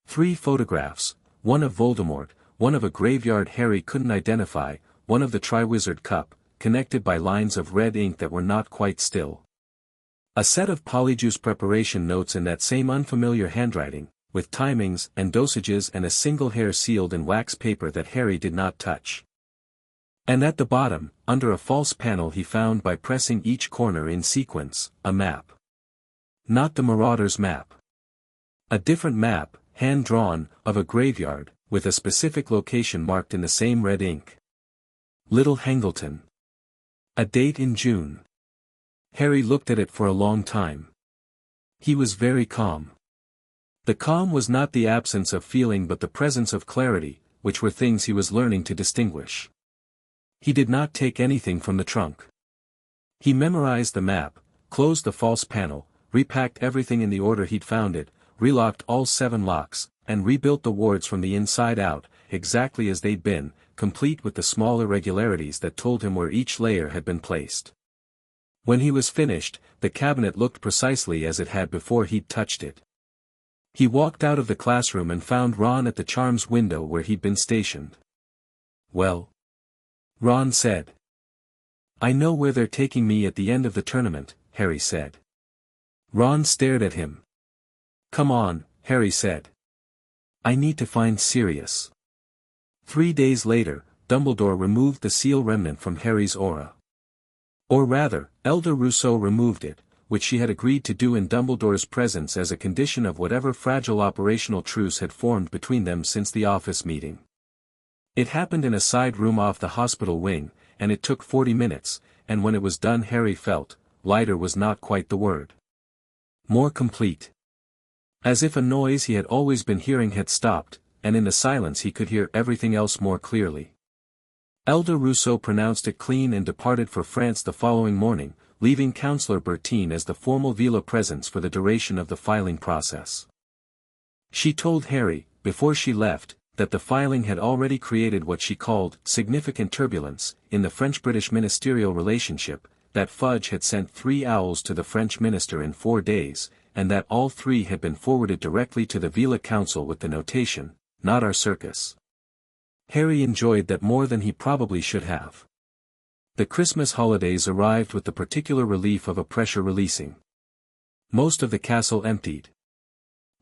3 photographs, one of Voldemort, one of a graveyard Harry couldn't identify, one of the Triwizard Cup, connected by lines of red ink that were not quite still. A set of polyjuice preparation notes in that same unfamiliar handwriting, with timings and dosages, and a single hair sealed in wax paper that Harry did not touch. And at the bottom, under a false panel he found by pressing each corner in sequence, a map. Not the Marauder's map. A different map, hand-drawn, of a graveyard, with a specific location marked in the same red ink. Little Hangleton. A date in June. Harry looked at it for a long time. He was very calm. The calm was not the absence of feeling but the presence of clarity, which were things he was learning to distinguish. He did not take anything from the trunk. He memorized the map, closed the false panel, repacked everything in the order he'd found it, relocked all 7 locks, and rebuilt the wards from the inside out, exactly as they'd been, complete with the small irregularities that told him where each layer had been placed. When he was finished, the cabinet looked precisely as it had before he'd touched it. He walked out of the classroom and found Ron at the charms window where he'd been stationed. "Well?" Ron said. "I know where they're taking me at the end of the tournament," Harry said. Ron stared at him. "Come on," Harry said. "I need to find Sirius." 3 days later, Dumbledore removed the seal remnant from Harry's aura. Or rather, Elder Rousseau removed it, which she had agreed to do in Dumbledore's presence as a condition of whatever fragile operational truce had formed between them since the office meeting. It happened in a side room off the hospital wing, and it took 40 minutes, and when it was done Harry felt, lighter was not quite the word. More complete. As if a noise he had always been hearing had stopped, and in the silence he could hear everything else more clearly. Elder Rousseau pronounced it clean and departed for France the following morning, leaving Councillor Bertine as the formal Veela presence for the duration of the filing process. She told Harry, before she left, that the filing had already created what she called significant turbulence in the French-British ministerial relationship, that Fudge had sent 3 owls to the French minister in 4 days, and that all 3 had been forwarded directly to the Veela Council with the notation, "Not our circus." Harry enjoyed that more than he probably should have. The Christmas holidays arrived with the particular relief of a pressure releasing. Most of the castle emptied.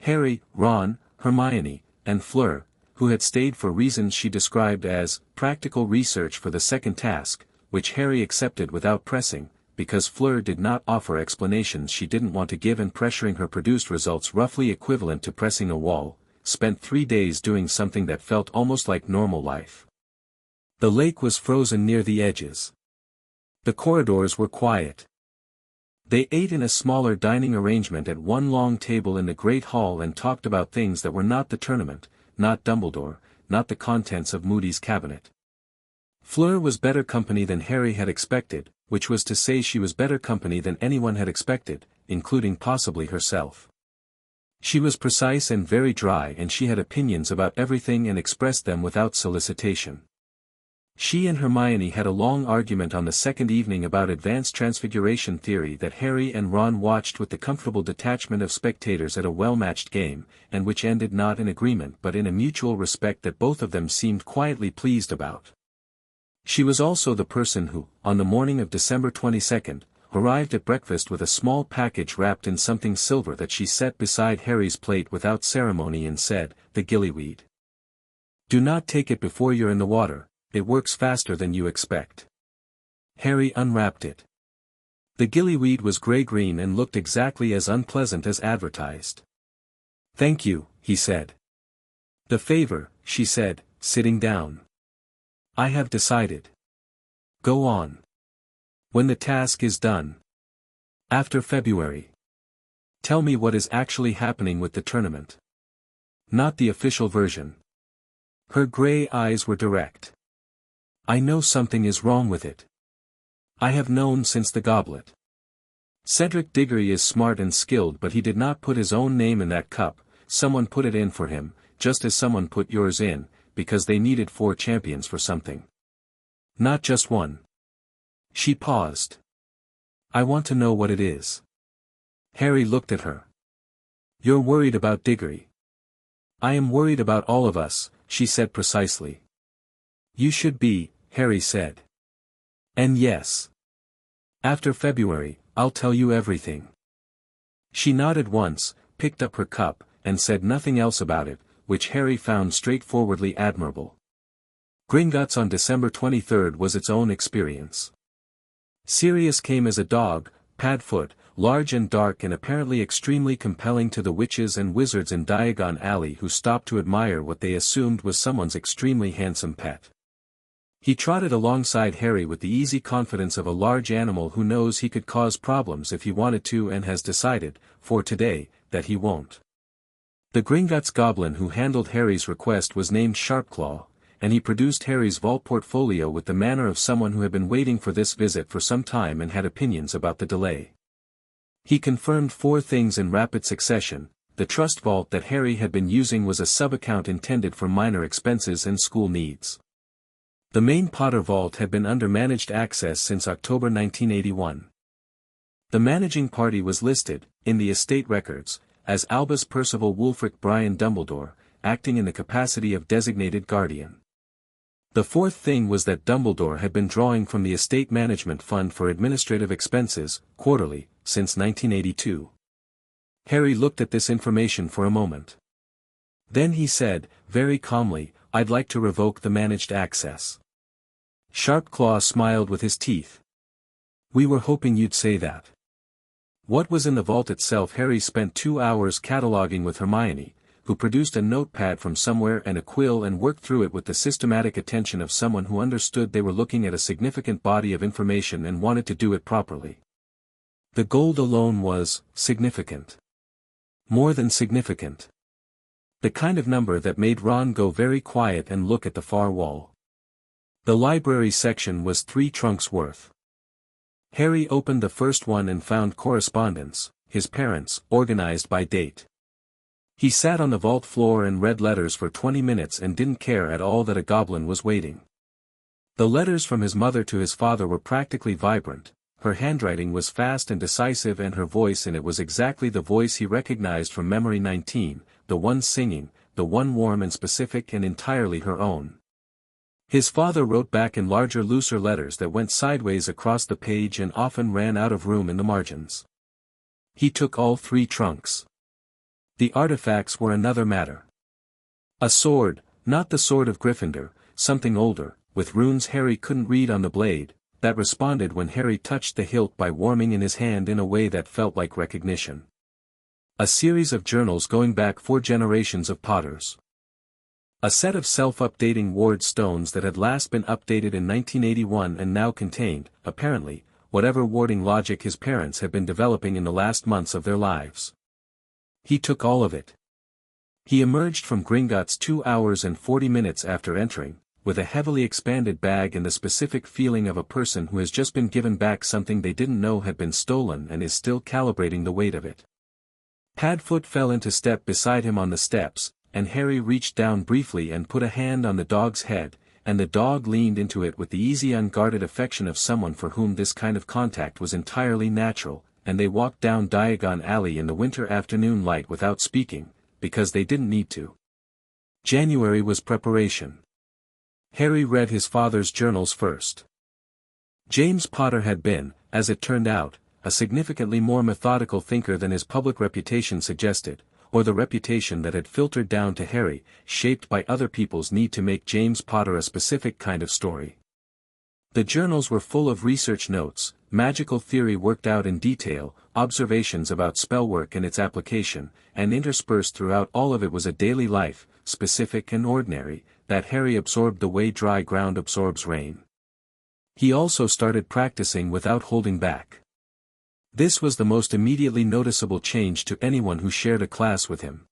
Harry, Ron, Hermione, and Fleur, who had stayed for reasons she described as practical research for the second task, which Harry accepted without pressing, because Fleur did not offer explanations she didn't want to give, and pressuring her produced results roughly equivalent to pressing a wall, spent 3 days doing something that felt almost like normal life. The lake was frozen near the edges. The corridors were quiet. They ate in a smaller dining arrangement at one long table in the great hall and talked about things that were not the tournament, not Dumbledore, not the contents of Moody's cabinet. Fleur was better company than Harry had expected, which was to say she was better company than anyone had expected, including possibly herself. She was precise and very dry, and she had opinions about everything and expressed them without solicitation. She and Hermione had a long argument on the second evening about advanced transfiguration theory that Harry and Ron watched with the comfortable detachment of spectators at a well-matched game, and which ended not in agreement but in a mutual respect that both of them seemed quietly pleased about. She was also the person who, on the morning of December 22nd, arrived at breakfast with a small package wrapped in something silver that she set beside Harry's plate without ceremony and said, "The gillyweed. Do not take it before you're in the water. It works faster than you expect." Harry unwrapped it. The gillyweed was grey-green and looked exactly as unpleasant as advertised. "Thank you," he said. "The favor," she said, sitting down. "I have decided. Go on. When the task is done. After February. Tell me what is actually happening with the tournament. Not the official version." Her grey eyes were direct. "I know something is wrong with it. I have known since the goblet. Cedric Diggory is smart and skilled, but he did not put his own name in that cup. Someone put it in for him, just as someone put yours in, because they needed 4 champions for something. Not just one. She paused. I want to know what it is. Harry looked at her. You're worried about Diggory. I am worried about all of us, she said precisely. You should be, Harry said. And yes. After February, I'll tell you everything. She nodded once, picked up her cup, and said nothing else about it, which Harry found straightforwardly admirable. Gringotts on December 23 was its own experience. Sirius came as a dog, Padfoot, large and dark and apparently extremely compelling to the witches and wizards in Diagon Alley who stopped to admire what they assumed was someone's extremely handsome pet. He trotted alongside Harry with the easy confidence of a large animal who knows he could cause problems if he wanted to and has decided, for today, that he won't. The Gringotts goblin who handled Harry's request was named Sharpclaw, and he produced Harry's vault portfolio with the manner of someone who had been waiting for this visit for some time and had opinions about the delay. He confirmed 4 things in rapid succession. The trust vault that Harry had been using was a sub-account intended for minor expenses and school needs. The main Potter vault had been under managed access since October 1981. The managing party was listed, in the estate records, as Albus Percival Wulfric Brian Dumbledore, acting in the capacity of designated guardian. The 4th thing was that Dumbledore had been drawing from the estate management fund for administrative expenses, quarterly, since 1982. Harry looked at this information for a moment. Then he said, very calmly, I'd like to revoke the managed access. Sharpclaw smiled with his teeth. We were hoping you'd say that. What was in the vault itself? Harry spent 2 hours cataloging with Hermione, who produced a notepad from somewhere and a quill and worked through it with the systematic attention of someone who understood they were looking at a significant body of information and wanted to do it properly. The gold alone was significant. More than significant. The kind of number that made Ron go very quiet and look at the far wall. The library section was 3 trunks worth. Harry opened the first one and found correspondence, his parents, organized by date. He sat on the vault floor and read letters for 20 minutes and didn't care at all that a goblin was waiting. The letters from his mother to his father were practically vibrant, her handwriting was fast and decisive and her voice in it was exactly the voice he recognized from Memory 19, the one singing, the one warm and specific and entirely her own. His father wrote back in larger looser letters that went sideways across the page and often ran out of room in the margins. He took all 3 trunks. The artifacts were another matter. A sword, not the sword of Gryffindor, something older, with runes Harry couldn't read on the blade, that responded when Harry touched the hilt by warming in his hand in a way that felt like recognition. A series of journals going back 4 generations of Potters. A set of self-updating ward stones that had last been updated in 1981 and now contained, apparently, whatever warding logic his parents had been developing in the last months of their lives. He took all of it. He emerged from Gringotts 2 hours and 40 minutes after entering, with a heavily expanded bag and the specific feeling of a person who has just been given back something they didn't know had been stolen and is still calibrating the weight of it. Padfoot fell into step beside him on the steps, and Harry reached down briefly and put a hand on the dog's head, and the dog leaned into it with the easy unguarded affection of someone for whom this kind of contact was entirely natural, and they walked down Diagon Alley in the winter afternoon light without speaking, because they didn't need to. January was preparation. Harry read his father's journals first. James Potter had been, as it turned out, a significantly more methodical thinker than his public reputation suggested, or the reputation that had filtered down to Harry, shaped by other people's need to make James Potter a specific kind of story. The journals were full of research notes, magical theory worked out in detail, observations about spellwork and its application, and interspersed throughout all of it was a daily life, specific and ordinary, that Harry absorbed the way dry ground absorbs rain. He also started practicing without holding back. This was the most immediately noticeable change to anyone who shared a class with him.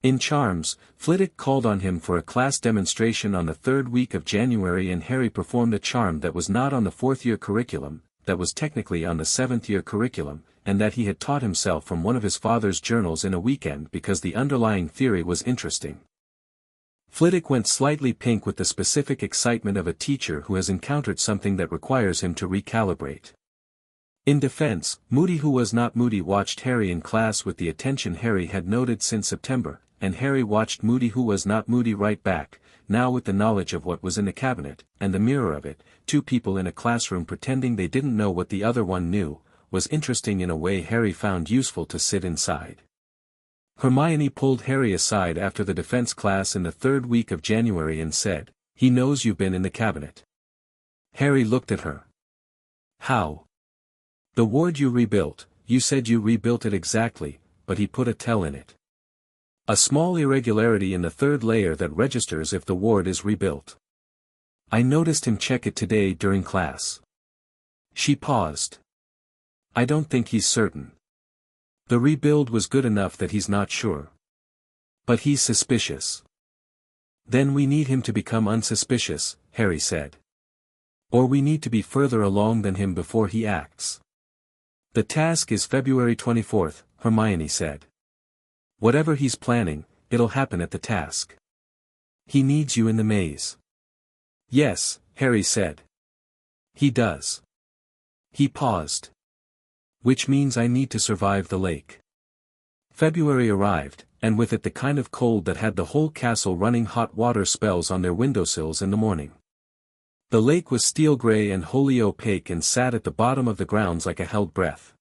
In Charms, Flitwick called on him for a class demonstration on the 3rd week of January and Harry performed a charm that was not on the 4th-year curriculum, that was technically on the 7th-year curriculum, and that he had taught himself from one of his father's journals in a weekend because the underlying theory was interesting. Flitwick went slightly pink with the specific excitement of a teacher who has encountered something that requires him to recalibrate. In defense, Moody, who was not Moody, watched Harry in class with the attention Harry had noted since September, and Harry watched Moody, who was not Moody, right back, now with the knowledge of what was in the cabinet, and the mirror of it. Two people in a classroom pretending they didn't know what the other one knew, was interesting in a way Harry found useful to sit inside. Hermione pulled Harry aside after the defense class in the third week of January and said, "He knows you've been in the cabinet." Harry looked at her. "How?" "The ward you rebuilt, you said you rebuilt it exactly, but he put a tell in it. A small irregularity in the third layer that registers if the ward is rebuilt. I noticed him check it today during class." She paused. "I don't think he's certain. The rebuild was good enough that he's not sure. But he's suspicious." "Then we need him to become unsuspicious," Harry said. "Or we need to be further along than him before he acts." "The task is February 24th, Hermione said. "Whatever he's planning, it'll happen at the task. He needs you in the maze." "Yes," Harry said. "He does." He paused. "Which means I need to survive the lake." February arrived, and with it the kind of cold that had the whole castle running hot water spells on their windowsills in the morning. The lake was steel gray and wholly opaque and sat at the bottom of the grounds like a held breath.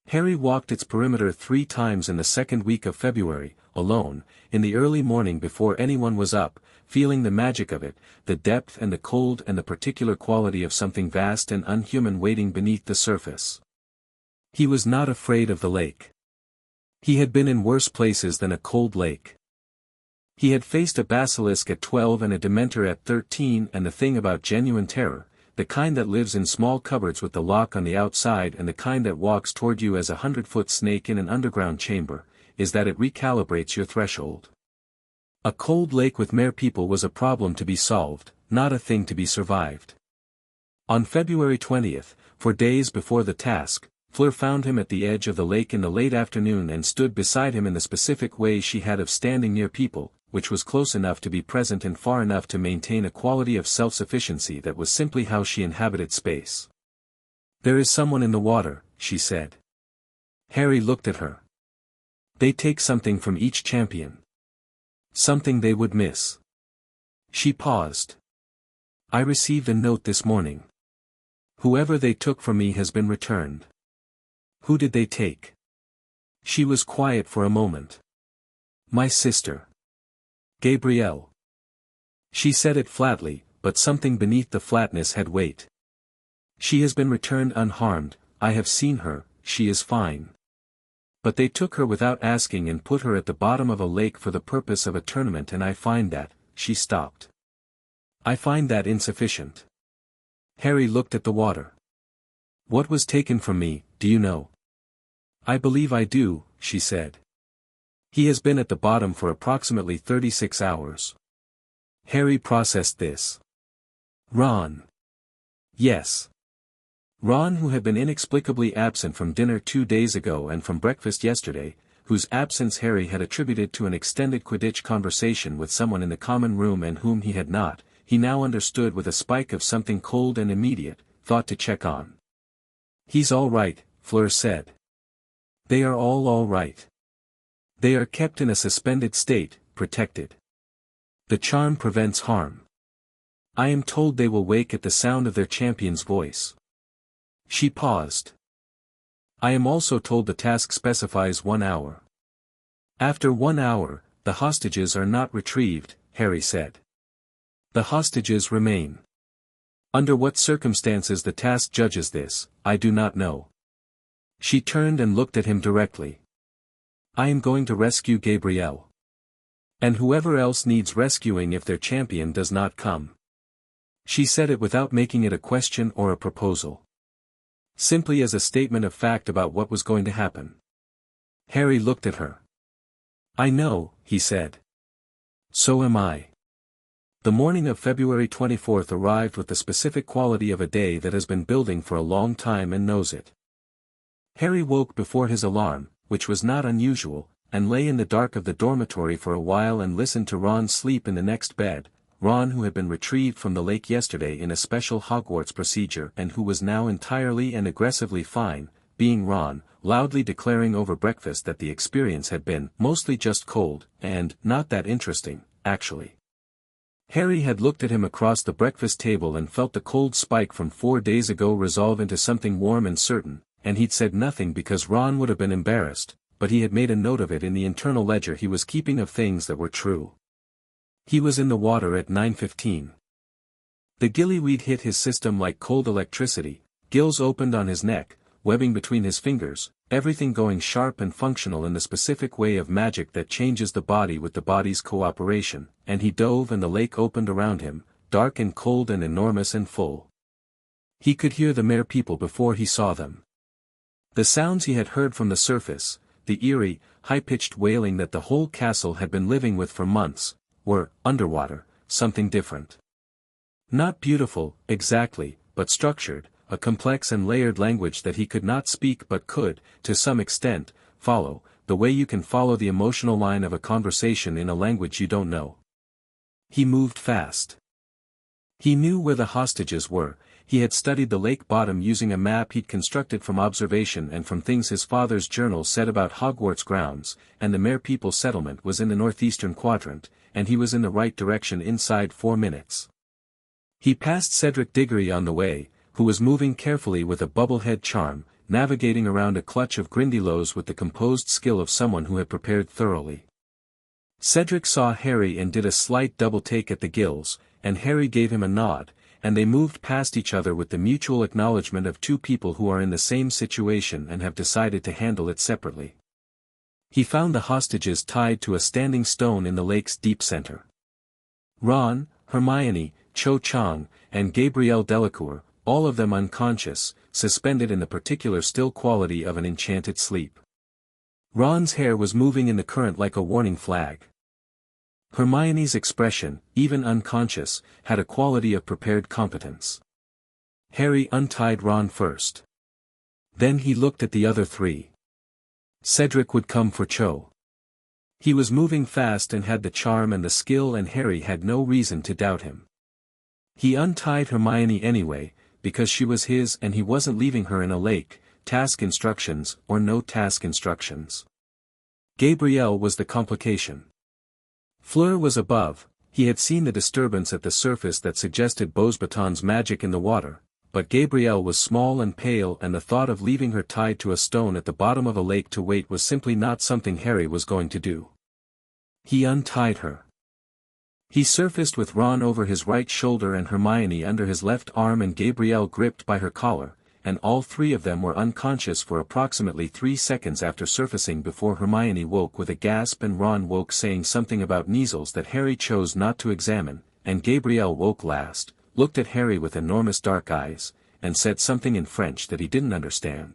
Harry walked its perimeter 3 times in the second week of February, alone, in the early morning before anyone was up, feeling the magic of it, the depth and the cold and the particular quality of something vast and unhuman waiting beneath the surface. He was not afraid of the lake. He had been in worse places than a cold lake. He had faced a basilisk at 12 and a dementor at 13, and the thing about genuine terror, the kind that lives in small cupboards with the lock on the outside and the kind that walks toward you as a 100-foot snake in an underground chamber, is that it recalibrates your threshold. A cold lake with mere people was a problem to be solved, not a thing to be survived. On February 20th, for days before the task, Fleur found him at the edge of the lake in the late afternoon and stood beside him in the specific way she had of standing near people, which was close enough to be present and far enough to maintain a quality of self-sufficiency that was simply how she inhabited space. "There is someone in the water," she said. Harry looked at her. "They take something from each champion. Something they would miss." She paused. "I received a note this morning. Whoever they took from me has been returned." "Who did they take?" She was quiet for a moment. "My sister. Gabrielle." She said it flatly, but something beneath the flatness had weight. "She has been returned unharmed, I have seen her, she is fine. But they took her without asking and put her at the bottom of a lake for the purpose of a tournament, and I find that," she stopped. "I find that insufficient." Harry looked at the water. "What was taken from me, do you know?" "I believe I do," she said. "He has been at the bottom for approximately 36 hours. Harry processed this. "Ron." "Yes." Ron, who had been inexplicably absent from dinner 2 days ago and from breakfast yesterday, whose absence Harry had attributed to an extended Quidditch conversation with someone in the common room and whom he had not, he now understood with a spike of something cold and immediate, thought to check on. "He's all right," Fleur said. "They are all right. They are kept in a suspended state, protected. The charm prevents harm. I am told they will wake at the sound of their champion's voice." She paused. "I am also told the task specifies 1 hour. After 1 hour, the hostages are not retrieved," Harry said. "The hostages remain. Under what circumstances the task judges this, I do not know." She turned and looked at him directly. "I am going to rescue Gabrielle. And whoever else needs rescuing if their champion does not come." She said it without making it a question or a proposal. Simply as a statement of fact about what was going to happen. Harry looked at her. "I know," he said. "So am I." The morning of February 24th arrived with the specific quality of a day that has been building for a long time and knows it. Harry woke before his alarm, which was not unusual, and lay in the dark of the dormitory for a while and listened to Ron sleep in the next bed, Ron who had been retrieved from the lake yesterday in a special Hogwarts procedure and who was now entirely and aggressively fine, being Ron, loudly declaring over breakfast that the experience had been mostly just cold, and not that interesting, actually. Harry had looked at him across the breakfast table and felt the cold spike from 4 days ago resolve into something warm and certain, and he'd said nothing because Ron would have been embarrassed, but he had made a note of it in the internal ledger he was keeping of things that were true. He was in the water at 9:15. The gillyweed hit his system like cold electricity, gills opened on his neck, webbing between his fingers, everything going sharp and functional in the specific way of magic that changes the body with the body's cooperation, and he dove and the lake opened around him, dark and cold and enormous and full. He could hear the mere people before he saw them. The sounds he had heard from the surface, the eerie, high-pitched wailing that the whole castle had been living with for months, were, underwater, something different. Not beautiful, exactly, but structured, a complex and layered language that he could not speak but could, to some extent, follow, the way you can follow the emotional line of a conversation in a language you don't know. He moved fast. He knew where the hostages were. He had studied the lake bottom using a map he'd constructed from observation and from things his father's journal said about Hogwarts grounds, and the Mere People settlement was in the northeastern quadrant, and he was in the right direction inside 4 minutes. He passed Cedric Diggory on the way, who was moving carefully with a bubblehead charm, navigating around a clutch of Grindylows with the composed skill of someone who had prepared thoroughly. Cedric saw Harry and did a slight double take at the gills, and Harry gave him a nod, and they moved past each other with the mutual acknowledgement of two people who are in the same situation and have decided to handle it separately. He found the hostages tied to a standing stone in the lake's deep center. Ron, Hermione, Cho Chang, and Gabrielle Delacour, all of them unconscious, suspended in the particular still quality of an enchanted sleep. Ron's hair was moving in the current like a warning flag. Hermione's expression, even unconscious, had a quality of prepared competence. Harry untied Ron first. Then he looked at the other three. Cedric would come for Cho. He was moving fast and had the charm and the skill, and Harry had no reason to doubt him. He untied Hermione anyway, because she was his and he wasn't leaving her in a lake, task instructions or no task instructions. Gabrielle was the complication. Fleur was above. He had seen the disturbance at the surface that suggested Beauxbaton's magic in the water, but Gabrielle was small and pale, and the thought of leaving her tied to a stone at the bottom of a lake to wait was simply not something Harry was going to do. He untied her. He surfaced with Ron over his right shoulder and Hermione under his left arm and Gabrielle gripped by her collar, and all three of them were unconscious for approximately 3 seconds after surfacing before Hermione woke with a gasp and Ron woke saying something about measles that Harry chose not to examine, and Gabrielle woke last, looked at Harry with enormous dark eyes, and said something in French that he didn't understand.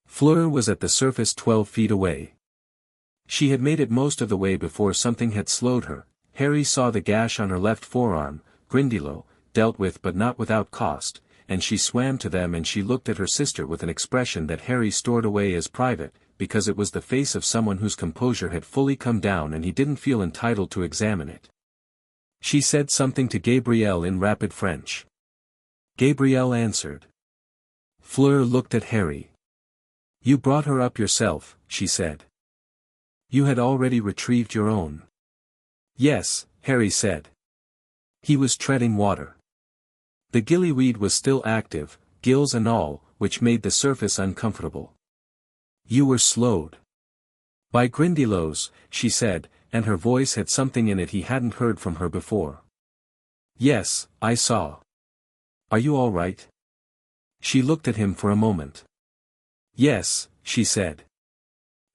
Fleur was at the surface 12 feet away. She had made it most of the way before something had slowed her. Harry saw the gash on her left forearm, Grindylow, dealt with but not without cost, and she swam to them and she looked at her sister with an expression that Harry stored away as private, because it was the face of someone whose composure had fully come down and he didn't feel entitled to examine it. She said something to Gabrielle in rapid French. Gabrielle answered. Fleur looked at Harry. "You brought her up yourself," she said. "You had already retrieved your own." "Yes," Harry said. He was treading water. The gillyweed was still active, gills and all, which made the surface uncomfortable. "You were slowed by Grindylows," she said, and her voice had something in it he hadn't heard from her before. "Yes, I saw. Are you all right?" She looked at him for a moment. "Yes," she said.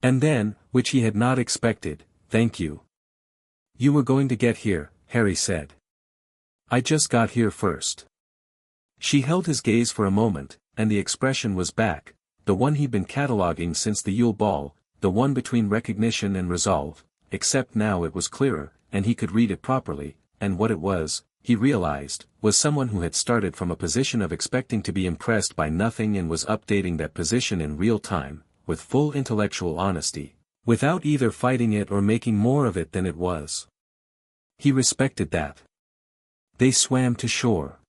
And then, which he had not expected, "Thank you." "You were going to get here," Harry said. "I just got here first." She held his gaze for a moment, and the expression was back, the one he'd been cataloging since the Yule Ball, the one between recognition and resolve, except now it was clearer, and he could read it properly, and what it was, he realized, was someone who had started from a position of expecting to be impressed by nothing and was updating that position in real time, with full intellectual honesty, without either fighting it or making more of it than it was. He respected that. They swam to shore.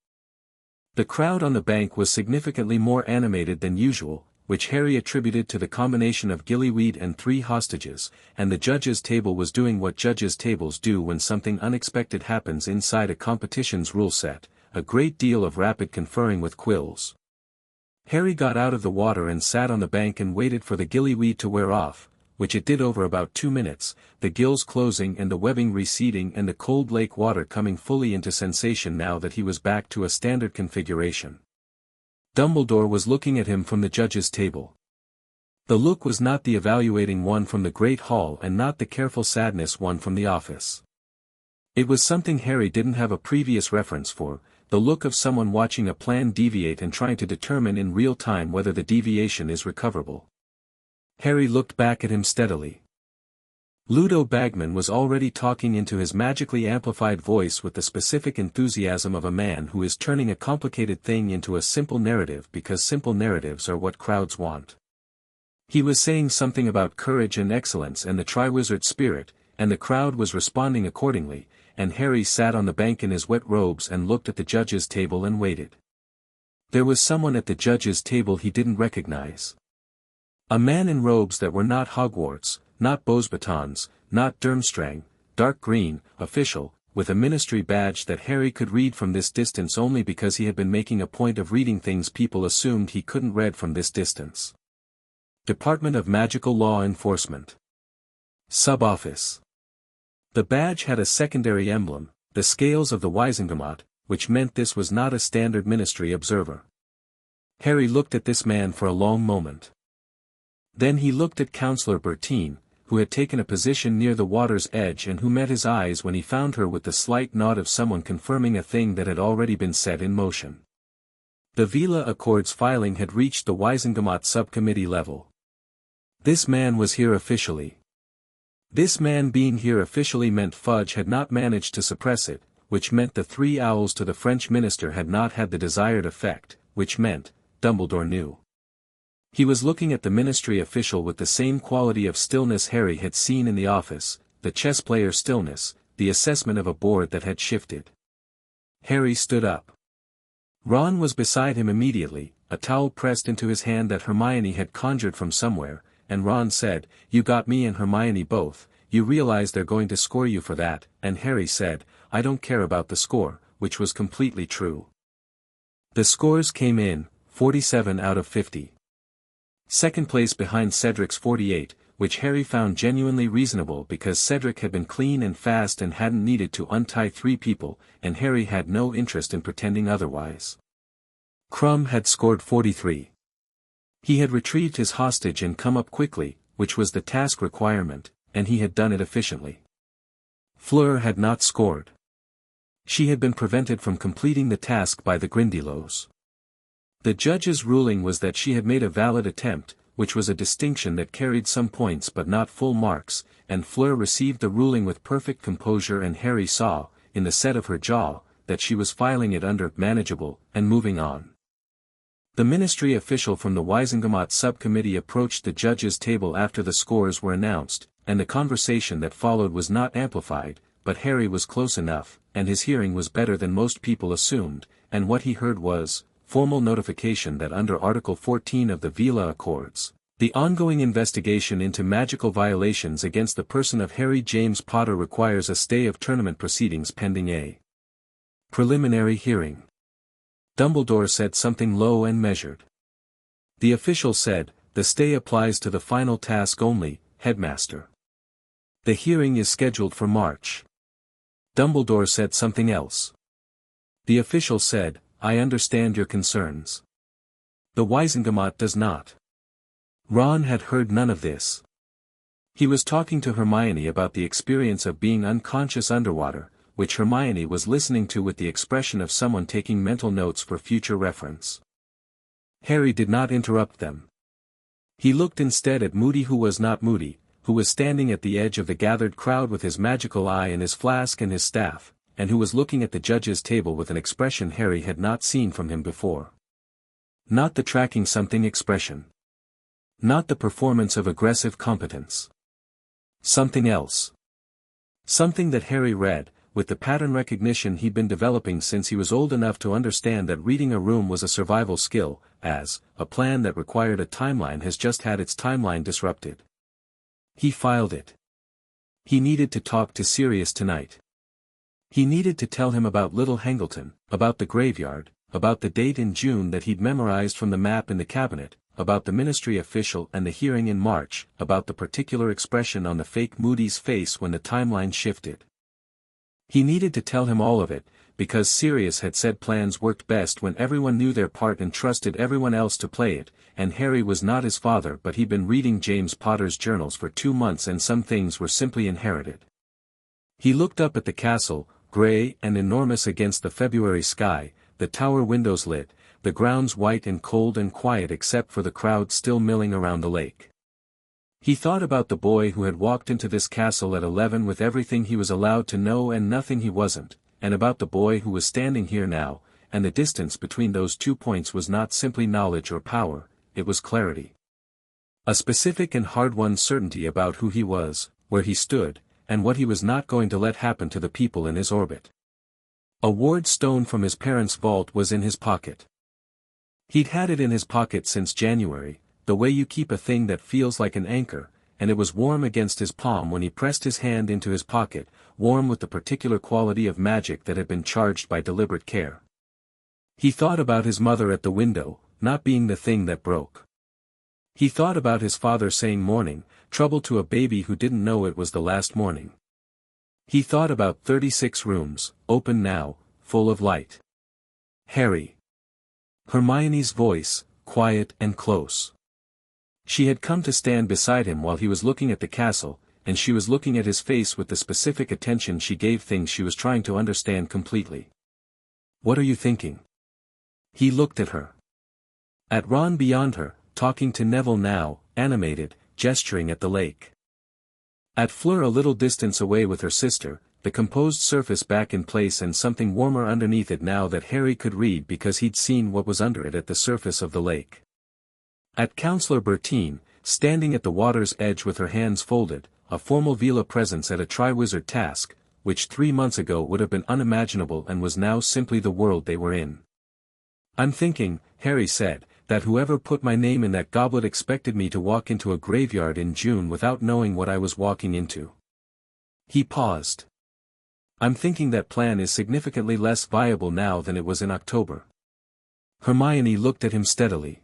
The crowd on the bank was significantly more animated than usual, which Harry attributed to the combination of gillyweed and 3 hostages, and the judges' table was doing what judges' tables do when something unexpected happens inside a competition's rule set, a great deal of rapid conferring with quills. Harry got out of the water and sat on the bank and waited for the gillyweed to wear off, which it did over about 2 minutes, the gills closing and the webbing receding and the cold lake water coming fully into sensation now that he was back to a standard configuration. Dumbledore was looking at him from the judges' table. The look was not the evaluating one from the Great Hall and not the careful sadness one from the office. It was something Harry didn't have a previous reference for, the look of someone watching a plan deviate and trying to determine in real time whether the deviation is recoverable. Harry looked back at him steadily. Ludo Bagman was already talking into his magically amplified voice with the specific enthusiasm of a man who is turning a complicated thing into a simple narrative because simple narratives are what crowds want. He was saying something about courage and excellence and the Triwizard spirit, and the crowd was responding accordingly, and Harry sat on the bank in his wet robes and looked at the judges' table and waited. There was someone at the judges' table he didn't recognize. A man in robes that were not Hogwarts, not Beauxbatons, not Durmstrang, dark green, official, with a ministry badge that Harry could read from this distance only because he had been making a point of reading things people assumed he couldn't read from this distance. Department of Magical Law Enforcement. Sub-Office. The badge had a secondary emblem, the scales of the Wizengamot, which meant this was not a standard ministry observer. Harry looked at this man for a long moment. Then he looked at Counselor Bertine, who had taken a position near the water's edge and who met his eyes when he found her with the slight nod of someone confirming a thing that had already been set in motion. The Veela Accords filing had reached the Wizengamot subcommittee level. This man was here officially. This man being here officially meant Fudge had not managed to suppress it, which meant the 3 owls to the French minister had not had the desired effect, which meant, Dumbledore knew. He was looking at the ministry official with the same quality of stillness Harry had seen in the office, the chess player stillness, the assessment of a board that had shifted. Harry stood up. Ron was beside him immediately, a towel pressed into his hand that Hermione had conjured from somewhere, and Ron said, "You got me and Hermione both, you realize they're going to score you for that," and Harry said, "I don't care about the score," which was completely true. The scores came in, 47 out of 50. Second place behind Cedric's 48, which Harry found genuinely reasonable because Cedric had been clean and fast and hadn't needed to untie 3 people, and Harry had no interest in pretending otherwise. Crumb had scored 43. He had retrieved his hostage and come up quickly, which was the task requirement, and he had done it efficiently. Fleur had not scored. She had been prevented from completing the task by the Grindylows. The judge's ruling was that she had made a valid attempt, which was a distinction that carried some points but not full marks, and Fleur received the ruling with perfect composure, and Harry saw, in the set of her jaw, that she was filing it under manageable, and moving on. The ministry official from the Wizengamot subcommittee approached the judge's table after the scores were announced, and the conversation that followed was not amplified, but Harry was close enough, and his hearing was better than most people assumed, and what he heard was, formal notification that under Article 14 of the Veela Accords, the ongoing investigation into magical violations against the person of Harry James Potter requires a stay of tournament proceedings pending a preliminary hearing. Dumbledore said something low and measured. The official said, "The stay applies to the final task only, Headmaster. The hearing is scheduled for March." Dumbledore said something else. The official said, "I understand your concerns. The Wizengamot does not." Ron had heard none of this. He was talking to Hermione about the experience of being unconscious underwater, which Hermione was listening to with the expression of someone taking mental notes for future reference. Harry did not interrupt them. He looked instead at Moody, who was not Moody, who was standing at the edge of the gathered crowd with his magical eye and his flask and his staff, and who was looking at the judge's table with an expression Harry had not seen from him before. Not the tracking something expression. Not the performance of aggressive competence. Something else. Something that Harry read, with the pattern recognition he'd been developing since he was old enough to understand that reading a room was a survival skill, as, a plan that required a timeline has just had its timeline disrupted. He filed it. He needed to talk to Sirius tonight. He needed to tell him about Little Hangleton, about the graveyard, about the date in June that he'd memorized from the map in the cabinet, about the ministry official and the hearing in March, about the particular expression on the fake Moody's face when the timeline shifted. He needed to tell him all of it, because Sirius had said plans worked best when everyone knew their part and trusted everyone else to play it, and Harry was not his father but he'd been reading James Potter's journals for 2 months and some things were simply inherited. He looked up at the castle, grey and enormous against the February sky, the tower windows lit, the grounds white and cold and quiet except for the crowd still milling around the lake. He thought about the boy who had walked into this castle at 11 with everything he was allowed to know and nothing he wasn't, and about the boy who was standing here now, and the distance between those 2 points was not simply knowledge or power, it was clarity. A specific and hard-won certainty about who he was, where he stood, and what he was not going to let happen to the people in his orbit. A ward stone from his parents' vault was in his pocket. He'd had it in his pocket since January, the way you keep a thing that feels like an anchor, and it was warm against his palm when he pressed his hand into his pocket, warm with the particular quality of magic that had been charged by deliberate care. He thought about his mother at the window, not being the thing that broke. He thought about his father saying morning, trouble to a baby who didn't know it was the last morning. He thought about 36 rooms, open now, full of light. Harry. Hermione's voice, quiet and close. She had come to stand beside him while he was looking at the castle, and she was looking at his face with the specific attention she gave things she was trying to understand completely. What are you thinking? He looked at her. At Ron beyond her, talking to Neville now, animated, gesturing at the lake. At Fleur a little distance away with her sister, the composed surface back in place and something warmer underneath it now that Harry could read because he'd seen what was under it at the surface of the lake. At Councillor Bertine, standing at the water's edge with her hands folded, a formal Veela presence at a Triwizard task, which 3 months ago would have been unimaginable and was now simply the world they were in. I'm thinking, Harry said, that whoever put my name in that goblet expected me to walk into a graveyard in June without knowing what I was walking into. He paused. I'm thinking that plan is significantly less viable now than it was in October. Hermione looked at him steadily.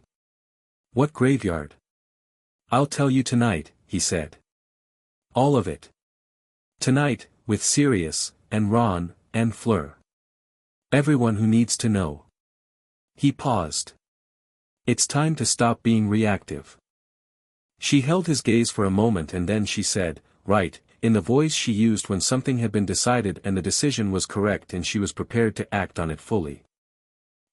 What graveyard? I'll tell you tonight, he said. All of it. Tonight, with Sirius, and Ron, and Fleur. Everyone who needs to know. He paused. It's time to stop being reactive. She held his gaze for a moment and then she said, right, in the voice she used when something had been decided and the decision was correct and she was prepared to act on it fully.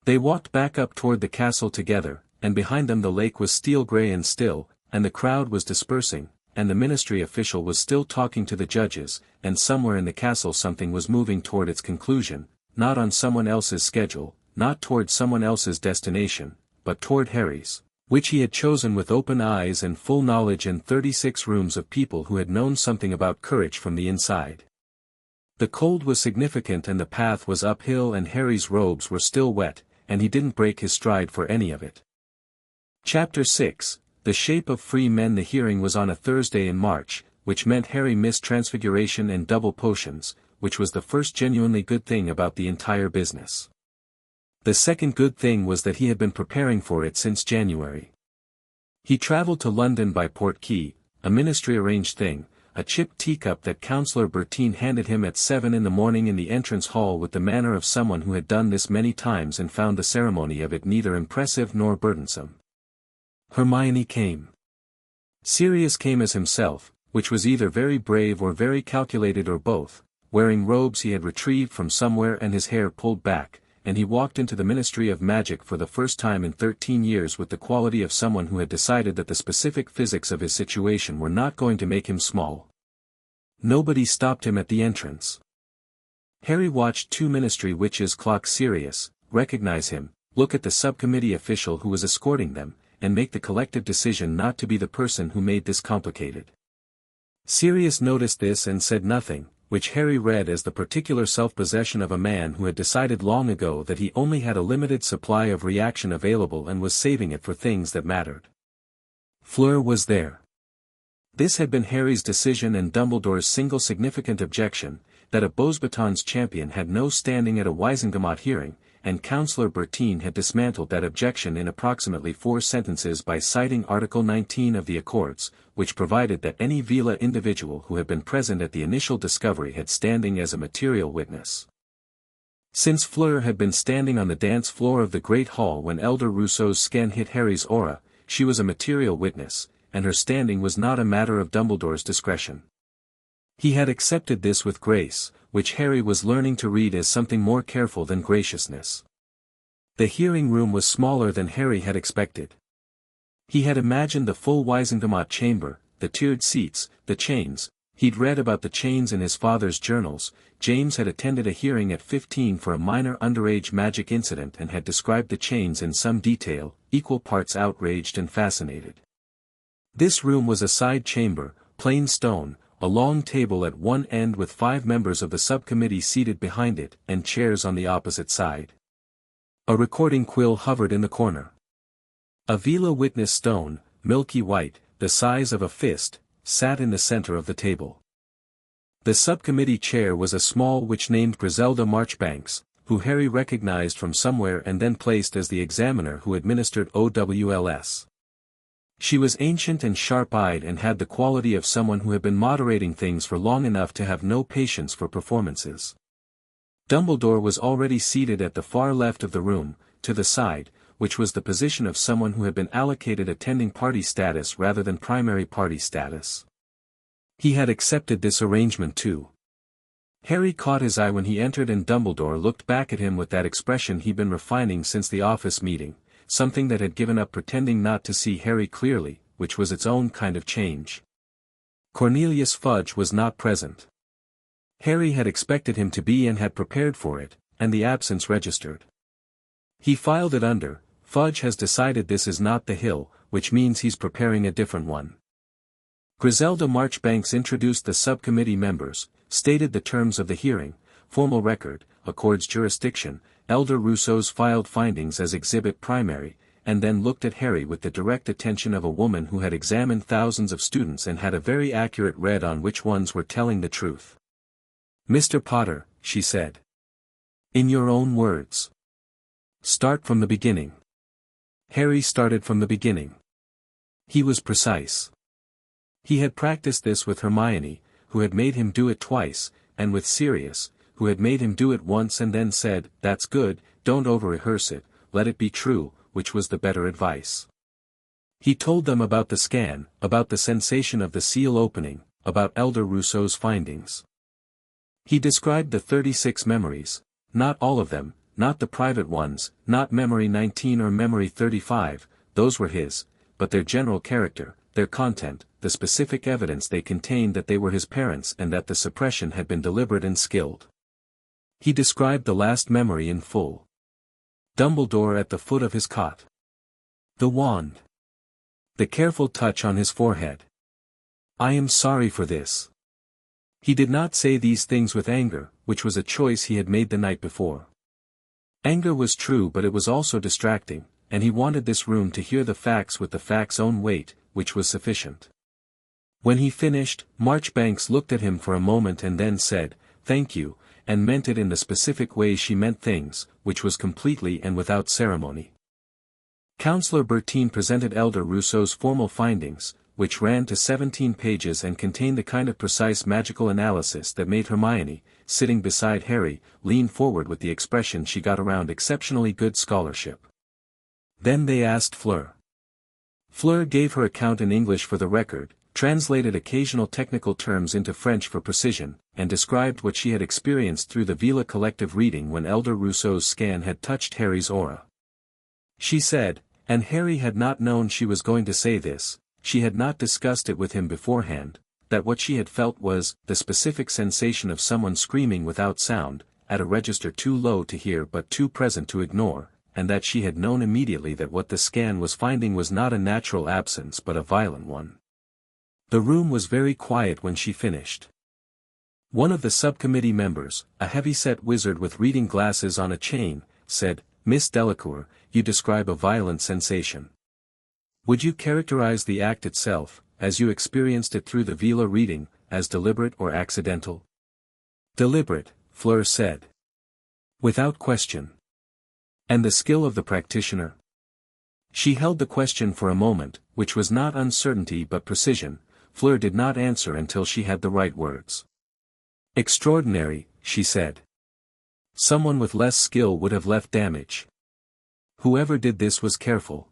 They walked back up toward the castle together, and behind them the lake was steel-gray and still, and the crowd was dispersing, and the ministry official was still talking to the judges, and somewhere in the castle something was moving toward its conclusion, not on someone else's schedule, not toward someone else's destination, but toward Harry's, which he had chosen with open eyes and full knowledge and 36 rooms of people who had known something about courage from the inside. The cold was significant and the path was uphill and Harry's robes were still wet, and he didn't break his stride for any of it. Chapter 6, The Shape of Free Men. The hearing was on a Thursday in March, which meant Harry missed Transfiguration and double potions, which was the first genuinely good thing about the entire business. The second good thing was that he had been preparing for it since January. He traveled to London by Portkey, a ministry-arranged thing, a chipped teacup that Councillor Bertine handed him at 7 in the morning in the entrance hall with the manner of someone who had done this many times and found the ceremony of it neither impressive nor burdensome. Hermione came. Sirius came as himself, which was either very brave or very calculated or both, wearing robes he had retrieved from somewhere and his hair pulled back, and he walked into the Ministry of Magic for the first time in 13 years with the quality of someone who had decided that the specific physics of his situation were not going to make him small. Nobody stopped him at the entrance. Harry watched 2 ministry witches clock Sirius, recognize him, look at the subcommittee official who was escorting them, and make the collective decision not to be the person who made this complicated. Sirius noticed this and said nothing, which Harry read as the particular self-possession of a man who had decided long ago that he only had a limited supply of reaction available and was saving it for things that mattered. Fleur was there. This had been Harry's decision and Dumbledore's single significant objection, that a Beauxbatons champion had no standing at a Wisengamot hearing, and Councillor Bertin had dismantled that objection in approximately 4 sentences by citing Article 19 of the Accords, which provided that any Veela individual who had been present at the initial discovery had standing as a material witness. Since Fleur had been standing on the dance floor of the Great Hall when Elder Rousseau's scan hit Harry's aura, she was a material witness, and her standing was not a matter of Dumbledore's discretion. He had accepted this with grace, which Harry was learning to read as something more careful than graciousness. The hearing room was smaller than Harry had expected. He had imagined the full Wisengamot chamber, the tiered seats, the chains. He'd read about the chains in his father's journals. James had attended a hearing at 15 for a minor underage magic incident and had described the chains in some detail, equal parts outraged and fascinated. This room was a side chamber, plain stone, a long table at one end with 5 members of the subcommittee seated behind it, and chairs on the opposite side. A recording quill hovered in the corner. A Veela witness stone, milky white, the size of a fist, sat in the center of the table. The subcommittee chair was a small witch named Griselda Marchbanks, who Harry recognized from somewhere and then placed as the examiner who administered OWLS. She was ancient and sharp-eyed and had the quality of someone who had been moderating things for long enough to have no patience for performances. Dumbledore was already seated at the far left of the room, to the side, which was the position of someone who had been allocated attending party status rather than primary party status. He had accepted this arrangement too. Harry caught his eye when he entered and Dumbledore looked back at him with that expression he'd been refining since the office meeting, something that had given up pretending not to see Harry clearly, which was its own kind of change. Cornelius Fudge was not present. Harry had expected him to be and had prepared for it, and the absence registered. He filed it under, Fudge has decided this is not the hill, which means he's preparing a different one. Griselda Marchbanks introduced the subcommittee members, stated the terms of the hearing, formal record, Accords jurisdiction, Elder Rousseau's filed findings as exhibit primary, and then looked at Harry with the direct attention of a woman who had examined thousands of students and had a very accurate read on which ones were telling the truth. "Mr. Potter," she said. "In your own words. Start from the beginning." Harry started from the beginning. He was precise. He had practiced this with Hermione, who had made him do it twice, and with Sirius, who had made him do it once and then said, "That's good, don't over-rehearse it, let it be true," which was the better advice. He told them about the scan, about the sensation of the seal opening, about Elder Rousseau's findings. He described the 36 memories, not all of them, not the private ones, not memory 19 or memory 35, those were his, but their general character, their content, the specific evidence they contained that they were his parents and that the suppression had been deliberate and skilled. He described the last memory in full. Dumbledore at the foot of his cot. The wand. The careful touch on his forehead. "I am sorry for this." He did not say these things with anger, which was a choice he had made the night before. Anger was true but it was also distracting, and he wanted this room to hear the facts with the facts' own weight, which was sufficient. When he finished, Marchbanks looked at him for a moment and then said, "Thank you," and meant it in the specific way she meant things, which was completely and without ceremony. Councillor Bertin presented Elder Rousseau's formal findings, which ran to 17 pages and contained the kind of precise magical analysis that made Hermione, sitting beside Harry, lean forward with the expression she got around exceptionally good scholarship. Then they asked Fleur. Fleur gave her account in English for the record, translated occasional technical terms into French for precision, and described what she had experienced through the Veela collective reading when Elder Rousseau's scan had touched Harry's aura. She said, and Harry had not known she was going to say this, she had not discussed it with him beforehand, that what she had felt was the specific sensation of someone screaming without sound, at a register too low to hear but too present to ignore, and that she had known immediately that what the scan was finding was not a natural absence but a violent one. The room was very quiet when she finished. One of the subcommittee members, a heavy-set wizard with reading glasses on a chain, said, "Miss Delacour, you describe a violent sensation. Would you characterize the act itself, as you experienced it through the Veela reading, as deliberate or accidental?" "Deliberate," Fleur said. "Without question." "And the skill of the practitioner?" She held the question for a moment, which was not uncertainty but precision. Fleur did not answer until she had the right words. "Extraordinary," she said. "Someone with less skill would have left damage. Whoever did this was careful.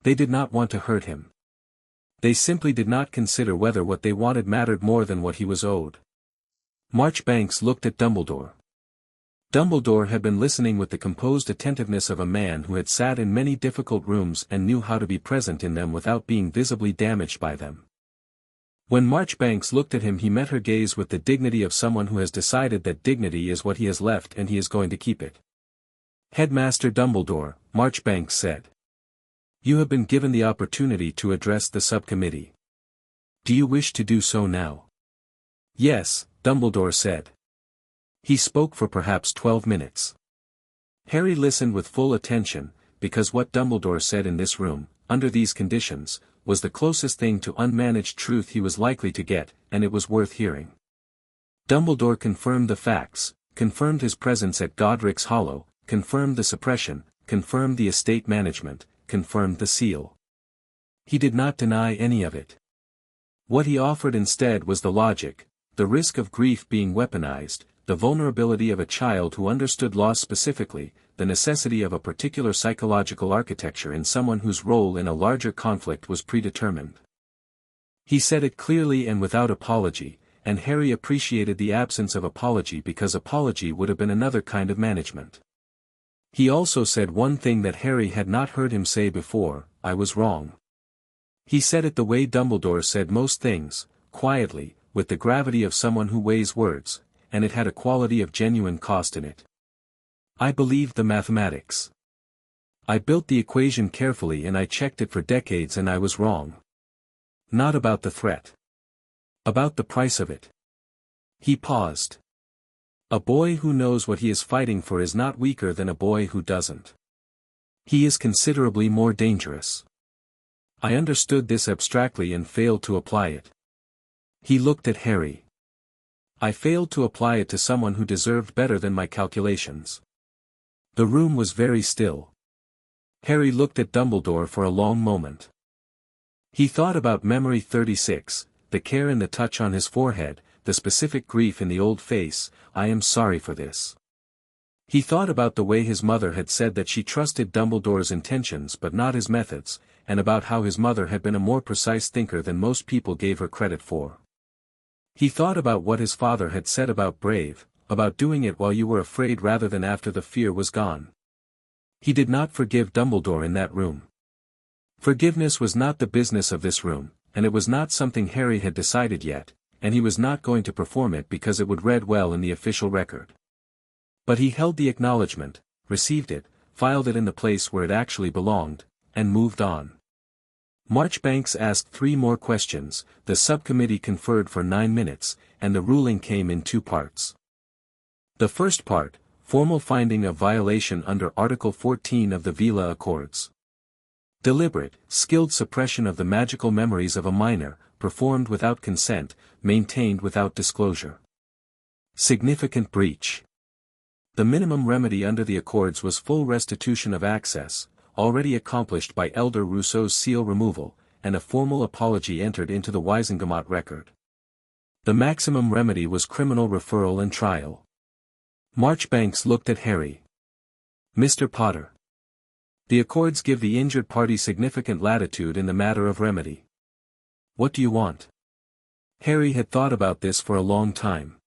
They did not want to hurt him. They simply did not consider whether what they wanted mattered more than what he was owed." Marchbanks looked at Dumbledore. Dumbledore had been listening with the composed attentiveness of a man who had sat in many difficult rooms and knew how to be present in them without being visibly damaged by them. When Marchbanks looked at him, he met her gaze with the dignity of someone who has decided that dignity is what he has left and he is going to keep it. "Headmaster Dumbledore," Marchbanks said. "You have been given the opportunity to address the subcommittee. Do you wish to do so now?" "Yes," Dumbledore said. He spoke for perhaps 12 minutes. Harry listened with full attention, because what Dumbledore said in this room, under these conditions, was the closest thing to unmanaged truth he was likely to get, and it was worth hearing. Dumbledore confirmed the facts, confirmed his presence at Godric's Hollow, confirmed the suppression, confirmed the estate management, confirmed the seal. He did not deny any of it. What he offered instead was the logic, the risk of grief being weaponized, the vulnerability of a child who understood loss specifically, the necessity of a particular psychological architecture in someone whose role in a larger conflict was predetermined. He said it clearly and without apology, and Harry appreciated the absence of apology because apology would have been another kind of management. He also said one thing that Harry had not heard him say before: "I was wrong." He said it the way Dumbledore said most things, quietly, with the gravity of someone who weighs words, and it had a quality of genuine cost in it. "I believed the mathematics. I built the equation carefully and I checked it for decades and I was wrong. Not about the threat. About the price of it." He paused. "A boy who knows what he is fighting for is not weaker than a boy who doesn't. He is considerably more dangerous. I understood this abstractly and failed to apply it." He looked at Harry. "I failed to apply it to someone who deserved better than my calculations." The room was very still. Harry looked at Dumbledore for a long moment. He thought about Memory 36, the care in the touch on his forehead, the specific grief in the old face, "I am sorry for this." He thought about the way his mother had said that she trusted Dumbledore's intentions but not his methods, and about how his mother had been a more precise thinker than most people gave her credit for. He thought about what his father had said about brave, about doing it while you were afraid rather than after the fear was gone. He did not forgive Dumbledore in that room. Forgiveness was not the business of this room, and it was not something Harry had decided yet, and he was not going to perform it because it would read well in the official record. But he held the acknowledgement, received it, filed it in the place where it actually belonged, and moved on. Marchbanks asked 3 more questions, the subcommittee conferred for 9 minutes, and the ruling came in 2 parts. The first part, formal finding of violation under Article 14 of the Veela Accords. Deliberate, skilled suppression of the magical memories of a minor, performed without consent, maintained without disclosure. Significant breach. The minimum remedy under the Accords was full restitution of access, already accomplished by Elder Rousseau's seal removal, and a formal apology entered into the Wisengamot record. The maximum remedy was criminal referral and trial. Marchbanks looked at Harry. "Mr. Potter. The Accords give the injured party significant latitude in the matter of remedy. What do you want?" Harry had thought about this for a long time.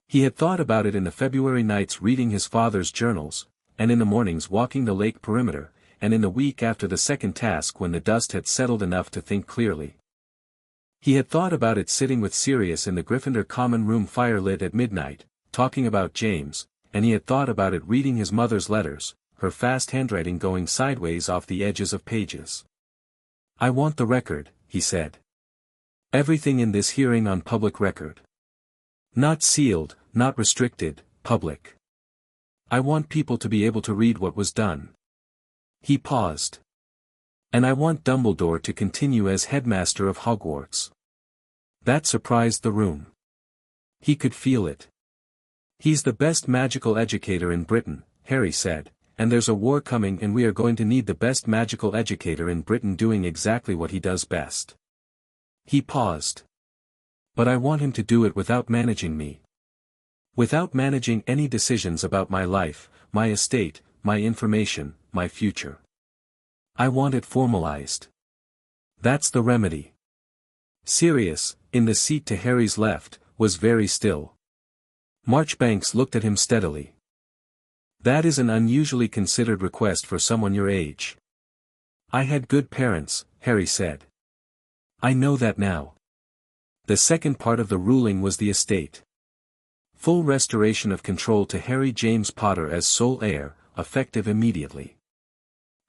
He had thought about it in the February nights reading his father's journals, and in the mornings walking the lake perimeter, and in the week after the second task when the dust had settled enough to think clearly. He had thought about it sitting with Sirius in the Gryffindor common room fire lit at midnight, talking about James, and he had thought about it reading his mother's letters, her fast handwriting going sideways off the edges of pages. "I want the record," he said. Everything in this hearing on public record. Not sealed, not restricted, public. I want people to be able to read what was done. He paused. And I want Dumbledore to continue as headmaster of Hogwarts. That surprised the room. He could feel it. He's the best magical educator in Britain, Harry said, and there's a war coming and we are going to need the best magical educator in Britain doing exactly what he does best. He paused. But I want him to do it without managing me. Without managing any decisions about my life, my estate, my information, my future. I want it formalized. That's the remedy. Sirius, in the seat to Harry's left, was very still. Marchbanks looked at him steadily. That is an unusually considered request for someone your age. I had good parents, Harry said. I know that now. The second part of the ruling was the estate. Full restoration of control to Harry James Potter as sole heir, effective immediately.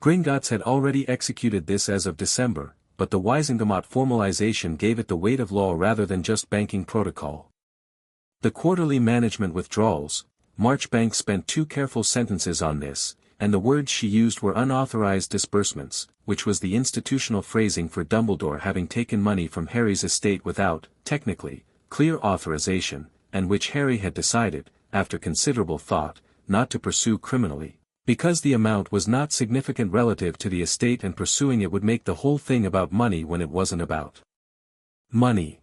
Gringotts had already executed this as of December, but the Wisengamot formalization gave it the weight of law rather than just banking protocol. The quarterly management withdrawals, Marchbanks spent 2 careful sentences on this, and the words she used were unauthorized disbursements, which was the institutional phrasing for Dumbledore having taken money from Harry's estate without, technically, clear authorization, and which Harry had decided, after considerable thought, not to pursue criminally, because the amount was not significant relative to the estate and pursuing it would make the whole thing about money when it wasn't about money.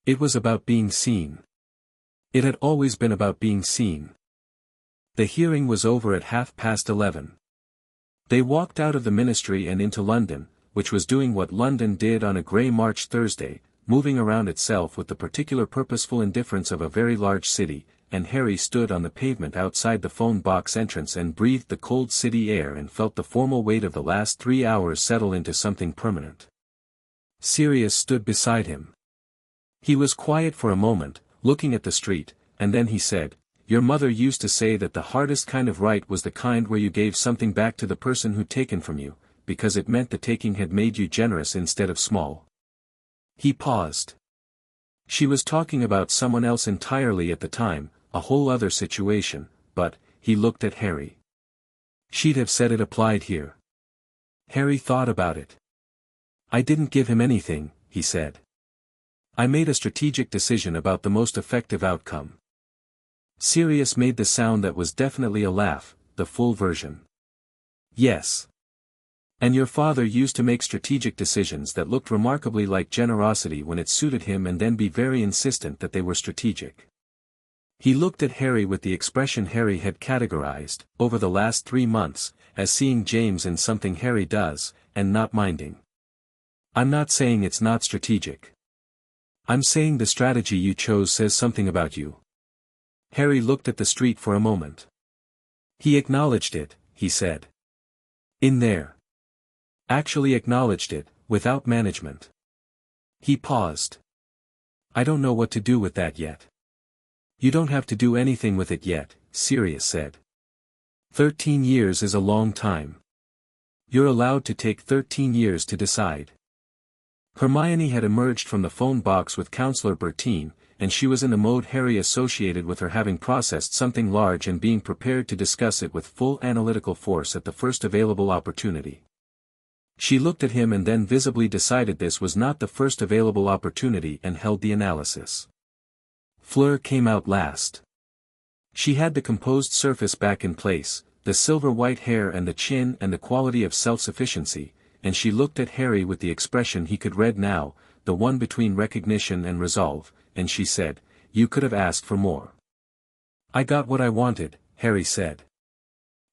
It was about being seen. It had always been about being seen. The hearing was over at 11:30. They walked out of the ministry and into London, which was doing what London did on a grey March Thursday, moving around itself with the particular purposeful indifference of a very large city, and Harry stood on the pavement outside the phone box entrance and breathed the cold city air and felt the formal weight of the last 3 hours settle into something permanent. Sirius stood beside him. He was quiet for a moment, looking at the street, and then he said, "Your mother used to say that the hardest kind of right was the kind where you gave something back to the person who'd taken from you, because it meant the taking had made you generous instead of small." He paused. She was talking about someone else entirely at the time, a whole other situation, but, he looked at Harry. She'd have said it applied here. Harry thought about it. "I didn't give him anything," he said. "I made a strategic decision about the most effective outcome." Sirius made the sound that was definitely a laugh, the full version. "Yes. And your father used to make strategic decisions that looked remarkably like generosity when it suited him and then be very insistent that they were strategic." He looked at Harry with the expression Harry had categorized, over the last 3 months, as seeing James in something Harry does, and not minding. "I'm not saying it's not strategic. I'm saying the strategy you chose says something about you." Harry looked at the street for a moment. "He acknowledged it," he said. "In there. Actually acknowledged it, without management." He paused. "I don't know what to do with that yet." "You don't have to do anything with it yet," Sirius said. 13 years is a long time. You're allowed to take 13 years to decide. Hermione had emerged from the phone box with Counselor Bertine, and she was in the mode Harry associated with her having processed something large and being prepared to discuss it with full analytical force at the first available opportunity. She looked at him and then visibly decided this was not the first available opportunity and held the analysis. Fleur came out last. She had the composed surface back in place, the silver-white hair and the chin and the quality of self-sufficiency, and she looked at Harry with the expression he could read now, the one between recognition and resolve, and she said, "You could have asked for more." "I got what I wanted," Harry said.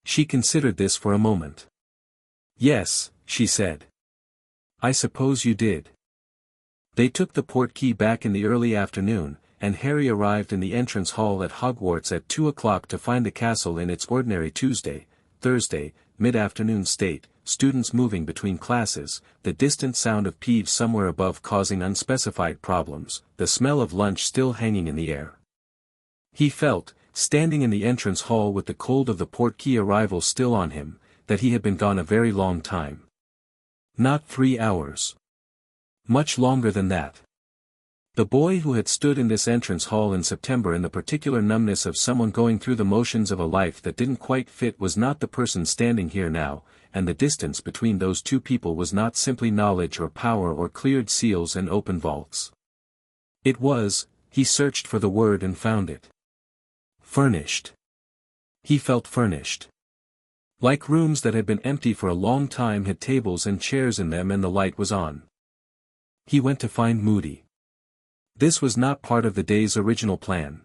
She considered this for a moment. "Yes," she said. "I suppose you did." They took the portkey back in the early afternoon, and Harry arrived in the entrance hall at Hogwarts at 2 o'clock to find the castle in its ordinary Tuesday, Thursday, mid-afternoon state, students moving between classes, the distant sound of Peeves somewhere above causing unspecified problems, the smell of lunch still hanging in the air. He felt, standing in the entrance hall with the cold of the portkey arrival still on him, that he had been gone a very long time. Not 3 hours. Much longer than that. The boy who had stood in this entrance hall in September in the particular numbness of someone going through the motions of a life that didn't quite fit was not the person standing here now, and the distance between those two people was not simply knowledge or power or cleared seals and open vaults. It was, he searched for the word and found it. Furnished. He felt furnished. Like rooms that had been empty for a long time had tables and chairs in them and the light was on. He went to find Moody. This was not part of the day's original plan.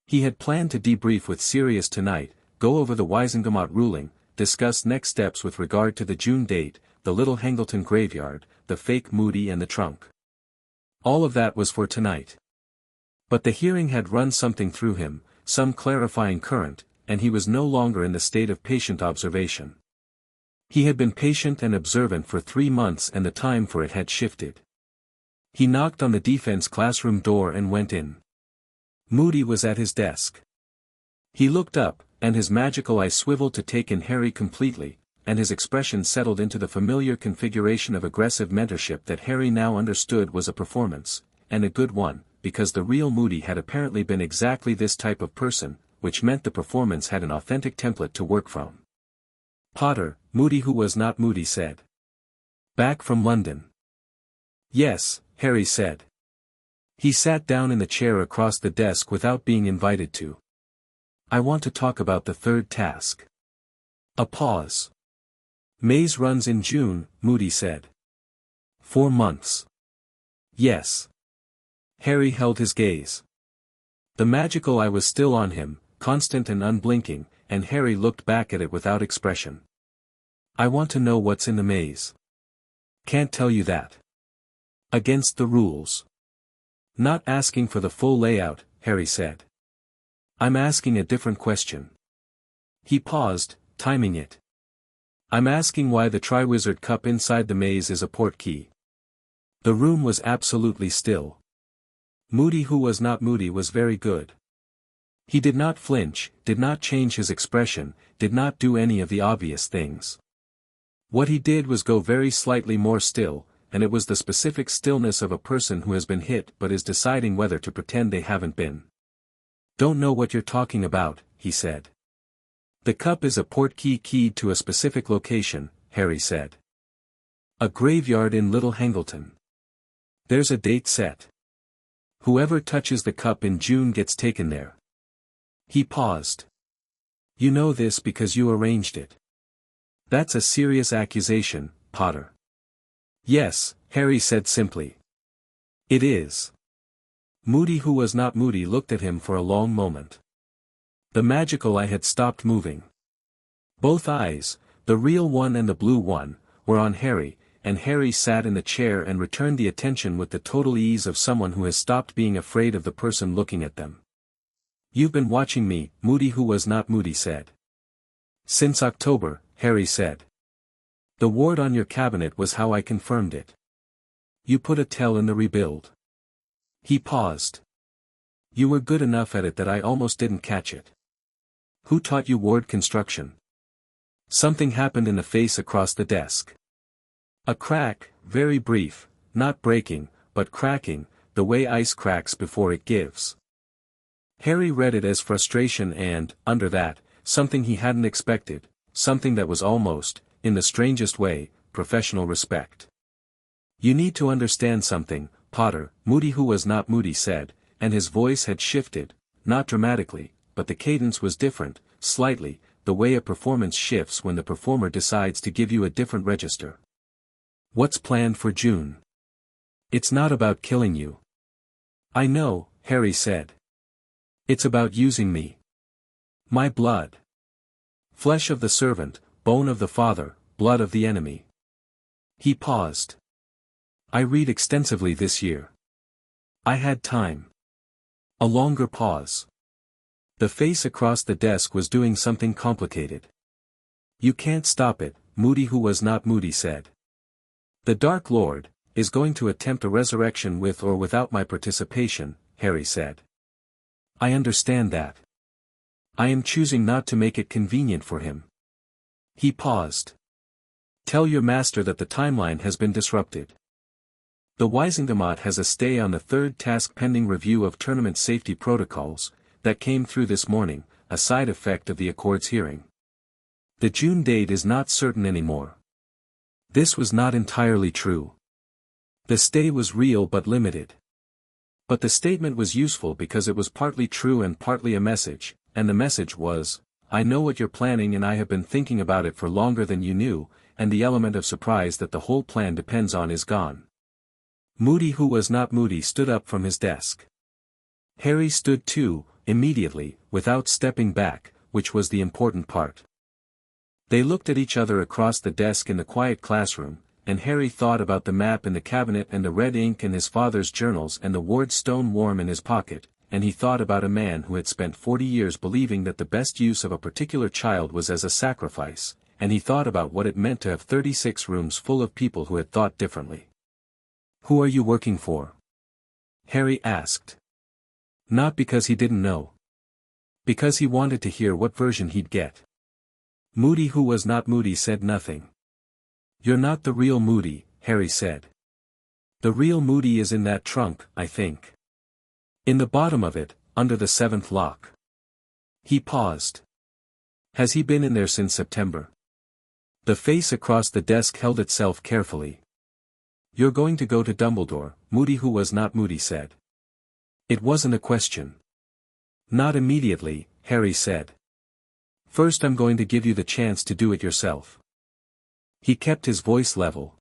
He had planned to debrief with Sirius tonight, go over the Wisengamot ruling, discuss next steps with regard to the June date, the Little Hangleton graveyard, the fake Moody and the trunk. All of that was for tonight. But the hearing had run something through him, some clarifying current, and he was no longer in the state of patient observation. He had been patient and observant for 3 months and the time for it had shifted. He knocked on the defense classroom door and went in. Moody was at his desk. He looked up, and his magical eye swiveled to take in Harry completely, and his expression settled into the familiar configuration of aggressive mentorship that Harry now understood was a performance, and a good one, because the real Moody had apparently been exactly this type of person, which meant the performance had an authentic template to work from. Potter, Moody who was not Moody said. Back from London. Yes, Harry said. He sat down in the chair across the desk without being invited to. I want to talk about the third task. A pause. Maze runs in June, Moody said. 4 months. Yes. Harry held his gaze. The magical eye was still on him, constant and unblinking, and Harry looked back at it without expression. I want to know what's in the maze. Can't tell you that. Against the rules. Not asking for the full layout, Harry said. I'm asking a different question. He paused, timing it. I'm asking why the Triwizard Cup inside the maze is a portkey. The room was absolutely still. Moody who was not Moody was very good. He did not flinch, did not change his expression, did not do any of the obvious things. What he did was go very slightly more still, and it was the specific stillness of a person who has been hit but is deciding whether to pretend they haven't been. Don't know what you're talking about, he said. The cup is a portkey keyed to a specific location, Harry said. A graveyard in Little Hangleton. There's a date set. Whoever touches the cup in June gets taken there. He paused. You know this because you arranged it. That's a serious accusation, Potter. Yes, Harry said simply. It is. Moody who was not Moody looked at him for a long moment. The magical eye had stopped moving. Both eyes, the real one and the blue one, were on Harry, and Harry sat in the chair and returned the attention with the total ease of someone who has stopped being afraid of the person looking at them. You've been watching me, Moody who was not Moody said. Since October, Harry said. The ward on your cabinet was how I confirmed it. You put a tell in the rebuild. He paused. You were good enough at it that I almost didn't catch it. Who taught you ward construction? Something happened in the face across the desk. A crack, very brief, not breaking, but cracking, the way ice cracks before it gives. Harry read it as frustration and, under that, something he hadn't expected, something that was almost, in the strangest way, professional respect. You need to understand something, Potter, Moody who was not Moody said, and his voice had shifted, not dramatically, but the cadence was different, slightly, the way a performance shifts when the performer decides to give you a different register. What's planned for June? It's not about killing you. I know, Harry said. It's about using me. My blood. Flesh of the servant, bone of the father, blood of the enemy. He paused. I read extensively this year. I had time. A longer pause. The face across the desk was doing something complicated. You can't stop it, Moody who was not Moody said. The Dark Lord is going to attempt a resurrection with or without my participation, Harry said. I understand that. I am choosing not to make it convenient for him. He paused. Tell your master that the timeline has been disrupted. The Wisingamot has a stay on the third task pending review of tournament safety protocols, that came through this morning, a side effect of the Accords hearing. The June date is not certain anymore. This was not entirely true. The stay was real but limited. But the statement was useful because it was partly true and partly a message, and the message was, I know what you're planning and I have been thinking about it for longer than you knew, and the element of surprise that the whole plan depends on is gone. Moody, who was not Moody, stood up from his desk. Harry stood too, immediately, without stepping back, which was the important part. They looked at each other across the desk in the quiet classroom, and Harry thought about the map in the cabinet and the red ink in his father's journals and the ward stone worm in his pocket, and he thought about a man who had spent 40 years believing that the best use of a particular child was as a sacrifice, and he thought about what it meant to have 36 rooms full of people who had thought differently. Who are you working for? Harry asked. Not because he didn't know. Because he wanted to hear what version he'd get. Moody, who was not Moody, said nothing. You're not the real Moody, Harry said. The real Moody is in that trunk, I think. In the bottom of it, under the 7th lock. He paused. Has he been in there since September? The face across the desk held itself carefully. You're going to go to Dumbledore, Moody, who was not Moody, said. It wasn't a question. Not immediately, Harry said. First, I'm going to give you the chance to do it yourself. He kept his voice level.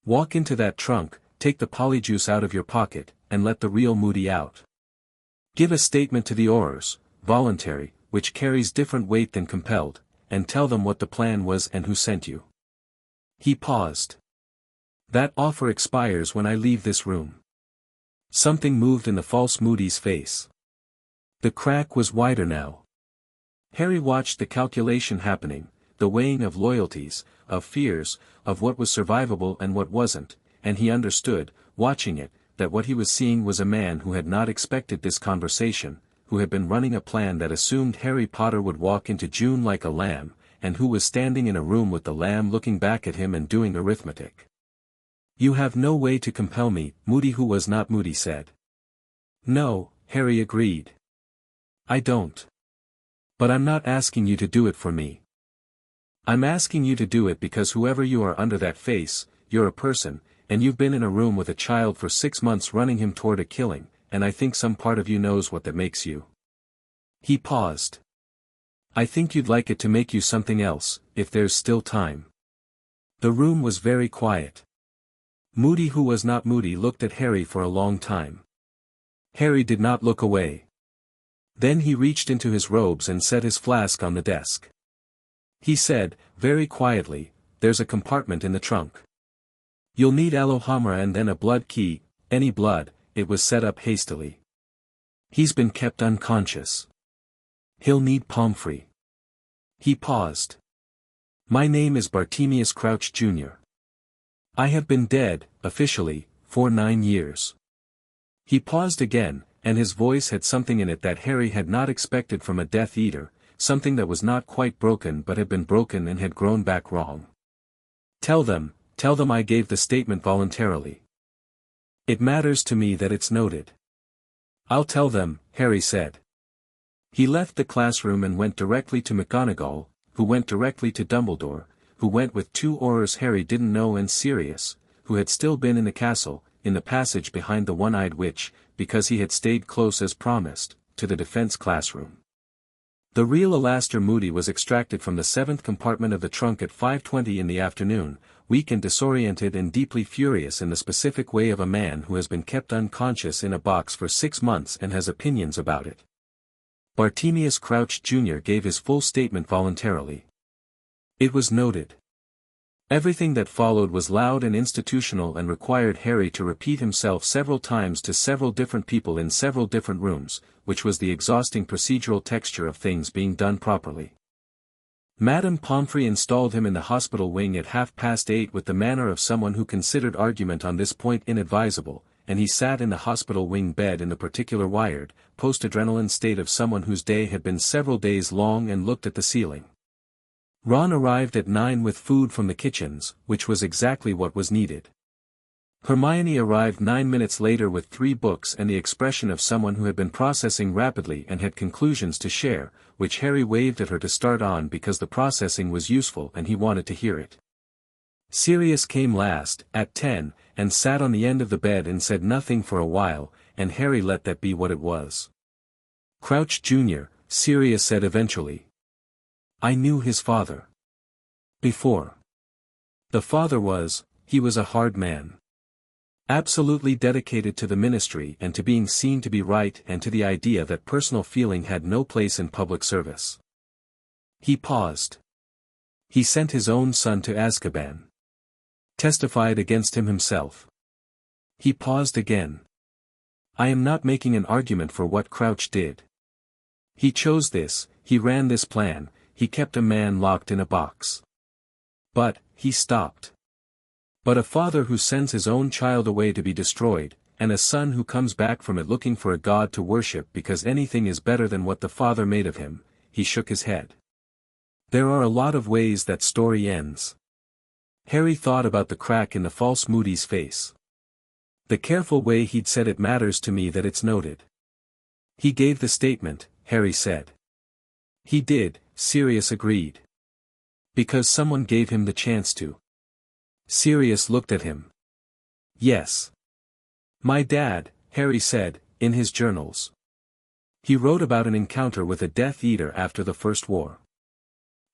Walk into that trunk, take the polyjuice out of your pocket, and let the real Moody out. Give a statement to the Aurors, voluntary, which carries different weight than compelled, and tell them what the plan was and who sent you. He paused. That offer expires when I leave this room. Something moved in the false Moody's face. The crack was wider now. Harry watched the calculation happening, the weighing of loyalties, of fears, of what was survivable and what wasn't, and he understood, watching it, that what he was seeing was a man who had not expected this conversation, who had been running a plan that assumed Harry Potter would walk into June like a lamb, and who was standing in a room with the lamb looking back at him and doing arithmetic. You have no way to compel me, Moody, who was not Moody, said. No, Harry agreed. I don't. But I'm not asking you to do it for me. I'm asking you to do it because whoever you are under that face, you're a person, and you've been in a room with a child for 6 months running him toward a killing, and I think some part of you knows what that makes you. He paused. I think you'd like it to make you something else, if there's still time. The room was very quiet. Moody, who was not Moody, looked at Harry for a long time. Harry did not look away. Then he reached into his robes and set his flask on the desk. He said, very quietly, there's a compartment in the trunk. You'll need Alohomora and then a blood key, any blood. It was set up hastily. He's been kept unconscious. He'll need Pomfrey. He paused. My name is Bartemius Crouch Jr. I have been dead, officially, for 9 years. He paused again, and his voice had something in it that Harry had not expected from a Death Eater, something that was not quite broken but had been broken and had grown back wrong. Tell them I gave the statement voluntarily. It matters to me that it's noted. I'll tell them, Harry said. He left the classroom and went directly to McGonagall, who went directly to Dumbledore, who went with 2 Aurors Harry didn't know and Sirius, who had still been in the castle, in the passage behind the one-eyed witch, because he had stayed close as promised, to the defense classroom. The real Alastor Moody was extracted from the 7th compartment of the trunk at 5:20 in the afternoon, weak and disoriented and deeply furious in the specific way of a man who has been kept unconscious in a box for 6 months and has opinions about it. Bartemius Crouch Jr. gave his full statement voluntarily. It was noted. Everything that followed was loud and institutional and required Harry to repeat himself several times to several different people in several different rooms, which was the exhausting procedural texture of things being done properly. Madame Pomfrey installed him in the hospital wing at 8:30 with the manner of someone who considered argument on this point inadvisable, and he sat in the hospital wing bed in the particular wired, post-adrenaline state of someone whose day had been several days long and looked at the ceiling. Ron arrived at 9 with food from the kitchens, which was exactly what was needed. Hermione arrived 9 minutes later with 3 books and the expression of someone who had been processing rapidly and had conclusions to share, which Harry waved at her to start on because the processing was useful and he wanted to hear it. Sirius came last, at 10, and sat on the end of the bed and said nothing for a while, and Harry let that be what it was. Crouch Jr., Sirius said eventually. I knew his father. Before. The father he was a hard man. Absolutely dedicated to the ministry and to being seen to be right and to the idea that personal feeling had no place in public service. He paused. He sent his own son to Azkaban. Testified against him himself. He paused again. I am not making an argument for what Crouch did. He chose this, he ran this plan, he kept a man locked in a box. But, he stopped. But a father who sends his own child away to be destroyed, and a son who comes back from it looking for a god to worship because anything is better than what the father made of him, he shook his head. There are a lot of ways that story ends. Harry thought about the crack in the false Moody's face. The careful way he'd said it matters to me that it's noted. He gave the statement, Harry said. He did, Sirius agreed. Because someone gave him the chance to. Sirius looked at him. Yes. My dad, Harry said, in his journals. He wrote about an encounter with a Death Eater after the First War.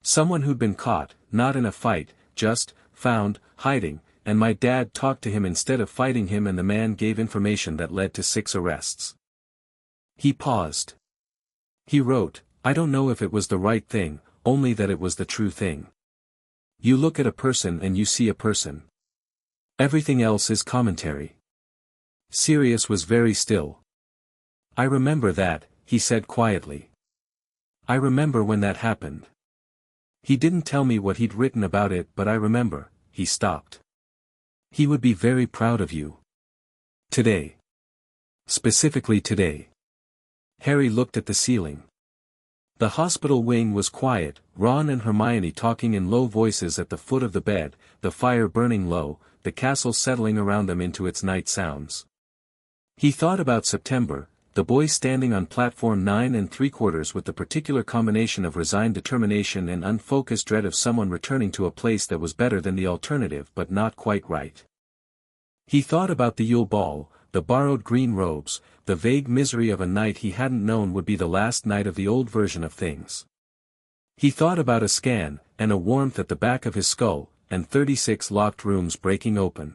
Someone who'd been caught, not in a fight, just, found, hiding, and my dad talked to him instead of fighting him and the man gave information that led to 6 arrests. He paused. He wrote, I don't know if it was the right thing, only that it was the true thing. You look at a person and you see a person. Everything else is commentary. Sirius was very still. I remember that, he said quietly. I remember when that happened. He didn't tell me what he'd written about it but I remember, he stopped. He would be very proud of you. Today. Specifically today. Harry looked at the ceiling. The hospital wing was quiet, Ron and Hermione talking in low voices at the foot of the bed, the fire burning low, the castle settling around them into its night sounds. He thought about September, the boy standing on platform 9 3/4 with the particular combination of resigned determination and unfocused dread of someone returning to a place that was better than the alternative but not quite right. He thought about the Yule Ball, the borrowed green robes, the vague misery of a night he hadn't known would be the last night of the old version of things. He thought about a scan, and a warmth at the back of his skull, and 36 locked rooms breaking open.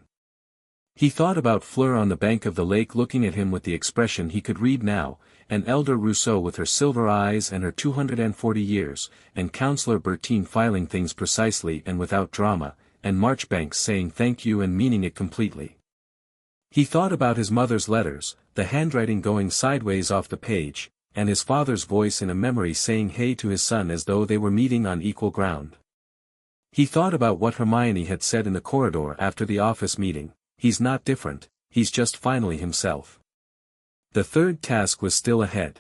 He thought about Fleur on the bank of the lake looking at him with the expression he could read now, and Elder Rousseau with her silver eyes and her 240 years, and Counselor Bertine filing things precisely and without drama, and Marchbanks saying thank you and meaning it completely. He thought about his mother's letters, the handwriting going sideways off the page, and his father's voice in a memory saying hey to his son as though they were meeting on equal ground. He thought about what Hermione had said in the corridor after the office meeting, he's not different, he's just finally himself. The third task was still ahead.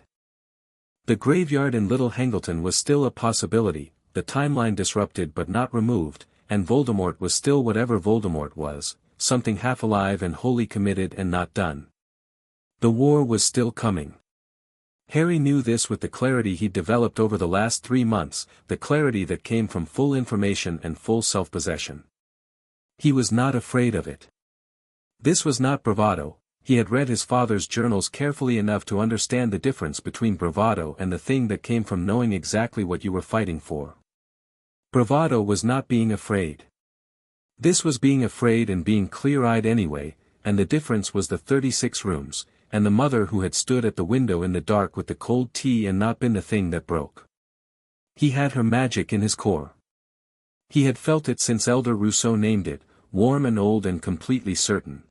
The graveyard in Little Hangleton was still a possibility, the timeline disrupted but not removed, and Voldemort was still whatever Voldemort was, something half alive and wholly committed and not done. The war was still coming. Harry knew this with the clarity he'd developed over the last 3 months, the clarity that came from full information and full self-possession. He was not afraid of it. This was not bravado, he had read his father's journals carefully enough to understand the difference between bravado and the thing that came from knowing exactly what you were fighting for. Bravado was not being afraid. This was being afraid and being clear-eyed anyway, and the difference was the 36 rooms, and the mother who had stood at the window in the dark with the cold tea and not been the thing that broke. He had her magic in his core. He had felt it since Elder Rousseau named it, warm and old and completely certain.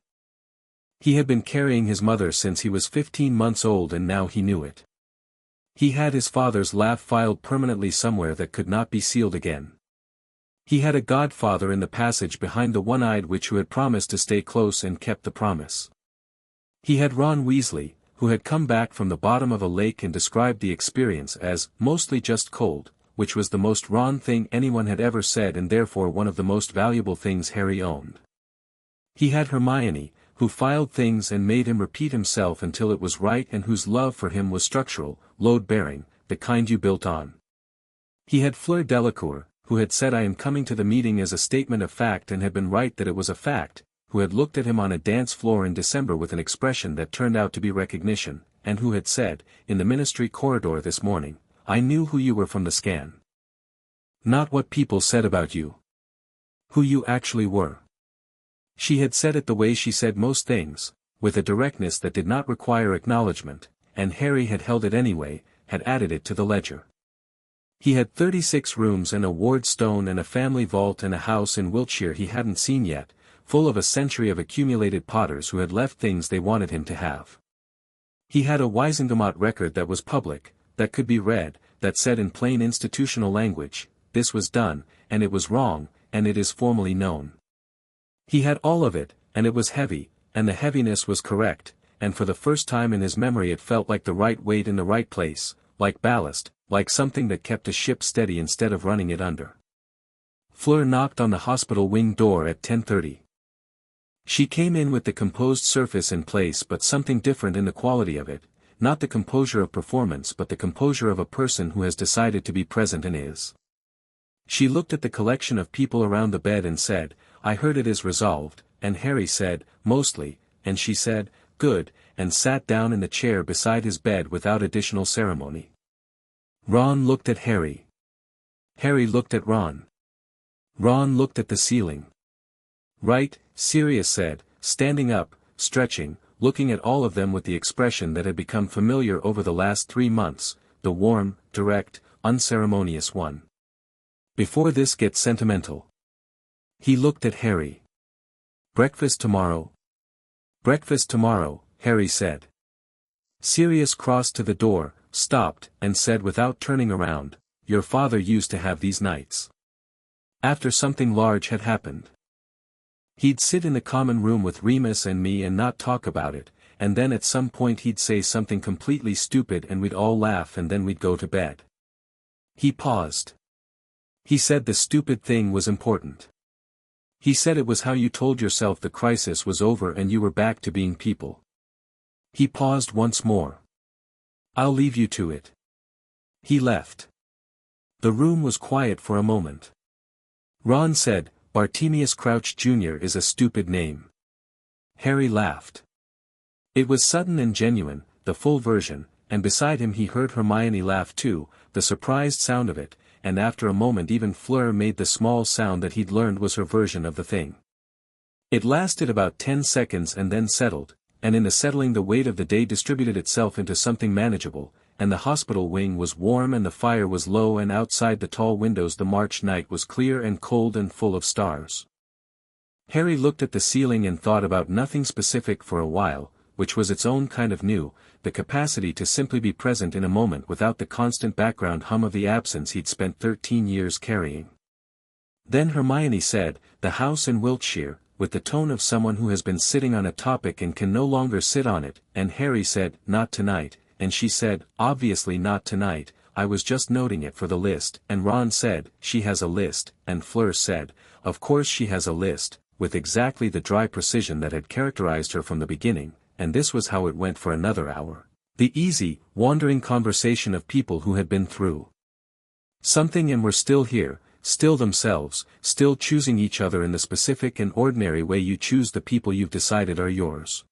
He had been carrying his mother since he was 15 months old and now he knew it. He had his father's laugh filed permanently somewhere that could not be sealed again. He had a godfather in the passage behind the one-eyed witch who had promised to stay close and kept the promise. He had Ron Weasley, who had come back from the bottom of a lake and described the experience as, mostly just cold, which was the most Ron thing anyone had ever said and therefore one of the most valuable things Harry owned. He had Hermione, who filed things and made him repeat himself until it was right and whose love for him was structural, load-bearing, the kind you built on. He had Fleur Delacour, who had said I am coming to the meeting as a statement of fact and had been right that it was a fact, who had looked at him on a dance floor in December with an expression that turned out to be recognition, and who had said, in the ministry corridor this morning, I knew who you were from the scan. Not what people said about you. Who you actually were. She had said it the way she said most things, with a directness that did not require acknowledgement, and Harry had held it anyway, had added it to the ledger. He had 36 rooms and a ward stone and a family vault and a house in Wiltshire he hadn't seen yet, full of a century of accumulated potters who had left things they wanted him to have. He had a Wisengamot record that was public, that could be read, that said in plain institutional language, this was done, and it was wrong, and it is formally known. He had all of it, and it was heavy, and the heaviness was correct, and for the first time in his memory it felt like the right weight in the right place, like ballast, like something that kept a ship steady instead of running it under. Fleur knocked on the hospital wing door at 10:30. She came in with the composed surface in place but something different in the quality of it, not the composure of performance but the composure of a person who has decided to be present and is. She looked at the collection of people around the bed and said, I heard it is resolved, and Harry said, mostly, and she said, good, and sat down in the chair beside his bed without additional ceremony. Ron looked at Harry. Harry looked at Ron. Ron looked at the ceiling. Right, Sirius said, standing up, stretching, looking at all of them with the expression that had become familiar over the last 3 months, the warm, direct, unceremonious one. Before this gets sentimental. He looked at Harry. Breakfast tomorrow? Breakfast tomorrow, Harry said. Sirius crossed to the door, stopped, and said without turning around, your father used to have these nights. After something large had happened. He'd sit in the common room with Remus and me and not talk about it, and then at some point he'd say something completely stupid and we'd all laugh and then we'd go to bed. He paused. He said the stupid thing was important. He said it was how you told yourself the crisis was over and you were back to being people. He paused once more. I'll leave you to it. He left. The room was quiet for a moment. Ron said, Bartemius Crouch Jr. is a stupid name. Harry laughed. It was sudden and genuine, the full version, and beside him he heard Hermione laugh too, the surprised sound of it, and after a moment even Fleur made the small sound that he'd learned was her version of the thing. It lasted about 10 seconds and then settled, and in the settling the weight of the day distributed itself into something manageable, and the hospital wing was warm and the fire was low and outside the tall windows the March night was clear and cold and full of stars. Harry looked at the ceiling and thought about nothing specific for a while, which was its own kind of new, the capacity to simply be present in a moment without the constant background hum of the absence he'd spent 13 years carrying. Then Hermione said, the house in Wiltshire, with the tone of someone who has been sitting on a topic and can no longer sit on it, and Harry said, not tonight, and she said, obviously not tonight, I was just noting it for the list, and Ron said, she has a list, and Fleur said, of course she has a list, with exactly the dry precision that had characterized her from the beginning, and this was how it went for another hour. The easy, wandering conversation of people who had been through something and were still here, still themselves, still choosing each other in the specific and ordinary way you choose the people you've decided are yours.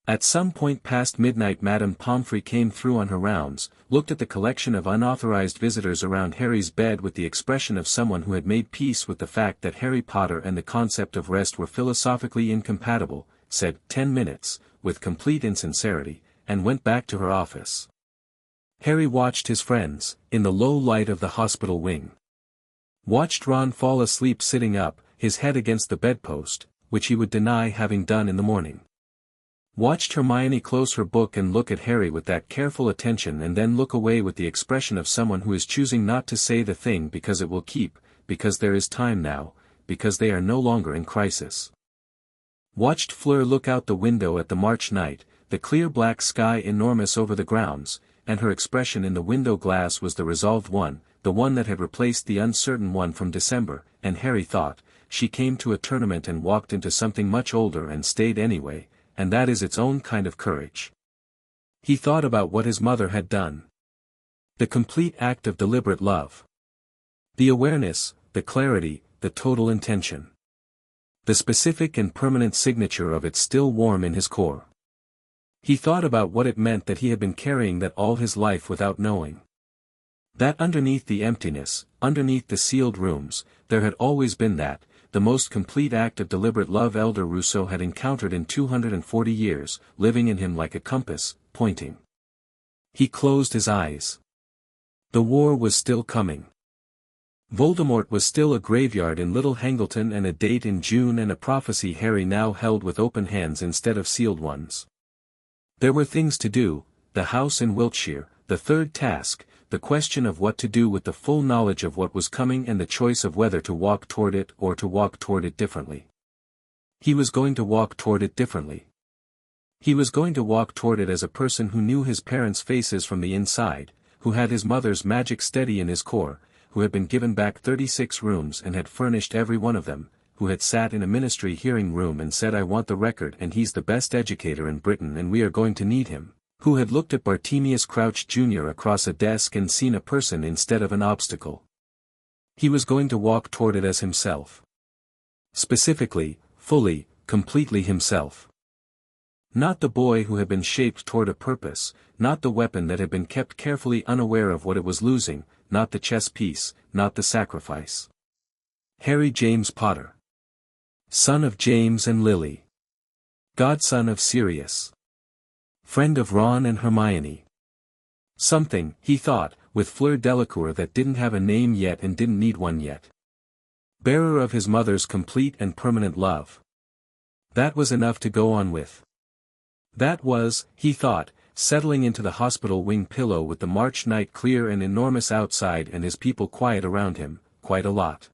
At some point past midnight Madame Pomfrey came through on her rounds, looked at the collection of unauthorized visitors around Harry's bed with the expression of someone who had made peace with the fact that Harry Potter and the concept of rest were philosophically incompatible, said 10 minutes, with complete insincerity, and went back to her office. Harry watched his friends, in the low light of the hospital wing. Watched Ron fall asleep sitting up, his head against the bedpost, which he would deny having done in the morning. Watched Hermione close her book and look at Harry with that careful attention and then look away with the expression of someone who is choosing not to say the thing because it will keep, because there is time now, because they are no longer in crisis. Watched Fleur look out the window at the March night, the clear black sky enormous over the grounds, and her expression in the window glass was the resolved one, the one that had replaced the uncertain one from December, and Harry thought, she came to a tournament and walked into something much older and stayed anyway, and that is its own kind of courage. He thought about what his mother had done. The complete act of deliberate love. The awareness, the clarity, the total intention. The specific and permanent signature of it still warm in his core. He thought about what it meant that he had been carrying that all his life without knowing. That underneath the emptiness, underneath the sealed rooms, there had always been that, the most complete act of deliberate love Elder Rousseau had encountered in 240 years, living in him like a compass, pointing. He closed his eyes. The war was still coming. Voldemort was still a graveyard in Little Hangleton and a date in June and a prophecy Harry now held with open hands instead of sealed ones. There were things to do, the house in Wiltshire, the third task, the question of what to do with the full knowledge of what was coming and the choice of whether to walk toward it or to walk toward it differently. He was going to walk toward it differently. He was going to walk toward it as a person who knew his parents' faces from the inside, who had his mother's magic steady in his core, who had been given back 36 rooms and had furnished every one of them, who had sat in a ministry hearing room and said I want the record and he's the best educator in Britain and we are going to need him, who had looked at Bartemius Crouch Jr. across a desk and seen a person instead of an obstacle. He was going to walk toward it as himself. Specifically, fully, completely himself. Not the boy who had been shaped toward a purpose, not the weapon that had been kept carefully unaware of what it was losing, not the chess piece, not the sacrifice. Harry James Potter. Son of James and Lily. Godson of Sirius. Friend of Ron and Hermione. Something, he thought, with Fleur Delacour that didn't have a name yet and didn't need one yet. Bearer of his mother's complete and permanent love. That was enough to go on with. That was, he thought, settling into the hospital wing pillow with the March night clear and enormous outside and his people quiet around him, quite a lot.